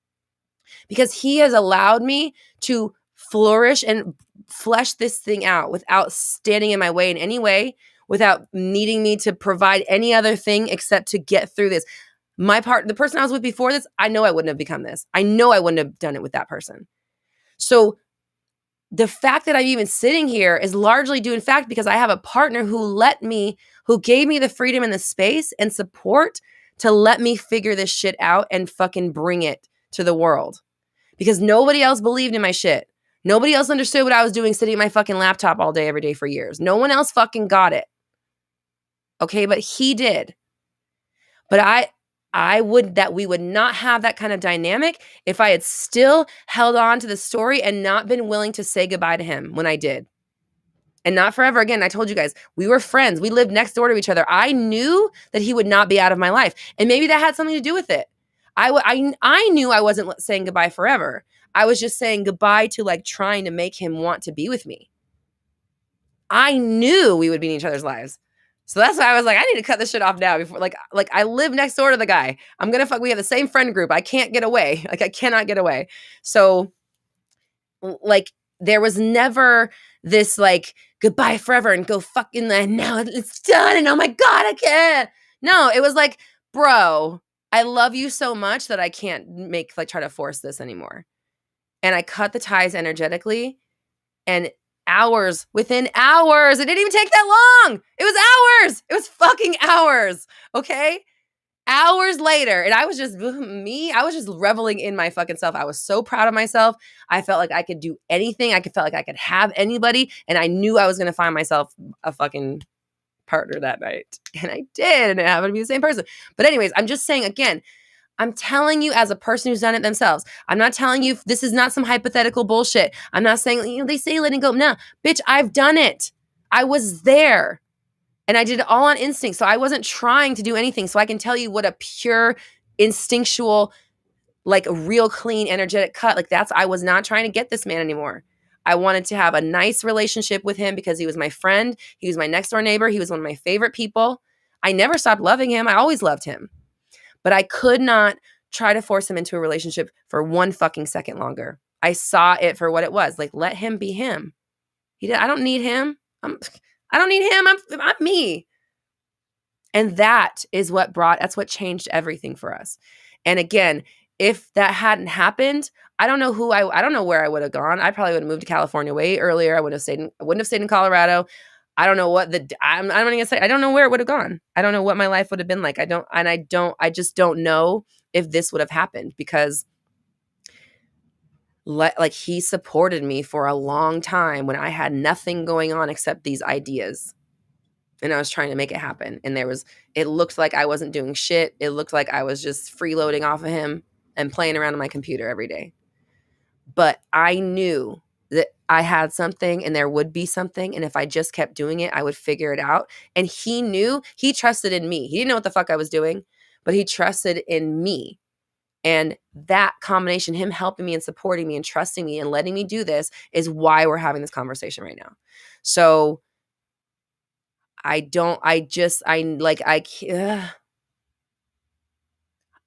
because he has allowed me to flourish and flesh this thing out without standing in my way in any way, without needing me to provide any other thing except to get through this. The person I was with before this, I know I wouldn't have become this. I know I wouldn't have done it with that person. So the fact that I'm even sitting here is largely due in fact because I have a partner who gave me the freedom and the space and support to let me figure this shit out and fucking bring it to the world. Because nobody else believed in my shit. Nobody else understood what I was doing sitting at my fucking laptop all day, every day for years. No one else fucking got it. Okay, but he did. But we would not have that kind of dynamic if I had still held on to the story and not been willing to say goodbye to him when I did. And not forever. Again, I told you guys, we were friends. We lived next door to each other. I knew that he would not be out of my life. And maybe that had something to do with it. I knew I wasn't saying goodbye forever. I was just saying goodbye to like trying to make him want to be with me. I knew we would be in each other's lives. So that's why I was like, I need to cut this shit off now before like I live next door to the guy. We have the same friend group. I can't get away. Like I cannot get away. So like there was never this like goodbye forever and go fucking now it's done and oh my God, I can't. No, it was like, bro, I love you so much that I can't try to force this anymore. And I cut the ties energetically, and within hours, it didn't even take that long. It was hours. It was fucking hours. Okay. Hours later. And I was just reveling in my fucking self. I was so proud of myself. I felt like I could do anything. Felt like I could have anybody. And I knew I was going to find myself a fucking partner that night. And I did. And it happened to be the same person. But anyways, I'm just saying again, I'm telling you as a person who's done it themselves. I'm not telling you, this is not some hypothetical bullshit. I'm not saying, they say letting go. No, bitch, I've done it. I was there. And I did it all on instinct. So I wasn't trying to do anything. So I can tell you what a pure, instinctual, like a real clean, energetic cut. Like I was not trying to get this man anymore. I wanted to have a nice relationship with him because he was my friend. He was my next door neighbor. He was one of my favorite people. I never stopped loving him. I always loved him. But I could not try to force him into a relationship for one fucking second longer. I saw it for what it was. Like, let him be him. I don't need him. I don't need him. I'm me. And that's what changed everything for us. And again, if that hadn't happened, I don't know where I would have gone. I probably would have moved to California way earlier. I wouldn't have stayed in Colorado. I don't know what I'm not going to say. I don't know where it would have gone. I don't know what my life would have been like. I just don't know if this would have happened because like he supported me for a long time when I had nothing going on except these ideas. And I was trying to make it happen. And it looked like I wasn't doing shit. It looked like I was just freeloading off of him and playing around on my computer every day. But I knew that I had something and there would be something. And if I just kept doing it, I would figure it out. And he trusted in me. He didn't know what the fuck I was doing, but he trusted in me. And that combination, him helping me and supporting me and trusting me and letting me do this is why we're having this conversation right now. So I don't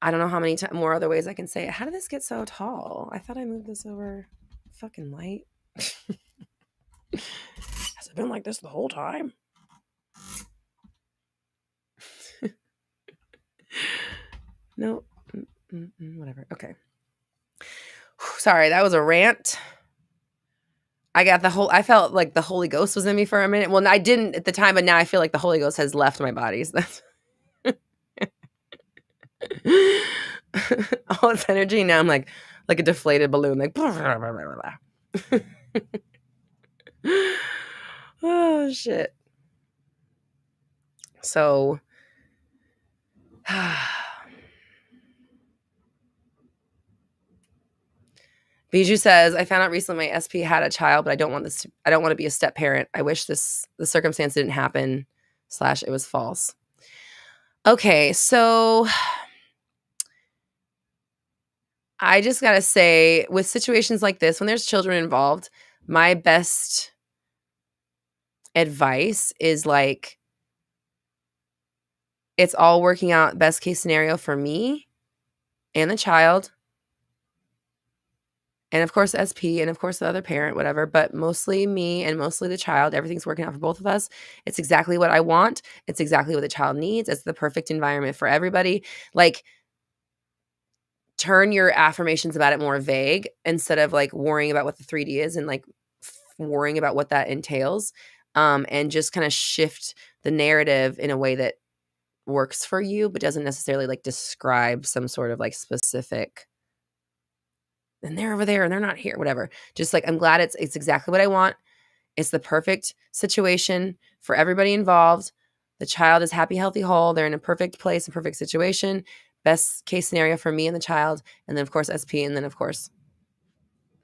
know how many more other ways I can say it. How did this get so tall? I thought I moved this over fucking light. As a it been like this the whole time? No. Whatever. Okay. Sorry, that was a rant. I felt like the Holy Ghost was in me for a minute. Well, I didn't at the time, but now I feel like the Holy Ghost has left my body. So that's all its energy. Now I'm like a deflated balloon, like oh shit. So Bijou says, I found out recently my SP had a child, but I don't want to be a step parent. I wish the circumstance didn't happen / it was false. Okay, so I just got to say, with situations like this, when there's children involved, my best advice is like, it's all working out best case scenario for me and the child. And of course, SP, and of course, the other parent, whatever, but mostly me and mostly the child. Everything's working out for both of us. It's exactly what I want. It's exactly what the child needs. It's the perfect environment for everybody. Like, turn your affirmations about it more vague instead of like worrying about what the 3D is and like worrying about what that entails. And just kind of shift the narrative in a way that works for you, but doesn't necessarily like describe some sort of like specific, and they're over there and they're not here, whatever. Just like, I'm glad it's exactly what I want. It's the perfect situation for everybody involved. The child is happy, healthy, whole. They're in a perfect place, a perfect situation. Best case scenario for me and the child. And then of course SP, and then of course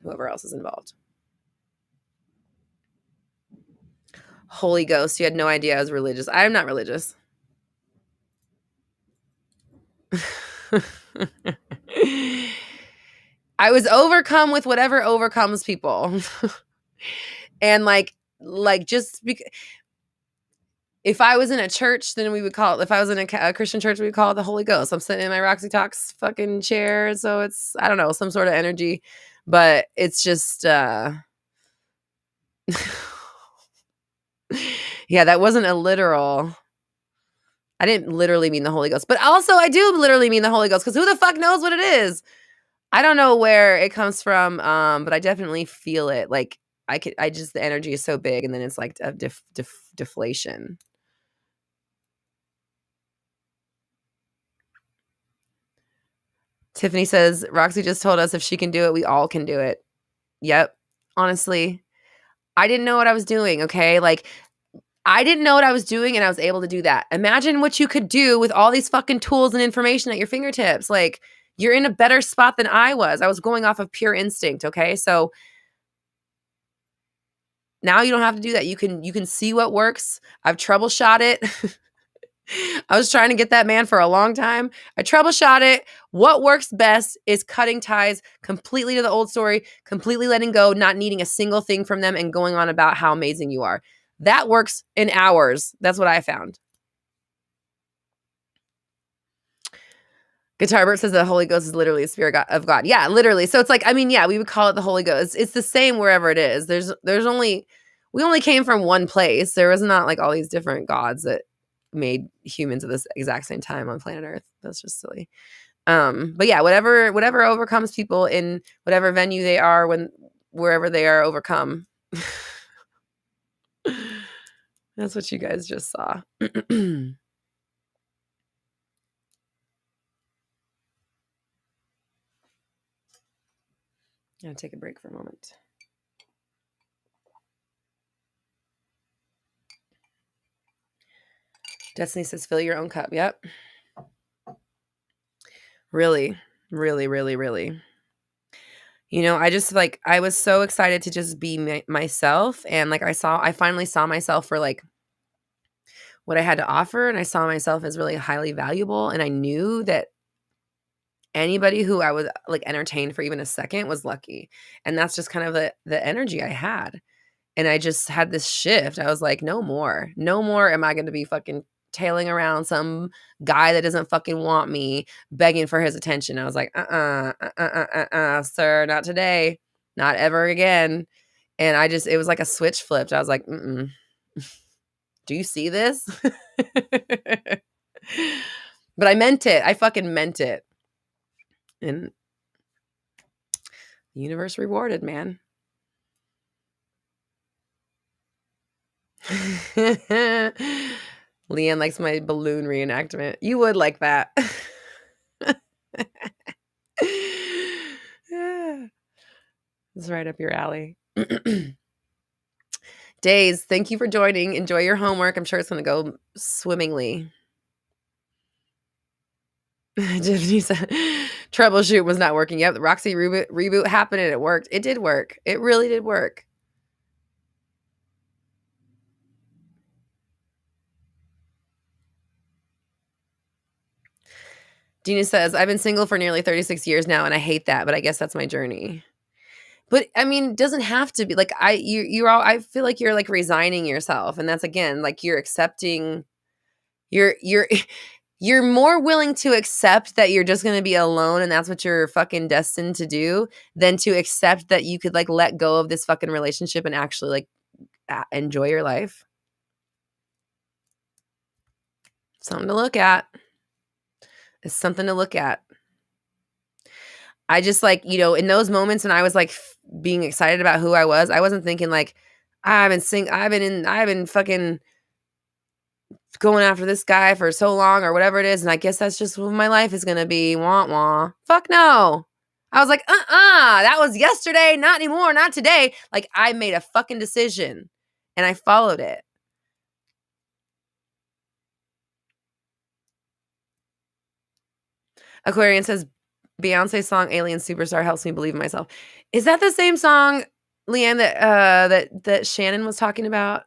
whoever else is involved. Holy Ghost, you had no idea I was religious. I am not religious. I was overcome with whatever overcomes people. And like just because, if I was in a church, then we would call it, if I was in a Christian church, we would call it the Holy Ghost. I'm sitting in my Roxy Talks fucking chair. So it's, I don't know, some sort of energy, but it's just, yeah, that wasn't a literal, I didn't literally mean the Holy Ghost, but also I do literally mean the Holy Ghost, because who the fuck knows what it is? I don't know where it comes from, but I definitely feel it. Like, the energy is so big, and then it's like a deflation. Tiffany says, Roxy just told us if she can do it, we all can do it. Yep. Honestly, I didn't know what I was doing, okay? Like, I didn't know what I was doing, and I was able to do that. Imagine what you could do with all these fucking tools and information at your fingertips. Like, you're in a better spot than I was. I was going off of pure instinct, okay? So now you don't have to do that. You can see what works. I've troubleshot it. I was trying to get that man for a long time. I troubleshot it. What works best is cutting ties completely to the old story, completely letting go, not needing a single thing from them, and going on about how amazing you are. That works in hours. That's what I found. Guitar Bert says the Holy Ghost is literally a spirit of God. Yeah, literally. So it's like, I mean, yeah, we would call it the Holy Ghost. It's the same wherever it is. We only came from one place. There was not like all these different gods that made humans at this exact same time on planet Earth. That's just silly. But yeah, whatever overcomes people in whatever venue they are, wherever they are overcome. That's what you guys just saw. I'm gonna take a break for a moment. Destiny says, fill your own cup. Yep. Really, really, really, really. You know, I was so excited to just be myself. And like, I finally saw myself for like what I had to offer. And I saw myself as really highly valuable. And I knew that anybody who I would like entertain for even a second was lucky. And that's just kind of the energy I had. And I just had this shift. I was like, no more am I going to be fucking tailing around some guy that doesn't fucking want me, begging for his attention. I was like, sir, not today, not ever again. And it was like a switch flipped. I was like, Do you see this? But I meant it. I fucking meant it. And the universe rewarded, man. Leanne likes my balloon reenactment. You would like that. It's right up your alley. Days, thank you for joining. Enjoy your homework. I'm sure it's going to go swimmingly. Tiffany said, troubleshoot was not working. Yep, the Roxy reboot happened and it worked. It did work. It really did work. Dina says, I've been single for nearly 36 years now and I hate that, but I guess that's my journey. But I mean, it doesn't have to be like I feel like you're like resigning yourself, and that's again like you're accepting you're you're more willing to accept that you're just going to be alone and that's what you're fucking destined to do than to accept that you could like let go of this fucking relationship and actually like enjoy your life. Something to look at. It's something to look at. I just like, in those moments when I was like being excited about who I wasn't thinking like, I've been fucking going after this guy for so long or whatever it is. And I guess that's just what my life is going to be. Wah, wah. Fuck no. I was like, that was yesterday, not anymore, not today. Like I made a fucking decision and I followed it. Aquarian says, Beyonce's song "Alien Superstar" helps me believe in myself. Is that the same song, Leanne, that Shannon was talking about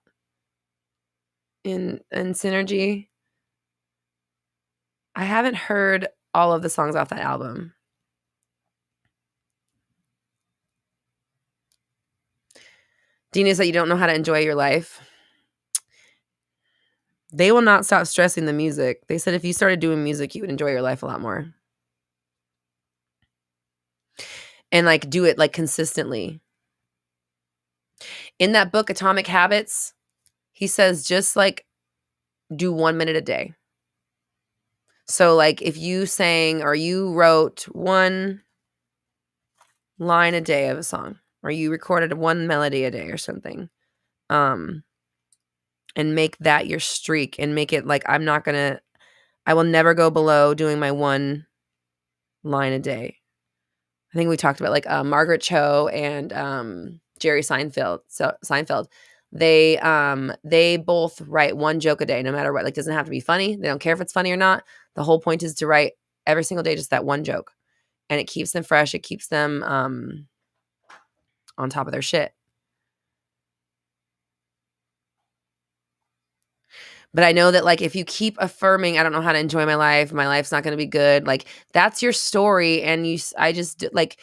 in Synergy? I haven't heard all of the songs off that album. Dina said you don't know how to enjoy your life. They will not stop stressing the music. They said if you started doing music, you would enjoy your life a lot more. And like do it like consistently. In that book, Atomic Habits, he says just like do 1 minute a day. So like if you sang or you wrote one line a day of a song or you recorded one melody a day or something, and make that your streak and make it like I will never go below doing my one line a day. I think we talked about like Margaret Cho and Jerry Seinfeld. So Seinfeld, they both write one joke a day, no matter what. Like, doesn't have to be funny. They don't care if it's funny or not. The whole point is to write every single day just that one joke, and it keeps them fresh. It keeps them on top of their shit. But I know that like if you keep affirming, I don't know how to enjoy my life's not going to be good. Like that's your story, and I just like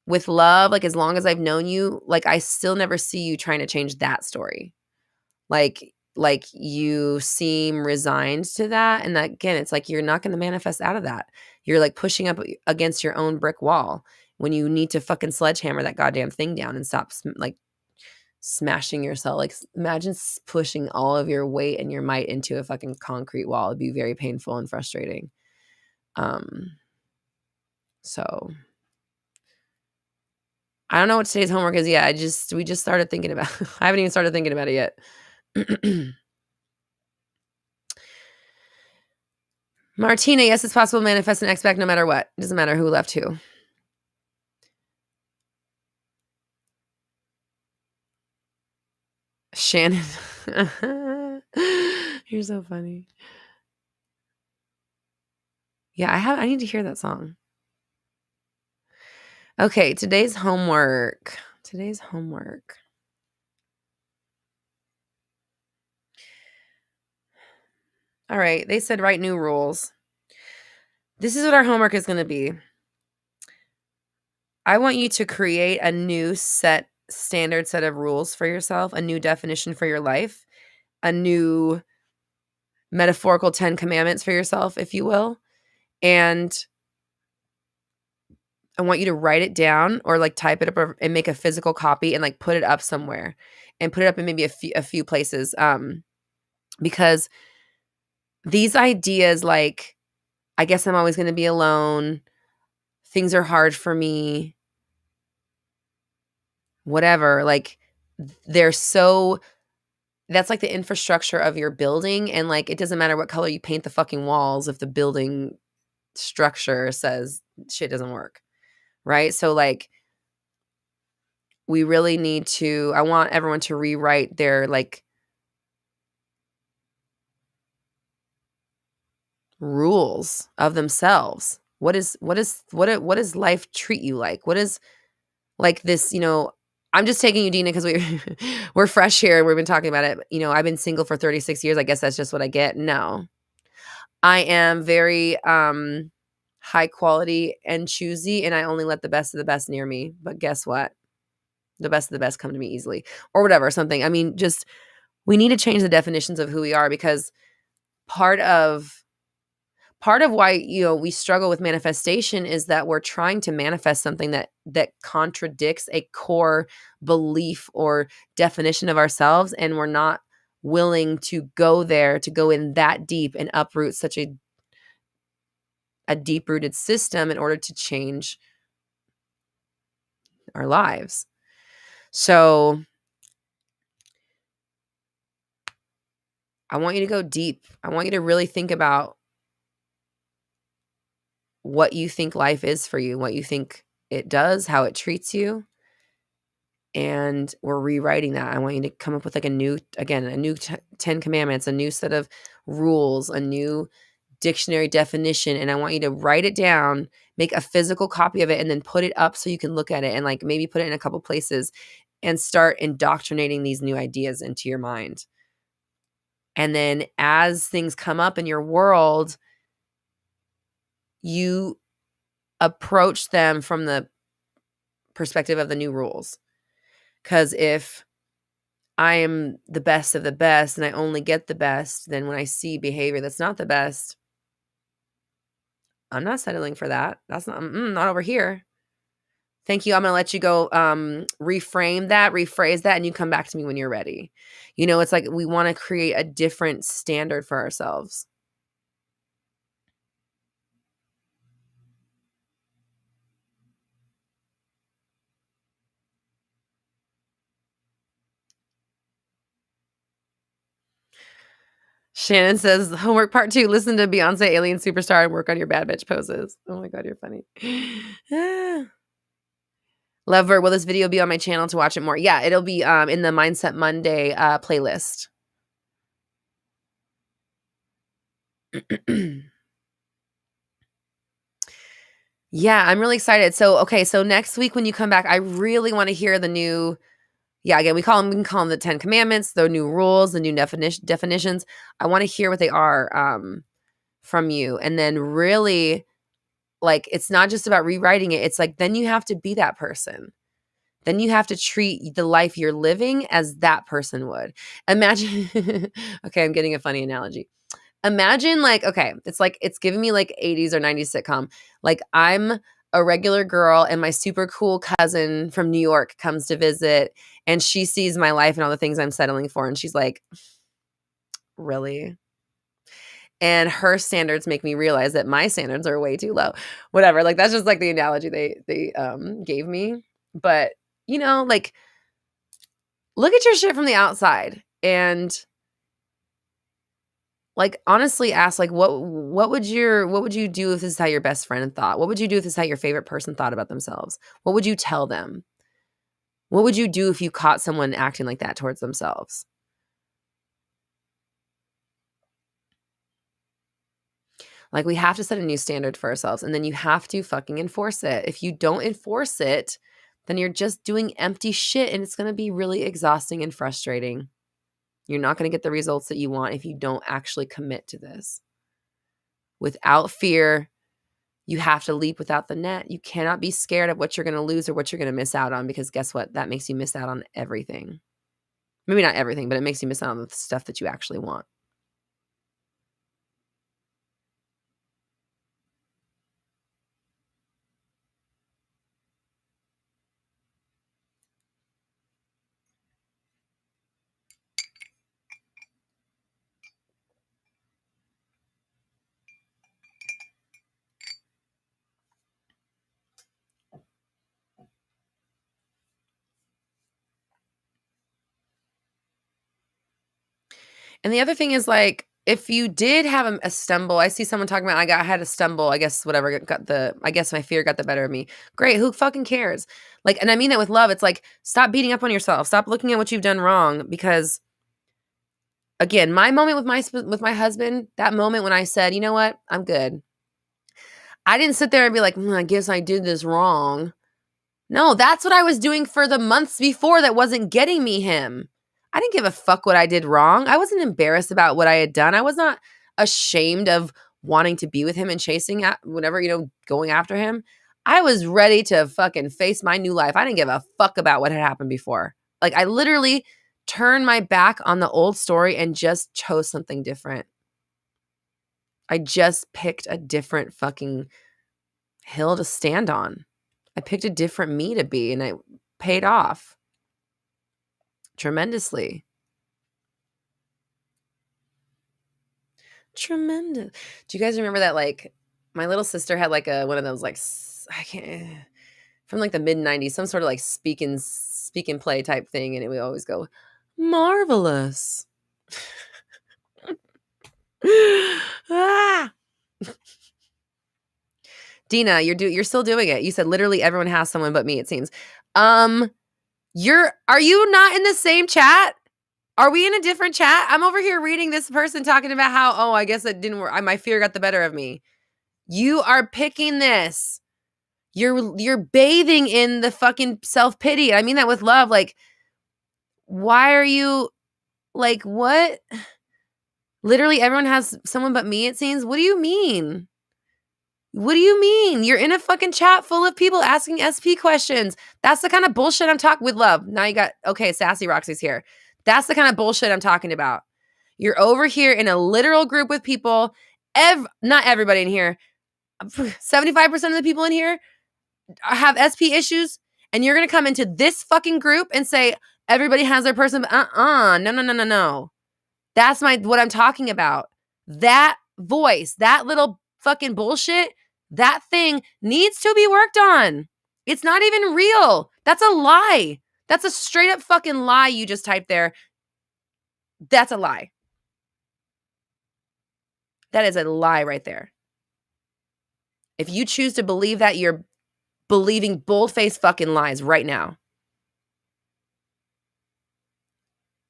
with love, like as long as I've known you, like I still never see you trying to change that story. Like you seem resigned to that, and that again, it's like you're not going to manifest out of that. You're like pushing up against your own brick wall when you need to fucking sledgehammer that goddamn thing down and stop like smashing yourself. Like imagine pushing all of your weight and your might into a fucking concrete wall. It'd be very painful and frustrating. So I don't know what today's homework is yet. We just started thinking about I haven't even started thinking about it yet. Martina, yes, it's possible to manifest and expect no matter what. It doesn't matter who left who. Shannon. You're so funny. Yeah, I need to hear that song. Okay, today's homework. All right, they said write new rules. This is what our homework is going to be. I want you to create a new standard set of rules for yourself, a new definition for your life, a new metaphorical 10 commandments for yourself, if you will. And I want you to write it down or like type it up and make a physical copy and like put it up somewhere and put it up in maybe a few places. Because these ideas, like, I guess I'm always going to be alone. Things are hard for me. Whatever. Like, they're so, that's like the infrastructure of your building. And like, it doesn't matter what color you paint the fucking walls if the building structure says shit doesn't work. Right. So like, we really need to, I want everyone to rewrite their like rules of themselves. What does life treat you like? What is like this, I'm just taking you, Dina, because we're fresh here and we've been talking about it. I've been single for 36 years. I guess that's just what I get. No. I am very high quality and choosy, and I only let the best of the best near me. But guess what? The best of the best come to me easily. Or whatever, something. I mean, just we need to change the definitions of who we are, because part of why we struggle with manifestation is that we're trying to manifest something that contradicts a core belief or definition of ourselves, and we're not willing to go there, to go in that deep and uproot such a deep rooted system in order to change our lives. So I want you to go deep. I want you to really think about what you think life is for you, what you think it does, how it treats you. And we're rewriting that. I want you to come up with like a new 10 commandments, a new set of rules, a new dictionary definition. And I want you to write it down, make a physical copy of it, and then put it up so you can look at it and like maybe put it in a couple places and start indoctrinating these new ideas into your mind. And then as things come up in your world, you approach them from the perspective of the new rules. Because if I am the best of the best and I only get the best, then when I see behavior that's not the best, I'm not settling for that. That's not over here. Thank you. I'm going to let you go reframe that, rephrase that, and you come back to me when you're ready. It's like we want to create a different standard for ourselves. Shannon says, homework part 2, listen to Beyonce Alien Superstar and work on your bad bitch poses. Oh my God, you're funny. Lover, will this video be on my channel to watch it more? Yeah, it'll be in the Mindset Monday playlist. Yeah, I'm really excited. So next week when you come back, I really want to hear the new, again, we can call them the 10 commandments, the new rules, the new definitions. I want to hear what they are from you. And then really, like, it's not just about rewriting it. It's like, then you have to be that person. Then you have to treat the life you're living as that person would. Imagine, okay, I'm getting a funny analogy. Imagine it's giving me like 80s or 90s sitcom. Like I'm a regular girl and my super cool cousin from New York comes to visit and she sees my life and all the things I'm settling for. And she's like, really? And her standards make me realize that my standards are way too low. Whatever. Like that's just like the analogy they gave me. But like look at your shit from the outside and like honestly ask like what would you do if this is how your best friend thought? What would you do if this is how your favorite person thought about themselves? What would you tell them? What would you do if you caught someone acting like that towards themselves? Like we have to set a new standard for ourselves and then you have to fucking enforce it. If you don't enforce it, then you're just doing empty shit and it's going to be really exhausting and frustrating. You're not going to get the results that you want if you don't actually commit to this. Without fear, you have to leap without the net. You cannot be scared of what you're going to lose or what you're going to miss out on because guess what? That makes you miss out on everything. Maybe not everything, but it makes you miss out on the stuff that you actually want. And the other thing is, like, if you did have a stumble, I see someone talking about, I had a stumble, I guess whatever, I guess my fear got the better of me. Great, who fucking cares? Like, and I mean that with love. It's like, stop beating up on yourself. Stop looking at what you've done wrong, because again, my moment with my husband, that moment when I said, you know what, I'm good. I didn't sit there and be like, I guess I did this wrong. No, that's what I was doing for the months before that wasn't getting me him. I didn't give a fuck what I did wrong. I wasn't embarrassed about what I had done. I was not ashamed of wanting to be with him and chasing whatever, going after him. I was ready to fucking face my new life. I didn't give a fuck about what had happened before. Like, I literally turned my back on the old story and just chose something different. I just picked a different fucking hill to stand on. I picked a different me to be, and it paid off tremendously. Tremendous. Do you guys remember that, like, my little sister had like one of those, like, I can't, from like the mid-90s, some sort of like speak and play type thing, and it would always go, marvelous. Ah. Dina, you're still doing it. You said literally everyone has someone but me, it seems. Are you not in the same chat? Are we in a different chat? I'm over here reading this person talking about how, I guess it didn't work. My fear got the better of me. You are picking this. You're bathing in the fucking self-pity. I mean that with love. Like, why are you, like, what? Literally everyone has someone but me, it seems. What do you mean? What do you mean? You're in a fucking chat full of people asking SP questions. That's the kind of bullshit I'm talking with love. Now you got, okay, Sassy Roxy's here. That's the kind of bullshit I'm talking about. You're over here in a literal group with people. Not everybody in here. 75% of the people in here have SP issues. And you're going to come into this fucking group and say, everybody has their person. No. That's what I'm talking about. That voice, that little fucking bullshit, that thing needs to be worked on. It's not even real. That's a lie. That's a straight up fucking lie you just typed there. That's a lie. That is a lie right there. If you choose to believe that, you're believing bold-faced fucking lies right now.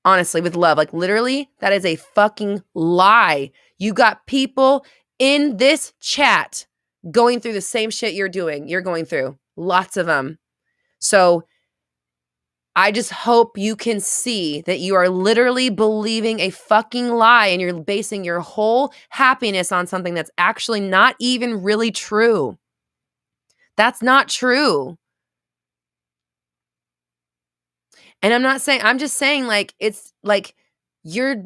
Honestly, with love, like, literally, that is a fucking lie. You got people in this chat going through the same shit you're going through. Lots of them. So I just hope you can see that you are literally believing a fucking lie, and you're basing your whole happiness on something that's actually not even really true. That's not true. And I'm just saying, like, it's like you're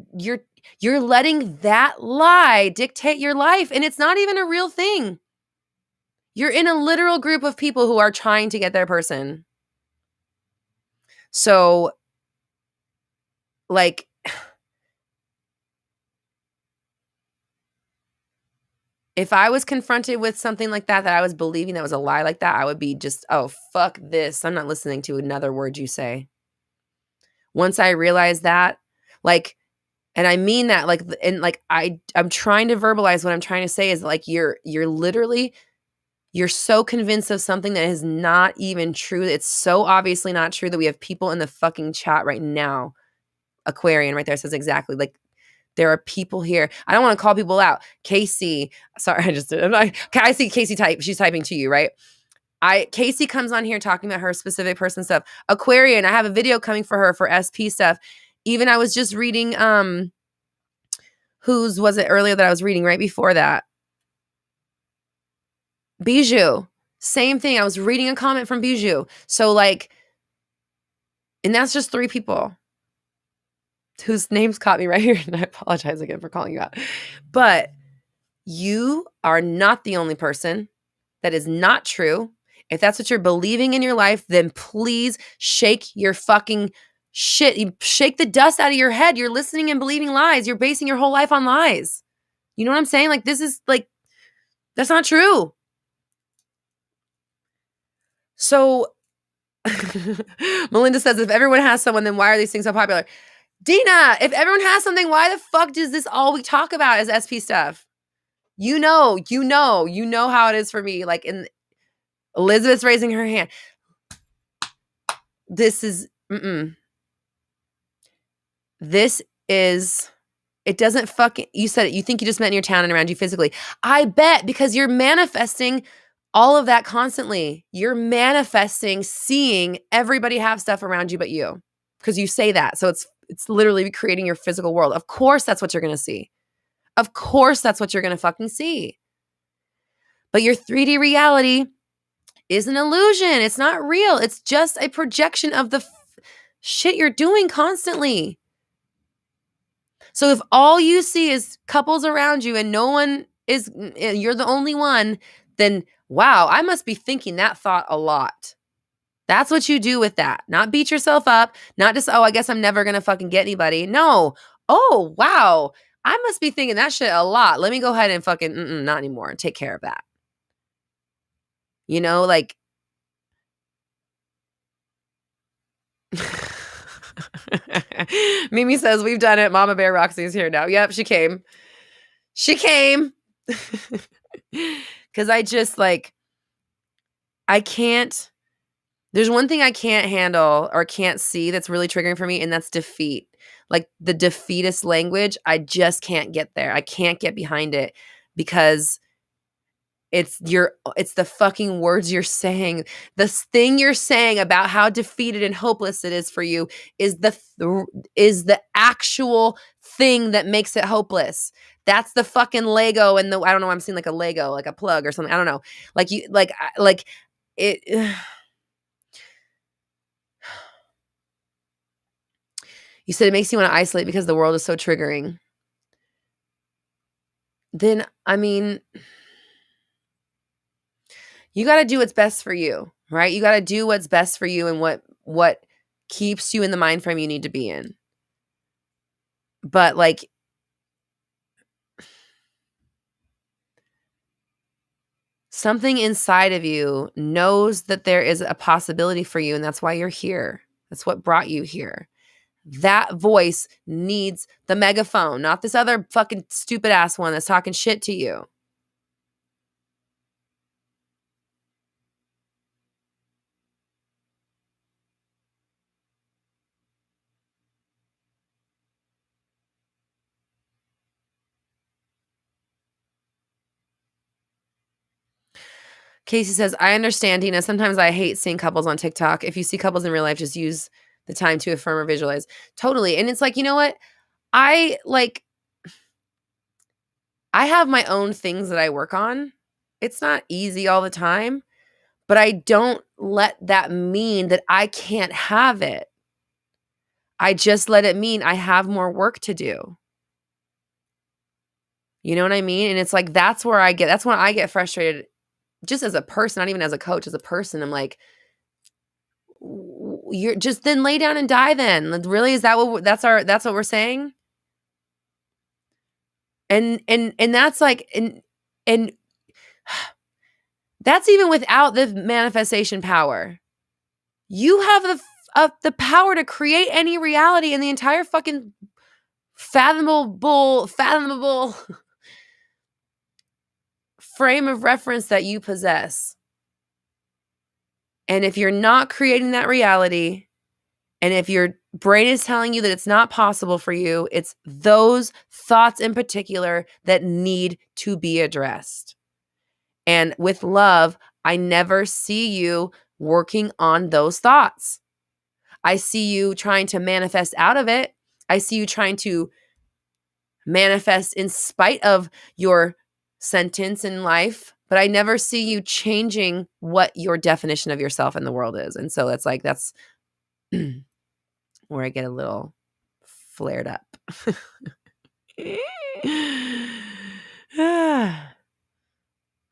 letting that lie dictate your life, and it's not even a real thing. You're in a literal group of people who are trying to get their person. So, like, if I was confronted with something like that I was believing that was a lie like that, I would be just, oh, fuck this. I'm not listening to another word you say. Once I realized that, like, and I mean that, like, and like, I'm trying to verbalize what I'm trying to say is, like, you're literally, you're so convinced of something that is not even true. It's so obviously not true that we have people in the fucking chat right now. Aquarian right there says exactly, like, there are people here. I don't want to call people out. Casey, sorry, I see Casey type. She's typing to you, right? Casey comes on here talking about her specific person stuff. Aquarian, I have a video coming for her for SP stuff. Even I was just reading, whose was it earlier that I was reading right before that? Bijou. Same thing. I was reading a comment from Bijou. So, like, and that's just 3 people whose names caught me right here. And I apologize again for calling you out. But you are not the only person. That is not true. If that's what you're believing in your life, then please shake your fucking shit. You shake the dust out of your head. You're listening and believing lies. You're basing your whole life on lies. You know what I'm saying? Like, this is, like, that's not true. So Melinda says, if everyone has someone, then why are these things so popular? Dina, if everyone has something, why the fuck does this all we talk about is SP stuff? You know how it is for me. Like, in Elizabeth's raising her hand. This is, this is, it doesn't fucking, you said it, you think you just met in your town and around you physically. I bet, because you're manifesting all of that constantly. You're manifesting, seeing everybody have stuff around you but you, because you say that. So it's literally creating your physical world. Of course, that's what you're going to see. Of course, that's what you're going to fucking see. But your 3D reality is an illusion. It's not real. It's just a projection of the shit you're doing constantly. So if all you see is couples around you and no one is, you're the only one, then wow, I must be thinking that thought a lot. That's what you do with that. Not beat yourself up. Not just, oh, I guess I'm never going to fucking get anybody. No. Oh, wow. I must be thinking that shit a lot. Let me go ahead and fucking, not anymore. Take care of that. You know, like. Mimi says, we've done it. Mama Bear Roxy is here now. Yep, she came. She came. Because I just, like, I can't. There's one thing I can't handle or can't see that's really triggering for me, and that's defeat. Like, the defeatist language, I just can't get there. I can't get behind it because it's the fucking words you're saying. The thing you're saying about how defeated and hopeless it is for you is the actual thing that makes it hopeless. That's the fucking Lego and I don't know, I'm seeing like a Lego, like a plug or something. I don't know. Like you, like it. You said it makes you want to isolate because the world is so triggering. Then, I mean, you got to do what's best for you, right? You got to do what's best for you and what keeps you in the mind frame you need to be in. But like, something inside of you knows that there is a possibility for you, and that's why you're here. That's what brought you here. That voice needs the megaphone, not this other fucking stupid ass one that's talking shit to you. Casey says, I understand, Dina. Sometimes I hate seeing couples on TikTok. If you see couples in real life, just use the time to affirm or visualize. Totally. And it's like, you know what? I have my own things that I work on. It's not easy all the time, but I don't let that mean that I can't have it. I just let it mean I have more work to do. You know what I mean? And it's like, that's when I get frustrated just as a person, not even as a coach, as a person. I'm like, you're just, then lay down and die then. Really? Is that that's what we're saying? And that's like, and that's even without the manifestation power. You have the power to create any reality in the entire fucking fathomable frame of reference that you possess. And if you're not creating that reality, and if your brain is telling you that it's not possible for you, it's those thoughts in particular that need to be addressed. And with love, I never see you working on those thoughts. I see you trying to manifest out of it. I see you trying to manifest in spite of your sentence in life, but I never see you changing what your definition of yourself in the world is. And so that's where I get a little flared up.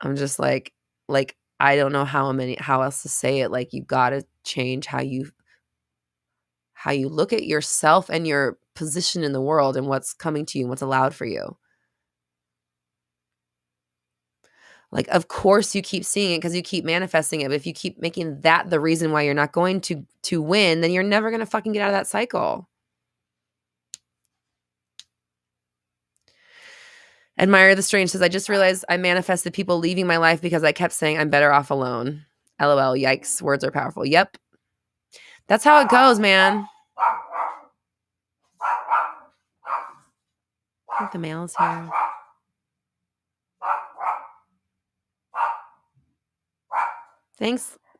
I'm just like I don't know how else to say it. Like, you got to change how you look at yourself and your position in the world and what's coming to you and what's allowed for you. Like, of course you keep seeing it because you keep manifesting it. But if you keep making that the reason why you're not going to win, then you're never going to fucking get out of that cycle. Admire the Strange says, I just realized I manifested people leaving my life because I kept saying I'm better off alone. LOL, yikes, words are powerful. Yep. That's how it goes, man. I think the mail's here.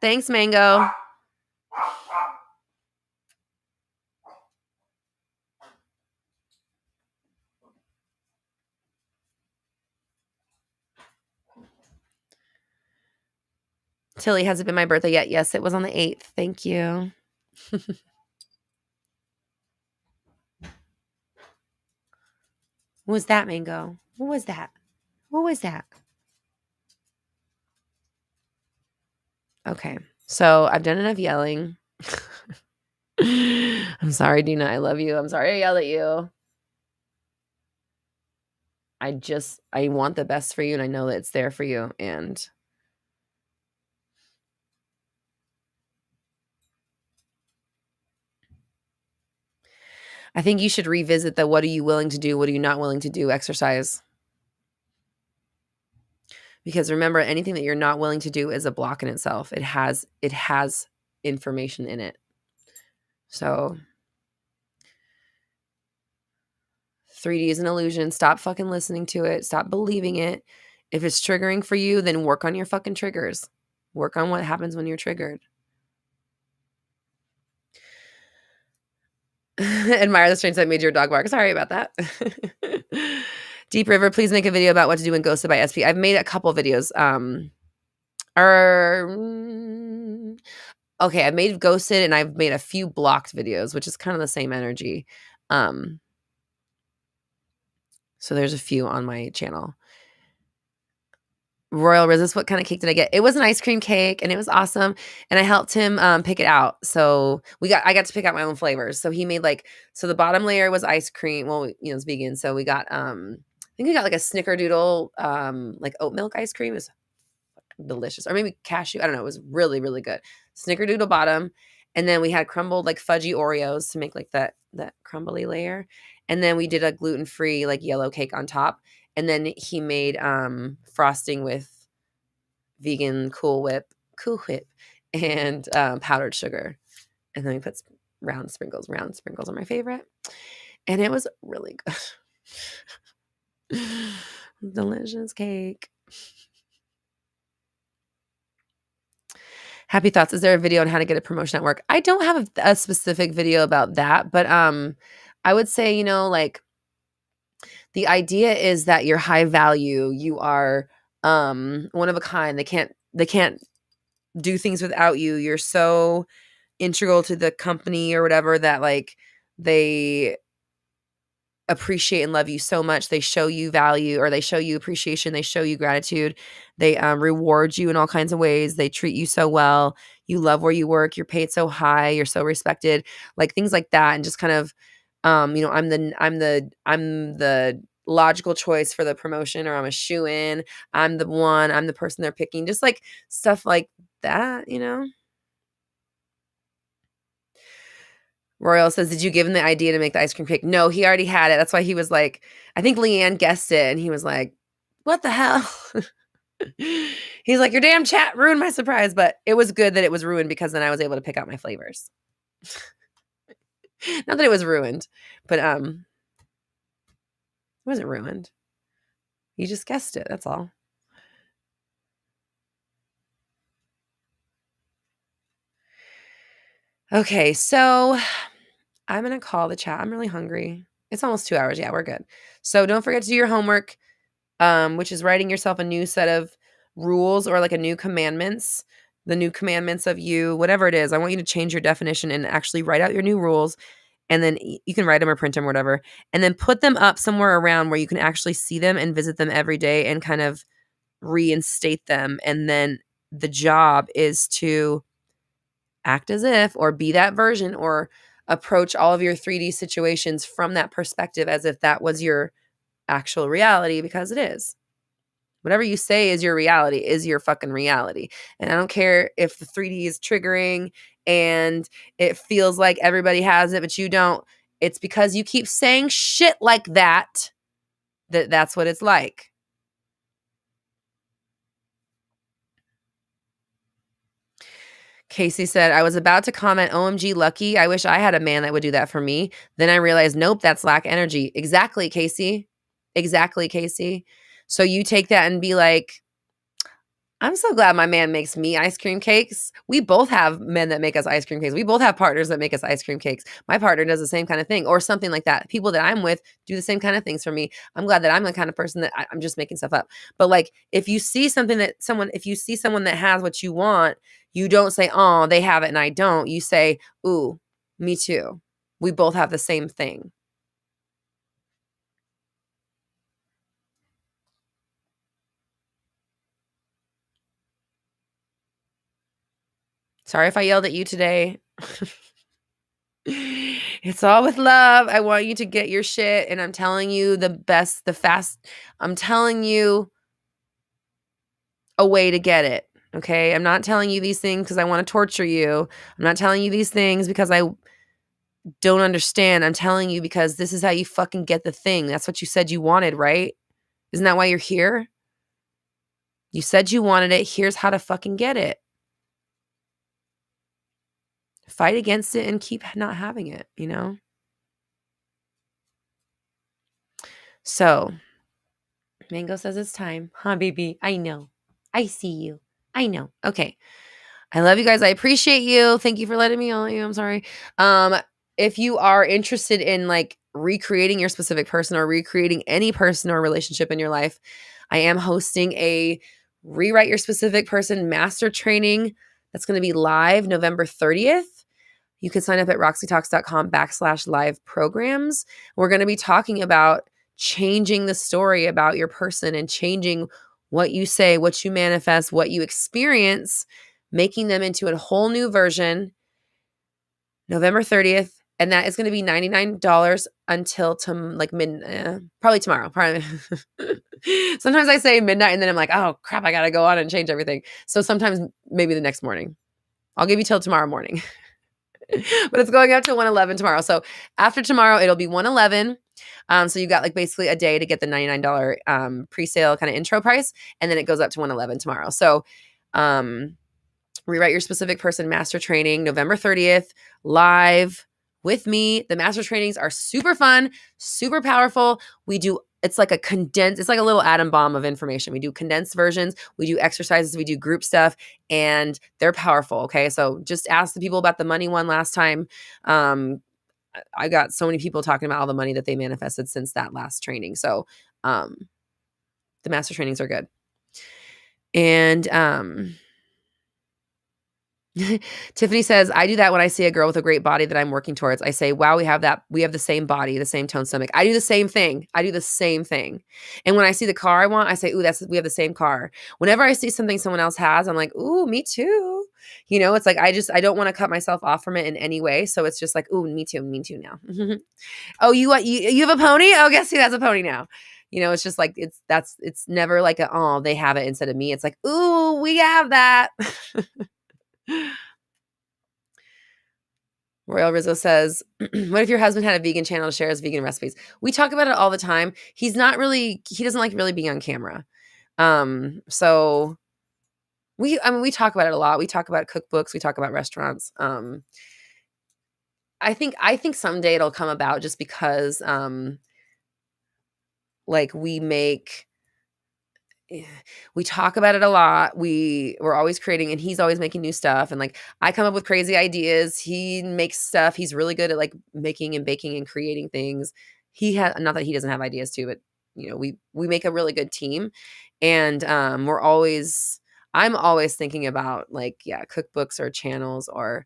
Thanks, Mango. Tilly, has it been my birthday yet? Yes, it was on the 8th. Thank you. What was that, Mango? What was that? What was that? Okay, so I've done enough yelling. I'm sorry, Dina. I love you. I'm sorry I yelled at you. I want the best for you, and I know that it's there for you. And I think you should revisit the what are you willing to do, what are you not willing to do exercise. Because remember, anything that you're not willing to do is a block in itself. It has information in it. So 3D is an illusion. Stop fucking listening to it. Stop believing it. If it's triggering for you, then work on your fucking triggers. Work on what happens when you're triggered. Admire the strengths that made your dog bark. Sorry about that. Deep River, please make a video about what to do when ghosted by SP. I've made a couple videos. Okay, I've made ghosted and I've made a few blocked videos, which is kind of the same energy. So there's a few on my channel. Royal Resist, what kind of cake did I get? It was an ice cream cake and it was awesome. And I helped him pick it out. So I got to pick out my own flavors. So he made so the bottom layer was ice cream. Well, it's vegan. So we got I think we got like a snickerdoodle like oat milk ice cream. It was delicious. Or maybe cashew. I don't know. It was really, really good. Snickerdoodle bottom. And then we had crumbled like fudgy Oreos to make like that crumbly layer. And then we did a gluten-free like yellow cake on top. And then he made frosting with vegan Cool Whip, and powdered sugar. And then we put round sprinkles. Round sprinkles are my favorite. And it was really good. Delicious cake. Happy Thoughts. Is there a video on how to get a promotion at work? I don't have a specific video about that, but I would say, like the idea is that you're high value. You are one of a kind. They can't do things without you. You're so integral to the company or whatever that like they appreciate and love you so much. They show you value, or they show you appreciation. They show you gratitude. They reward you in all kinds of ways. They treat you so well. You love where you work. You're paid so high. You're so respected. Like things like that. And just kind of, I'm the logical choice for the promotion, or I'm a shoo-in. I'm the person they're picking. Just like stuff like that, Royal says, did you give him the idea to make the ice cream cake? No, he already had it. That's why he was like, I think Leanne guessed it. And he was like, what the hell? He's like, your damn chat ruined my surprise. But it was good that it was ruined, because then I was able to pick out my flavors. Not that it was ruined, but it wasn't ruined. You just guessed it. That's all. Okay, so I'm going to call the chat. I'm really hungry. It's almost 2 hours. Yeah, we're good. So don't forget to do your homework, which is writing yourself a new set of rules, or like a new commandments, the new commandments of you, whatever it is. I want you to change your definition and actually write out your new rules. And then you can write them or print them or whatever, and then put them up somewhere around where you can actually see them and visit them every day and kind of reinstate them. And then the job is to act as if, or be that version, or approach all of your 3D situations from that perspective as if that was your actual reality, because it is. Whatever you say is your reality is your fucking reality. And I don't care if the 3D is triggering and it feels like everybody has it, but you don't. It's because you keep saying shit like that That's what it's like. Casey said, I was about to comment, OMG, lucky. I wish I had a man that would do that for me. Then I realized, nope, that's lack energy. Exactly, Casey. Exactly, Casey. So you take that and be like, I'm so glad my man makes me ice cream cakes. We both have men that make us ice cream cakes. We both have partners that make us ice cream cakes. My partner does the same kind of thing or something like that. People that I'm with do the same kind of things for me. I'm glad that I'm the kind of person that I'm just making stuff up. But like, if you see if you see someone that has what you want, you don't say, oh, they have it and I don't. You say, ooh, me too. We both have the same thing. Sorry if I yelled at you today. It's all with love. I want you to get your shit. And I'm telling you I'm telling you a way to get it. Okay. I'm not telling you these things because I want to torture you. I'm not telling you these things because I don't understand. I'm telling you because this is how you fucking get the thing. That's what you said you wanted, right? Isn't that why you're here? You said you wanted it. Here's how to fucking get it. Fight against it and keep not having it, you know? So, Mango says it's time. Huh, baby? I know. I see you. I know. Okay. I love you guys. I appreciate you. Thank you for letting me on you. I'm sorry. If you are interested in like recreating your specific person or recreating any person or relationship in your life, I am hosting a Rewrite Your Specific Person master training that's going to be live November 30th. You can sign up at roxytalks.com/live programs. We're going to be talking about changing the story about your person and changing what you say, what you manifest, what you experience, making them into a whole new version, November 30th. And that is going to be $99 until probably tomorrow. Probably. Sometimes I say midnight and then I'm like, oh crap, I got to go on and change everything. So sometimes maybe the next morning. I'll give you till tomorrow morning. But it's going up to 111 tomorrow. So after tomorrow, it'll be 111. So you got like basically a day to get the $99 pre-sale kind of intro price. And then it goes up to 111 tomorrow. So Rewrite Your Specific Person master training, November 30th, live with me. The master trainings are super fun, super powerful. It's like it's like a little atom bomb of information. We do condensed versions, we do exercises, we do group stuff, and they're powerful. Okay. So just ask the people about the money one last time. I got so many people talking about all the money that they manifested since that last training. So the master trainings are good. And Tiffany says, I do that when I see a girl with a great body that I'm working towards. I say, wow, we have the same body, the same tone stomach. I do the same thing. And when I see the car I want, I say, ooh, we have the same car. Whenever I see something someone else has, I'm like, ooh, me too. You know, it's like, I don't want to cut myself off from it in any way. So it's just like, ooh, me too now. Oh, you have a pony? Oh, guess who has a pony now? You know, it's just like, it's never like oh, they have it instead of me. It's like, ooh, we have that. Royal Rizzo says, what if your husband had a vegan channel to share his vegan recipes? We talk about it all the time. He doesn't like really being on camera. So we talk about it a lot. We talk about cookbooks. We talk about restaurants. I think someday it'll come about just because, like we talk about it a lot. We're always creating and he's always making new stuff. And like, I come up with crazy ideas. He makes stuff. He's really good at like making and baking and creating things. Not that he doesn't have ideas too, but you know, we make a really good team. And, I'm always thinking about like, yeah, cookbooks or channels or,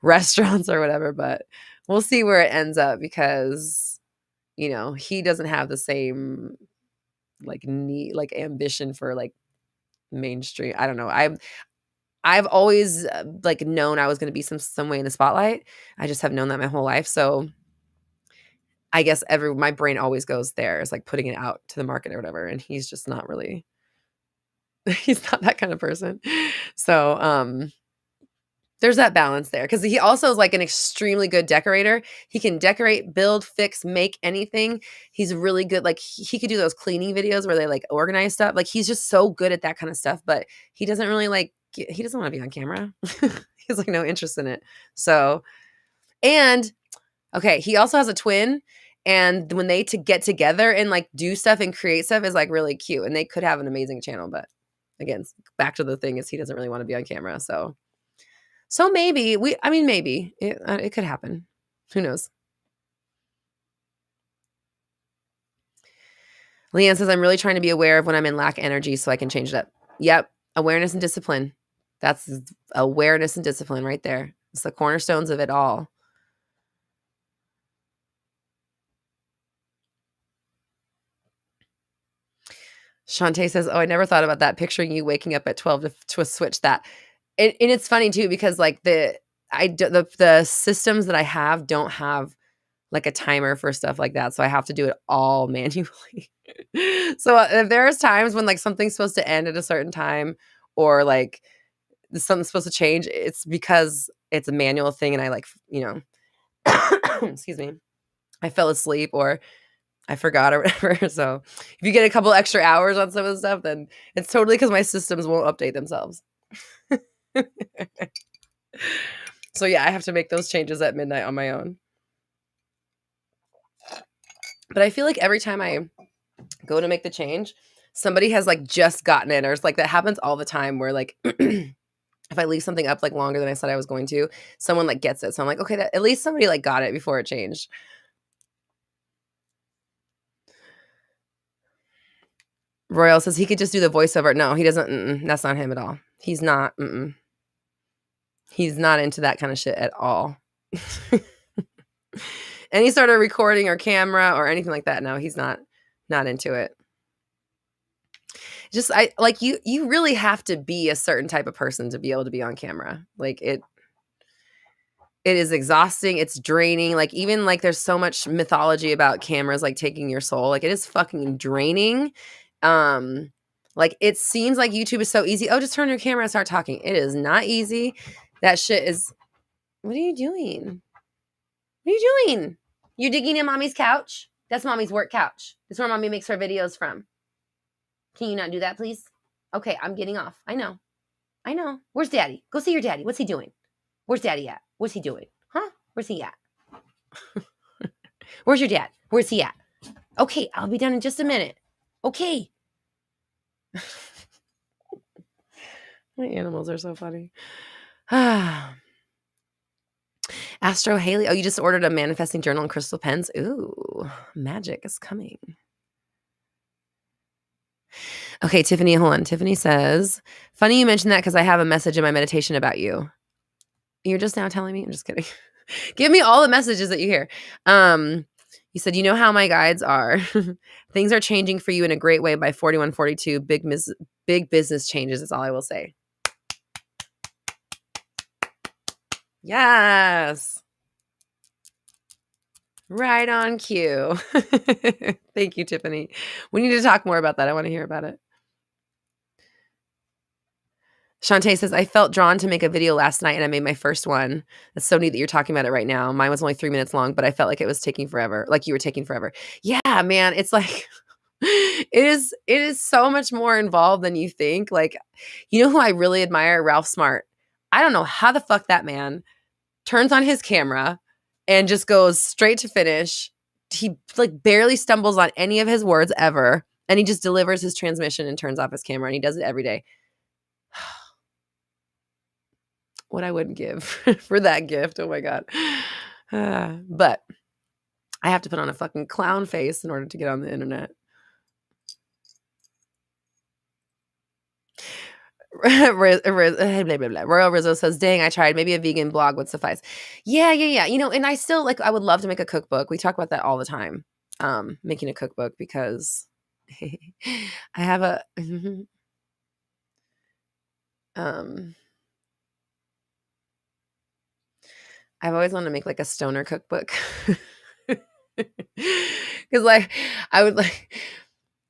restaurants or whatever, but we'll see where it ends up because, you know, he doesn't have the same like need like ambition for like mainstream. I don't know. I've always like known I was going to be some way in the spotlight. I just have known that my whole life. So I guess my brain always goes there. It's like putting it out to the market or whatever. And he's just not really, he's not that kind of person. So, There's that balance there because he also is like an extremely good decorator. He can decorate, build, fix, make anything. He's really good. Like he could do those cleaning videos where they like organize stuff. Like he's just so good at that kind of stuff. But he doesn't really like. He doesn't want to be on camera. He has like no interest in it. So, and okay, he also has a twin. And when they to get together and like do stuff and create stuff is like really cute. And they could have an amazing channel. But again, back to the thing is he doesn't really want to be on camera. So maybe maybe it could happen. Who knows? Leanne says, I'm really trying to be aware of when I'm in lack energy so I can change it up. Yep. Awareness and discipline. That's awareness and discipline right there. It's the cornerstones of it all. Shantae says, oh, I never thought about that. Picturing you waking up at 12 to switch that. And it's funny too, because like the systems that I have don't have like a timer for stuff like that. So I have to do it all manually. So if there's times when like something's supposed to end at a certain time or like something's supposed to change, it's because it's a manual thing and I like, excuse me, I fell asleep or I forgot or whatever. So if you get a couple extra hours on some of the stuff, then it's totally because my systems won't update themselves. So yeah, I have to make those changes at midnight on my own. But I feel like every time I go to make the change, somebody has like just gotten it, or it's like that happens all the time where like if I leave something up like longer than I said I was going to, someone like gets it. So I'm like, okay, at least somebody like got it before it changed. Royal says he could just do the voiceover. No, he doesn't. That's not him at all. He's not. He's not into that kind of shit at all. Any sort of recording or camera or anything like that. No, he's not into it. Just I like you really have to be a certain type of person to be able to be on camera. Like it is exhausting, it's draining. Like even like there's so much mythology about cameras like taking your soul. Like it is fucking draining. Like it seems like YouTube is so easy. Oh, just turn your camera and start talking. It is not easy. That shit is. What are you doing? What are you doing? You digging in mommy's couch? That's mommy's work couch. That's where mommy makes her videos from. Can you not do that, please? Okay, I'm getting off. I know. Where's daddy? Go see your daddy. What's he doing? Where's daddy at? What's he doing? Huh? Where's he at? Where's your dad? Where's he at? Okay, I'll be done in just a minute. Okay. My animals are so funny. Astro Haley. Oh, you just ordered a manifesting journal and crystal pens. Ooh, magic is coming. Okay, Tiffany, hold on. Tiffany says, funny you mentioned that because I have a message in my meditation about you. You're just now telling me? I'm just kidding. Give me all the messages that you hear. You said, you know how my guides are. Things are changing for you in a great way by 4142. Big business changes is all I will say. Yes. Right on cue. Thank you, Tiffany. We need to talk more about that. I want to hear about it. Shantae says, I felt drawn to make a video last night and I made my first one. That's so neat that you're talking about it right now. Mine was only 3 minutes long, but I felt like it was taking forever. Like you were taking forever. Yeah, man. It's like, it is so much more involved than you think. Like, you know who I really admire? Ralph Smart. I don't know how the fuck that man turns on his camera and just goes straight to finish. He like barely stumbles on any of his words ever. And he just delivers his transmission and turns off his camera and he does it every day. What I wouldn't give for that gift. Oh my God. But I have to put on a fucking clown face in order to get on the internet. Royal Rizzo says, dang, I tried. Maybe a vegan blog would suffice. Yeah. You know, and I still like, I would love to make a cookbook. We talk about that all the time. Making a cookbook because I have a, I've always wanted to make like a stoner cookbook. Cause like, I would like,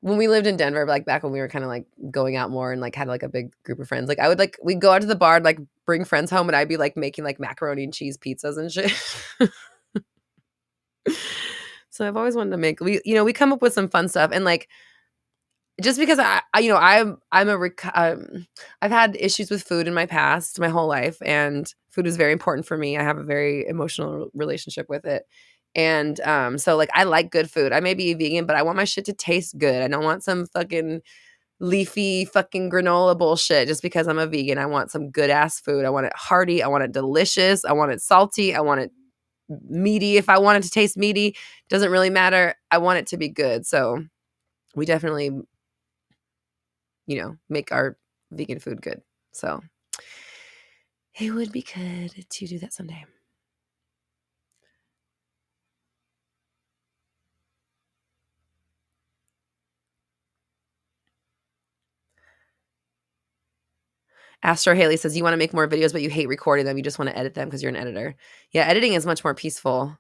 when we lived in Denver, like back when we were kind of like going out more and like had like a big group of friends, like I would like we'd go out to the bar and like bring friends home, and I'd be like making like macaroni and cheese pizzas and shit. So I've always wanted to make we come up with some fun stuff, and like just because I've had issues with food in my past, my whole life, and food is very important for me. I have a very emotional relationship with it. And so like I like good food. I may be vegan, but I want my shit to taste good. I don't want some fucking leafy fucking granola bullshit just because I'm a vegan. I want some good ass food. I want it hearty. I want it delicious. I want it salty. I want it meaty. If I want it to taste meaty, doesn't really matter. I want it to be good. So we definitely, make our vegan food good. So it would be good to do that someday. Astro Haley says, you want to make more videos, but you hate recording them. You just want to edit them because you're an editor. Yeah, editing is much more peaceful.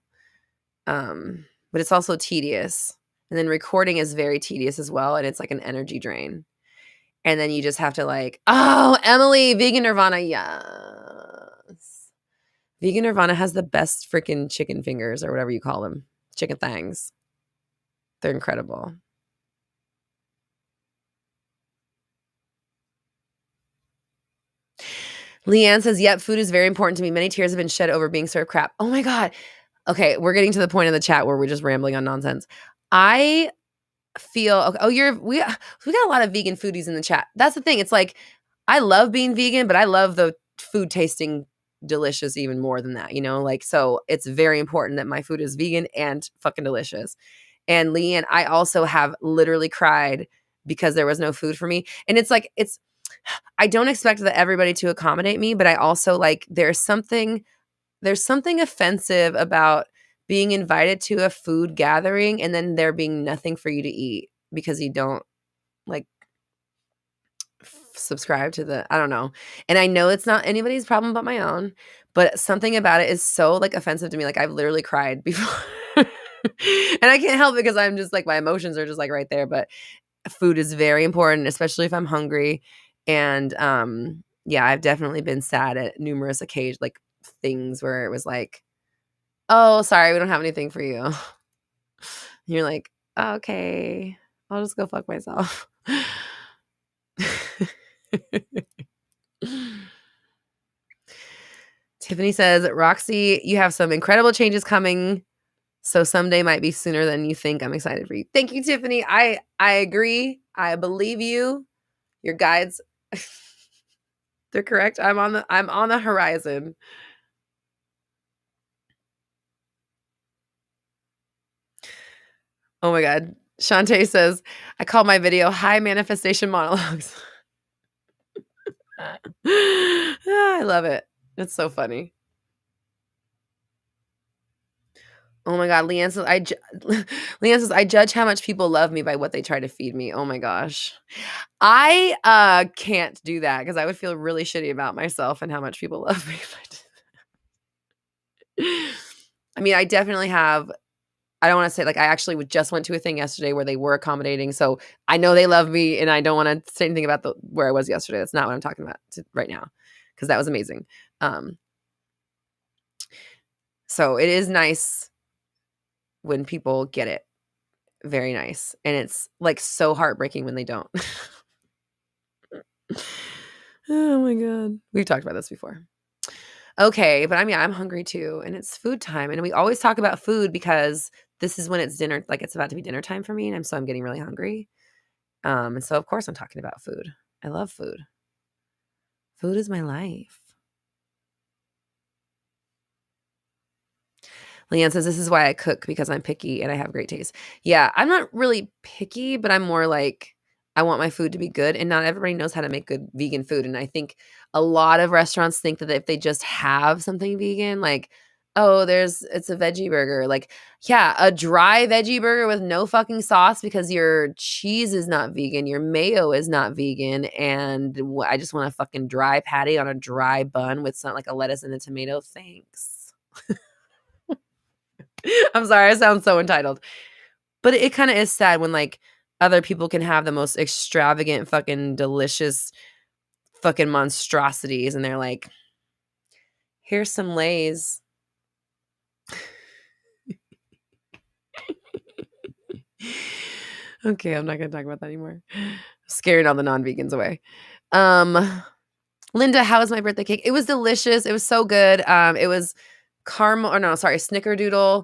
But it's also tedious. And then recording is very tedious as well. And it's like an energy drain. And then you just have to like, oh, Emily, Vegan Nirvana. Yes. Vegan Nirvana has the best freaking chicken fingers or whatever you call them. Chicken thangs. They're incredible. Leanne says, yep, food is very important to me. Many tears have been shed over being served crap. Oh my God. Okay, we're getting to the point of the chat where we're just rambling on nonsense. I feel okay. Oh, we got a lot of vegan foodies in the chat. That's the thing. It's like I love being vegan, but I love the food tasting delicious even more than that, like, so it's very important that my food is vegan and fucking delicious. And Leanne, I also have literally cried because there was no food for me. And it's like, I don't expect that everybody to accommodate me, but I also like, there's something offensive about being invited to a food gathering and then there being nothing for you to eat because you don't like subscribe to I don't know. And I know it's not anybody's problem but my own, but something about it is so like offensive to me. Like I've literally cried before. And I can't help it because I'm just like, my emotions are just like right there. But food is very important, especially if I'm hungry. And yeah, I've definitely been sad at numerous occasions, like things where it was like, oh, sorry, we don't have anything for you. You're like, okay, I'll just go fuck myself. Tiffany says, Roxy, you have some incredible changes coming. So someday might be sooner than you think. I'm excited for you. Thank you, Tiffany. I agree. I believe you. Your guides, they're correct. I'm on the horizon. Oh my God. Shantae says, I call my video High Manifestation Monologues. I love it. It's so funny. Oh my God. Leanne says, I judge how much people love me by what they try to feed me. Oh my gosh. I can't do that because I would feel really shitty about myself and how much people love me. I mean, I definitely have. I don't want to say like I actually just went to a thing yesterday where they were accommodating. So I know they love me and I don't want to say anything about where I was yesterday. That's not what I'm talking about right now because that was amazing. So it is nice when people get it. Very nice. And it's like so heartbreaking when they don't. Oh my God. We've talked about this before. Okay, but I mean, I'm hungry too, and it's food time, and we always talk about food because this is when it's dinner, like it's about to be dinner time for me, and I'm getting really hungry. And so of course I'm talking about food. I love food. Food is my life. Leanne says, this is why I cook, because I'm picky and I have great taste. Yeah, I'm not really picky, but I'm more like, I want my food to be good. And not everybody knows how to make good vegan food. And I think a lot of restaurants think that if they just have something vegan, like, oh, it's a veggie burger. Like, yeah, a dry veggie burger with no fucking sauce because your cheese is not vegan, your mayo is not vegan, and I just want a fucking dry patty on a dry bun with some like a lettuce and a tomato. Thanks. I'm sorry, I sound so entitled. But it kind of is sad when like other people can have the most extravagant fucking delicious fucking monstrosities, and they're like, here's some Lay's. Okay, I'm not gonna talk about that anymore. Scaring all the non-vegans away. Linda, how was my birthday cake? It was delicious. It was so good. It was caramel, or no, sorry, snickerdoodle,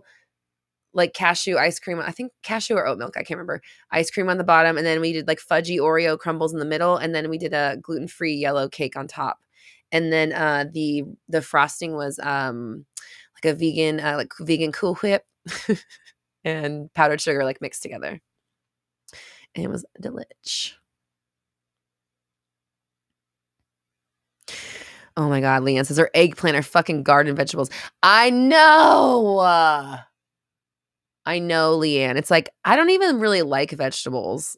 like cashew ice cream. I think cashew or oat milk. I can't remember. Ice cream on the bottom, and then we did like fudgy Oreo crumbles in the middle, and then we did a gluten-free yellow cake on top. And then the frosting was like a vegan Cool Whip and powdered sugar like mixed together. And it was delish. Oh my God, Leanne says her eggplant are fucking garden vegetables. I know, Leanne. It's like, I don't even really like vegetables.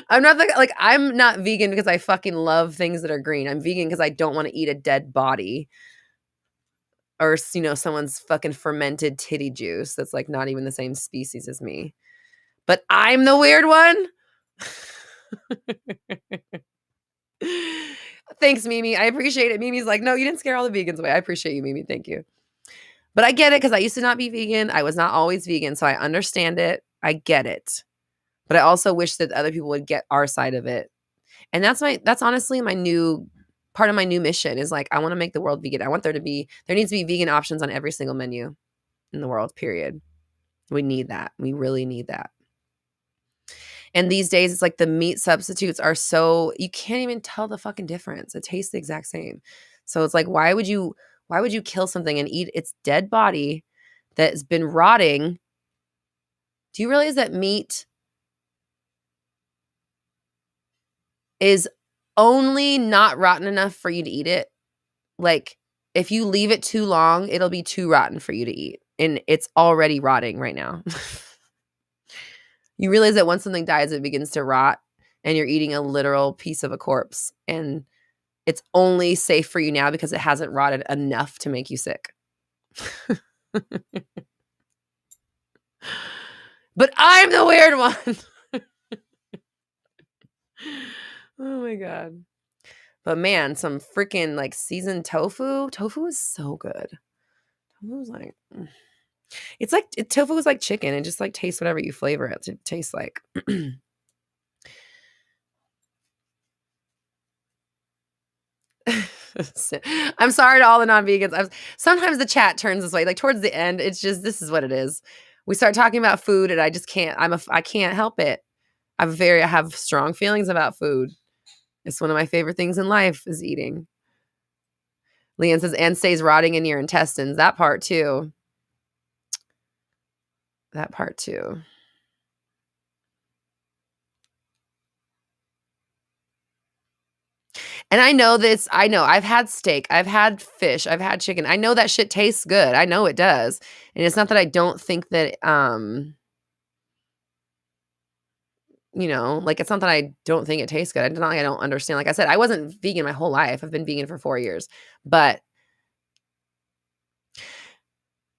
I'm not I'm not vegan because I fucking love things that are green. I'm vegan because I don't want to eat a dead body or, someone's fucking fermented titty juice that's like not even the same species as me. But I'm the weird one. Thanks, Mimi. I appreciate it. Mimi's like, no, you didn't scare all the vegans away. I appreciate you, Mimi. Thank you. But I get it because I used to not be vegan. I was not always vegan, so I understand it. I get it. But I also wish that other people would get our side of it. And that's honestly my new part of my new mission is like, I want to make the world vegan. I want there needs to be vegan options on every single menu in the world, period. We need that. We really need that. And these days, it's like the meat substitutes are you can't even tell the fucking difference. It tastes the exact same. So it's like, why would you kill something and eat its dead body that's been rotting? Do you realize that meat is only not rotten enough for you to eat it? Like, if you leave it too long, it'll be too rotten for you to eat. And it's already rotting right now. You realize that once something dies, it begins to rot and you're eating a literal piece of a corpse. And it's only safe for you now because it hasn't rotted enough to make you sick. But I'm the weird one. Oh my God. But man, some freaking like seasoned tofu. Tofu is so good. Tofu is like, it's like, tofu is like chicken. It just like tastes whatever you flavor it to taste like. I'm sorry to all the non-vegans. Sometimes the chat turns this way. Like towards the end, it's just, this is what it is. We start talking about food and I just can't, I can't help it. I have strong feelings about food. It's one of my favorite things in life is eating. Leanne says, and stays rotting in your intestines. That part too. That part too. And I know this. I know I've had steak. I've had fish. I've had chicken. I know that shit tastes good. I know it does. And it's not that I don't think that, like it's not that I don't think it tastes good. It's not like I don't understand. Like I said, I wasn't vegan my whole life. I've been vegan for 4 years. But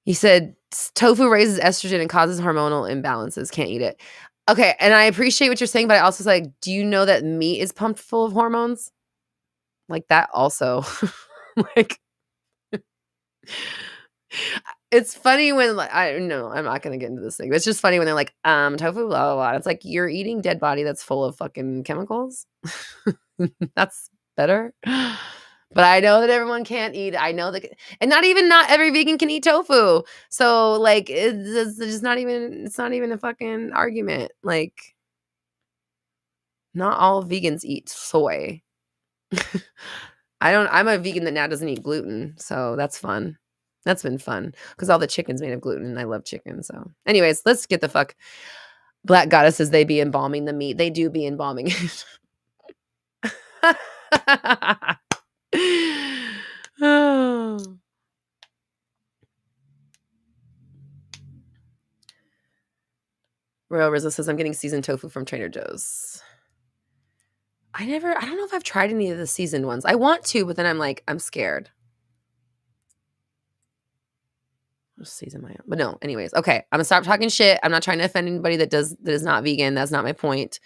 he said tofu raises estrogen and causes hormonal imbalances. Can't eat it. Okay. And I appreciate what you're saying, but I also say, do you know that meat is pumped full of hormones? Like that also. Like it's funny when I know I'm not gonna get into this thing, but it's just funny when they're like, tofu, blah, blah, blah. It's like you're eating dead body that's full of fucking chemicals. That's better. But I know that everyone can't eat. I know that, and not every vegan can eat tofu. So like, it's just not even a fucking argument. Like, not all vegans eat soy. I'm a vegan that now doesn't eat gluten. So that's fun. That's been fun because all the chicken's made of gluten and I love chicken. So anyways, let's get the fuck. Black Goddesses, they be embalming the meat. They do be embalming it. Oh. Royal Rizzo says, I'm getting seasoned tofu from Trader Joe's. I don't know if I've tried any of the seasoned ones. I want to, but then I'm like, I'm scared. season my own. But no, anyways. Okay. I'm gonna stop talking shit. I'm not trying to offend anybody that is not vegan. That's not my point.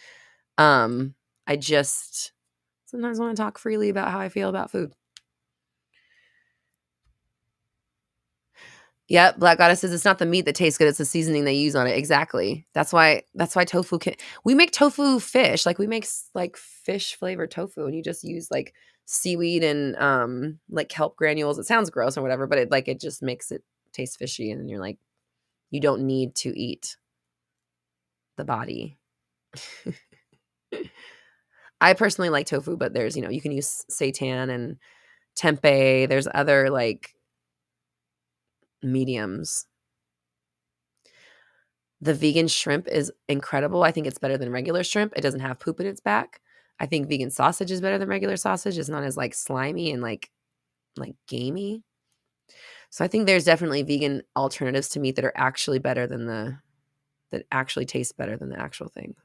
I just sometimes want to talk freely about how I feel about food. Yep, Black Goddess says it's not the meat that tastes good, it's the seasoning they use on it. Exactly. That's why tofu we make tofu fish. Like we make like fish flavored tofu and you just use like seaweed and like kelp granules. It sounds gross or whatever, but it just makes it taste fishy and you're like you don't need to eat the body. I personally like tofu, but there's, you can use seitan and tempeh. There's other like mediums. The vegan shrimp is incredible. I think it's better than regular shrimp. It doesn't have poop in its back. I think vegan sausage is better than regular sausage. It's not as like slimy and like gamey. So I think there's definitely vegan alternatives to meat that are actually better than that actually taste better than the actual thing.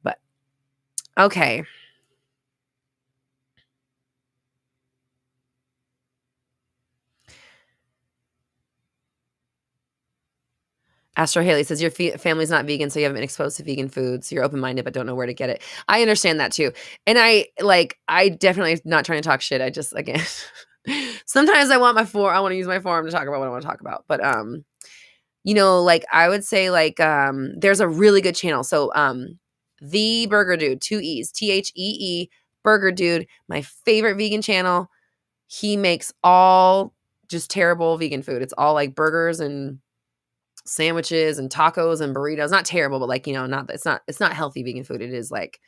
But okay. Astro Haley says your family's not vegan, so you haven't been exposed to vegan foods. You're open-minded, but don't know where to get it. I understand that too. And I definitely not trying to talk shit. I just, again, sometimes I want to use my forum to talk about what I want to talk about. But, like I would say there's a really good channel. So, The Burger Dude, 2 E's, THEE, Burger Dude, my favorite vegan channel. He makes all just terrible vegan food. It's all like burgers and sandwiches and tacos and burritos. Not terrible, but it's not healthy vegan food. It is like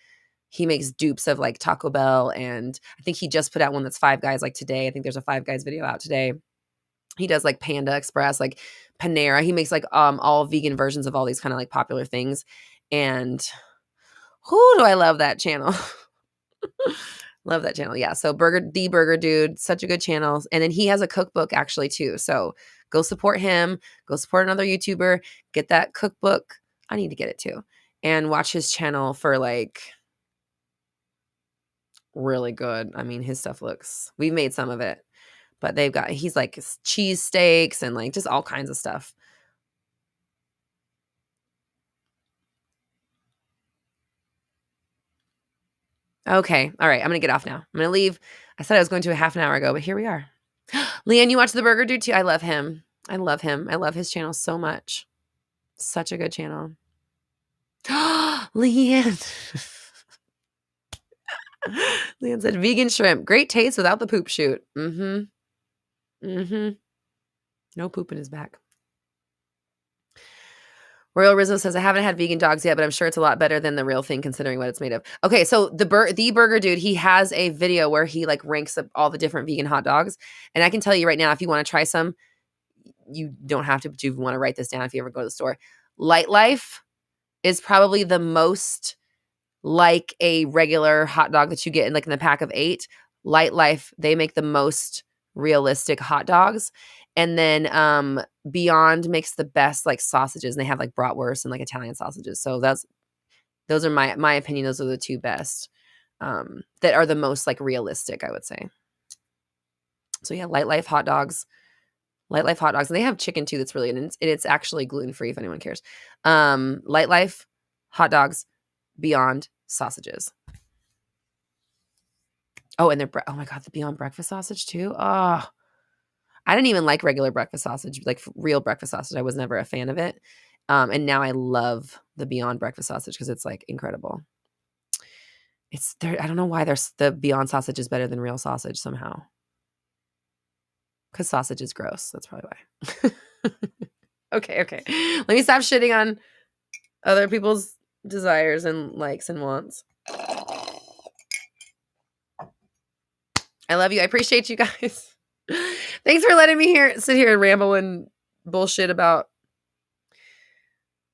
he makes dupes of like Taco Bell, and I think he just put out one that's Five Guys like today. I think there's a Five Guys video out today. He does like Panda Express, like Panera. He makes like all vegan versions of all these kind of like popular things. And who do I love that channel? Love that channel. Yeah. So The Burger Dude, such a good channel. And then he has a cookbook actually too. So go support him. Go support another YouTuber. Get that cookbook. I need to get it too. And watch his channel for like really good. I mean, his stuff we've made some of it, but he's like cheese steaks and like just all kinds of stuff. Okay. All right. I'm going to get off now. I'm going to leave. I said I was going to a half an hour ago, but here we are. Leanne, you watch The Burger Dude too? I love him. I love his channel so much. Such a good channel. Leanne. Leanne said vegan shrimp. Great taste without the poop shoot. No poop in his back. Royal Rizzo says, I haven't had vegan dogs yet, but I'm sure it's a lot better than the real thing considering what it's made of. Okay, so the Burger Dude, he has a video where he like ranks up all the different vegan hot dogs. And I can tell you right now, if you want to try some, you don't have to, but you want to write this down if you ever go to the store. Light Life is probably the most like a regular hot dog that you get in the pack of 8. Light Life, they make the most realistic hot dogs. And then Beyond makes the best like sausages, and they have like bratwurst and like Italian sausages. So those are my opinion. Those are the 2 best that are the most like realistic, I would say. So yeah, Light Life hot dogs. Light Life hot dogs. And they have chicken too that's really good. And it's actually gluten-free if anyone cares. Light Life hot dogs, Beyond sausages. Oh, and oh my God, the Beyond breakfast sausage too. Oh, I didn't even like regular breakfast sausage, like real breakfast sausage. I was never a fan of it. And now I love the Beyond breakfast sausage because it's like incredible. It's there. I don't know why the Beyond sausage is better than real sausage somehow. Because sausage is gross. That's probably why. Okay. Let me stop shitting on other people's desires and likes and wants. I love you. I appreciate you guys. Thanks for letting me sit here and ramble and bullshit about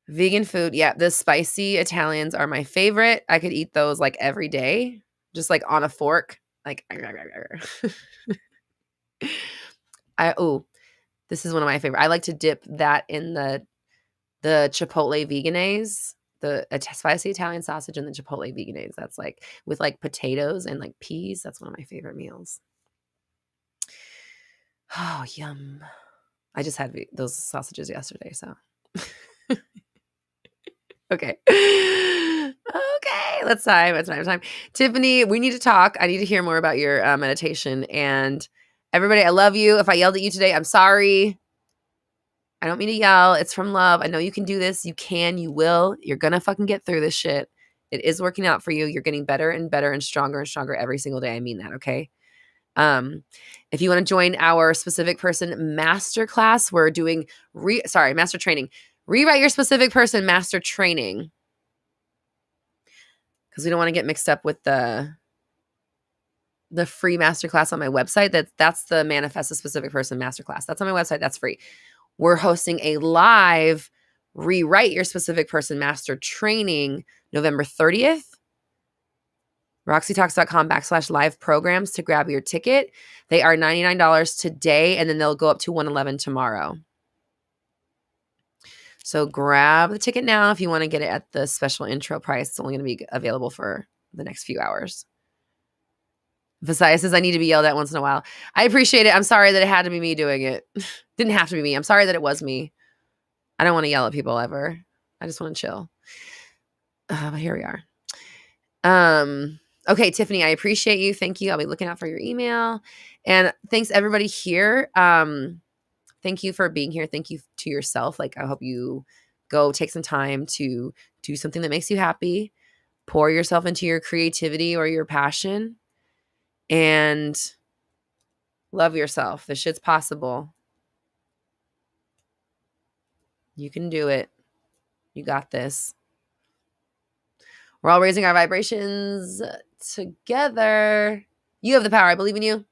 vegan food. Yeah, the spicy Italians are my favorite. I could eat those like every day, just like on a fork. Like, this is one of my favorite. I like to dip that in the Chipotle Veganese, the spicy Italian sausage and the Chipotle Veganese. That's like with like potatoes and like peas. That's one of my favorite meals. Oh, yum. I just had those sausages yesterday, so. Okay. Okay. Let's time. It's time. Tiffany, we need to talk. I need to hear more about your meditation. And everybody, I love you. If I yelled at you today, I'm sorry. I don't mean to yell. It's from love. I know you can do this. You can. You will. You're going to fucking get through this shit. It is working out for you. You're getting better and better and stronger every single day. I mean that, okay? If you want to join our specific person masterclass, we're doing master training. Rewrite your specific person master training. Because we don't want to get mixed up with the free masterclass on my website. That's the Manifest a Specific Person masterclass. That's on my website. That's free. We're hosting a live Rewrite Your Specific Person master training November 30th. RoxyTalks.com/live programs to grab your ticket. They are $99 today, and then they'll go up to $111 tomorrow. So grab the ticket now if you want to get it at the special intro price. It's only going to be available for the next few hours. Visaya says, I need to be yelled at once in a while. I appreciate it. I'm sorry that it had to be me doing it. Didn't have to be me. I'm sorry that it was me. I don't want to yell at people ever. I just want to chill. But here we are. Okay, Tiffany, I appreciate you. Thank you. I'll be looking out for your email. And thanks everybody here. Thank you for being here. Thank you to yourself. Like, I hope you go take some time to do something that makes you happy. Pour yourself into your creativity or your passion. And love yourself. This shit's possible. You can do it. You got this. We're all raising our vibrations together. You have the power. I believe in you.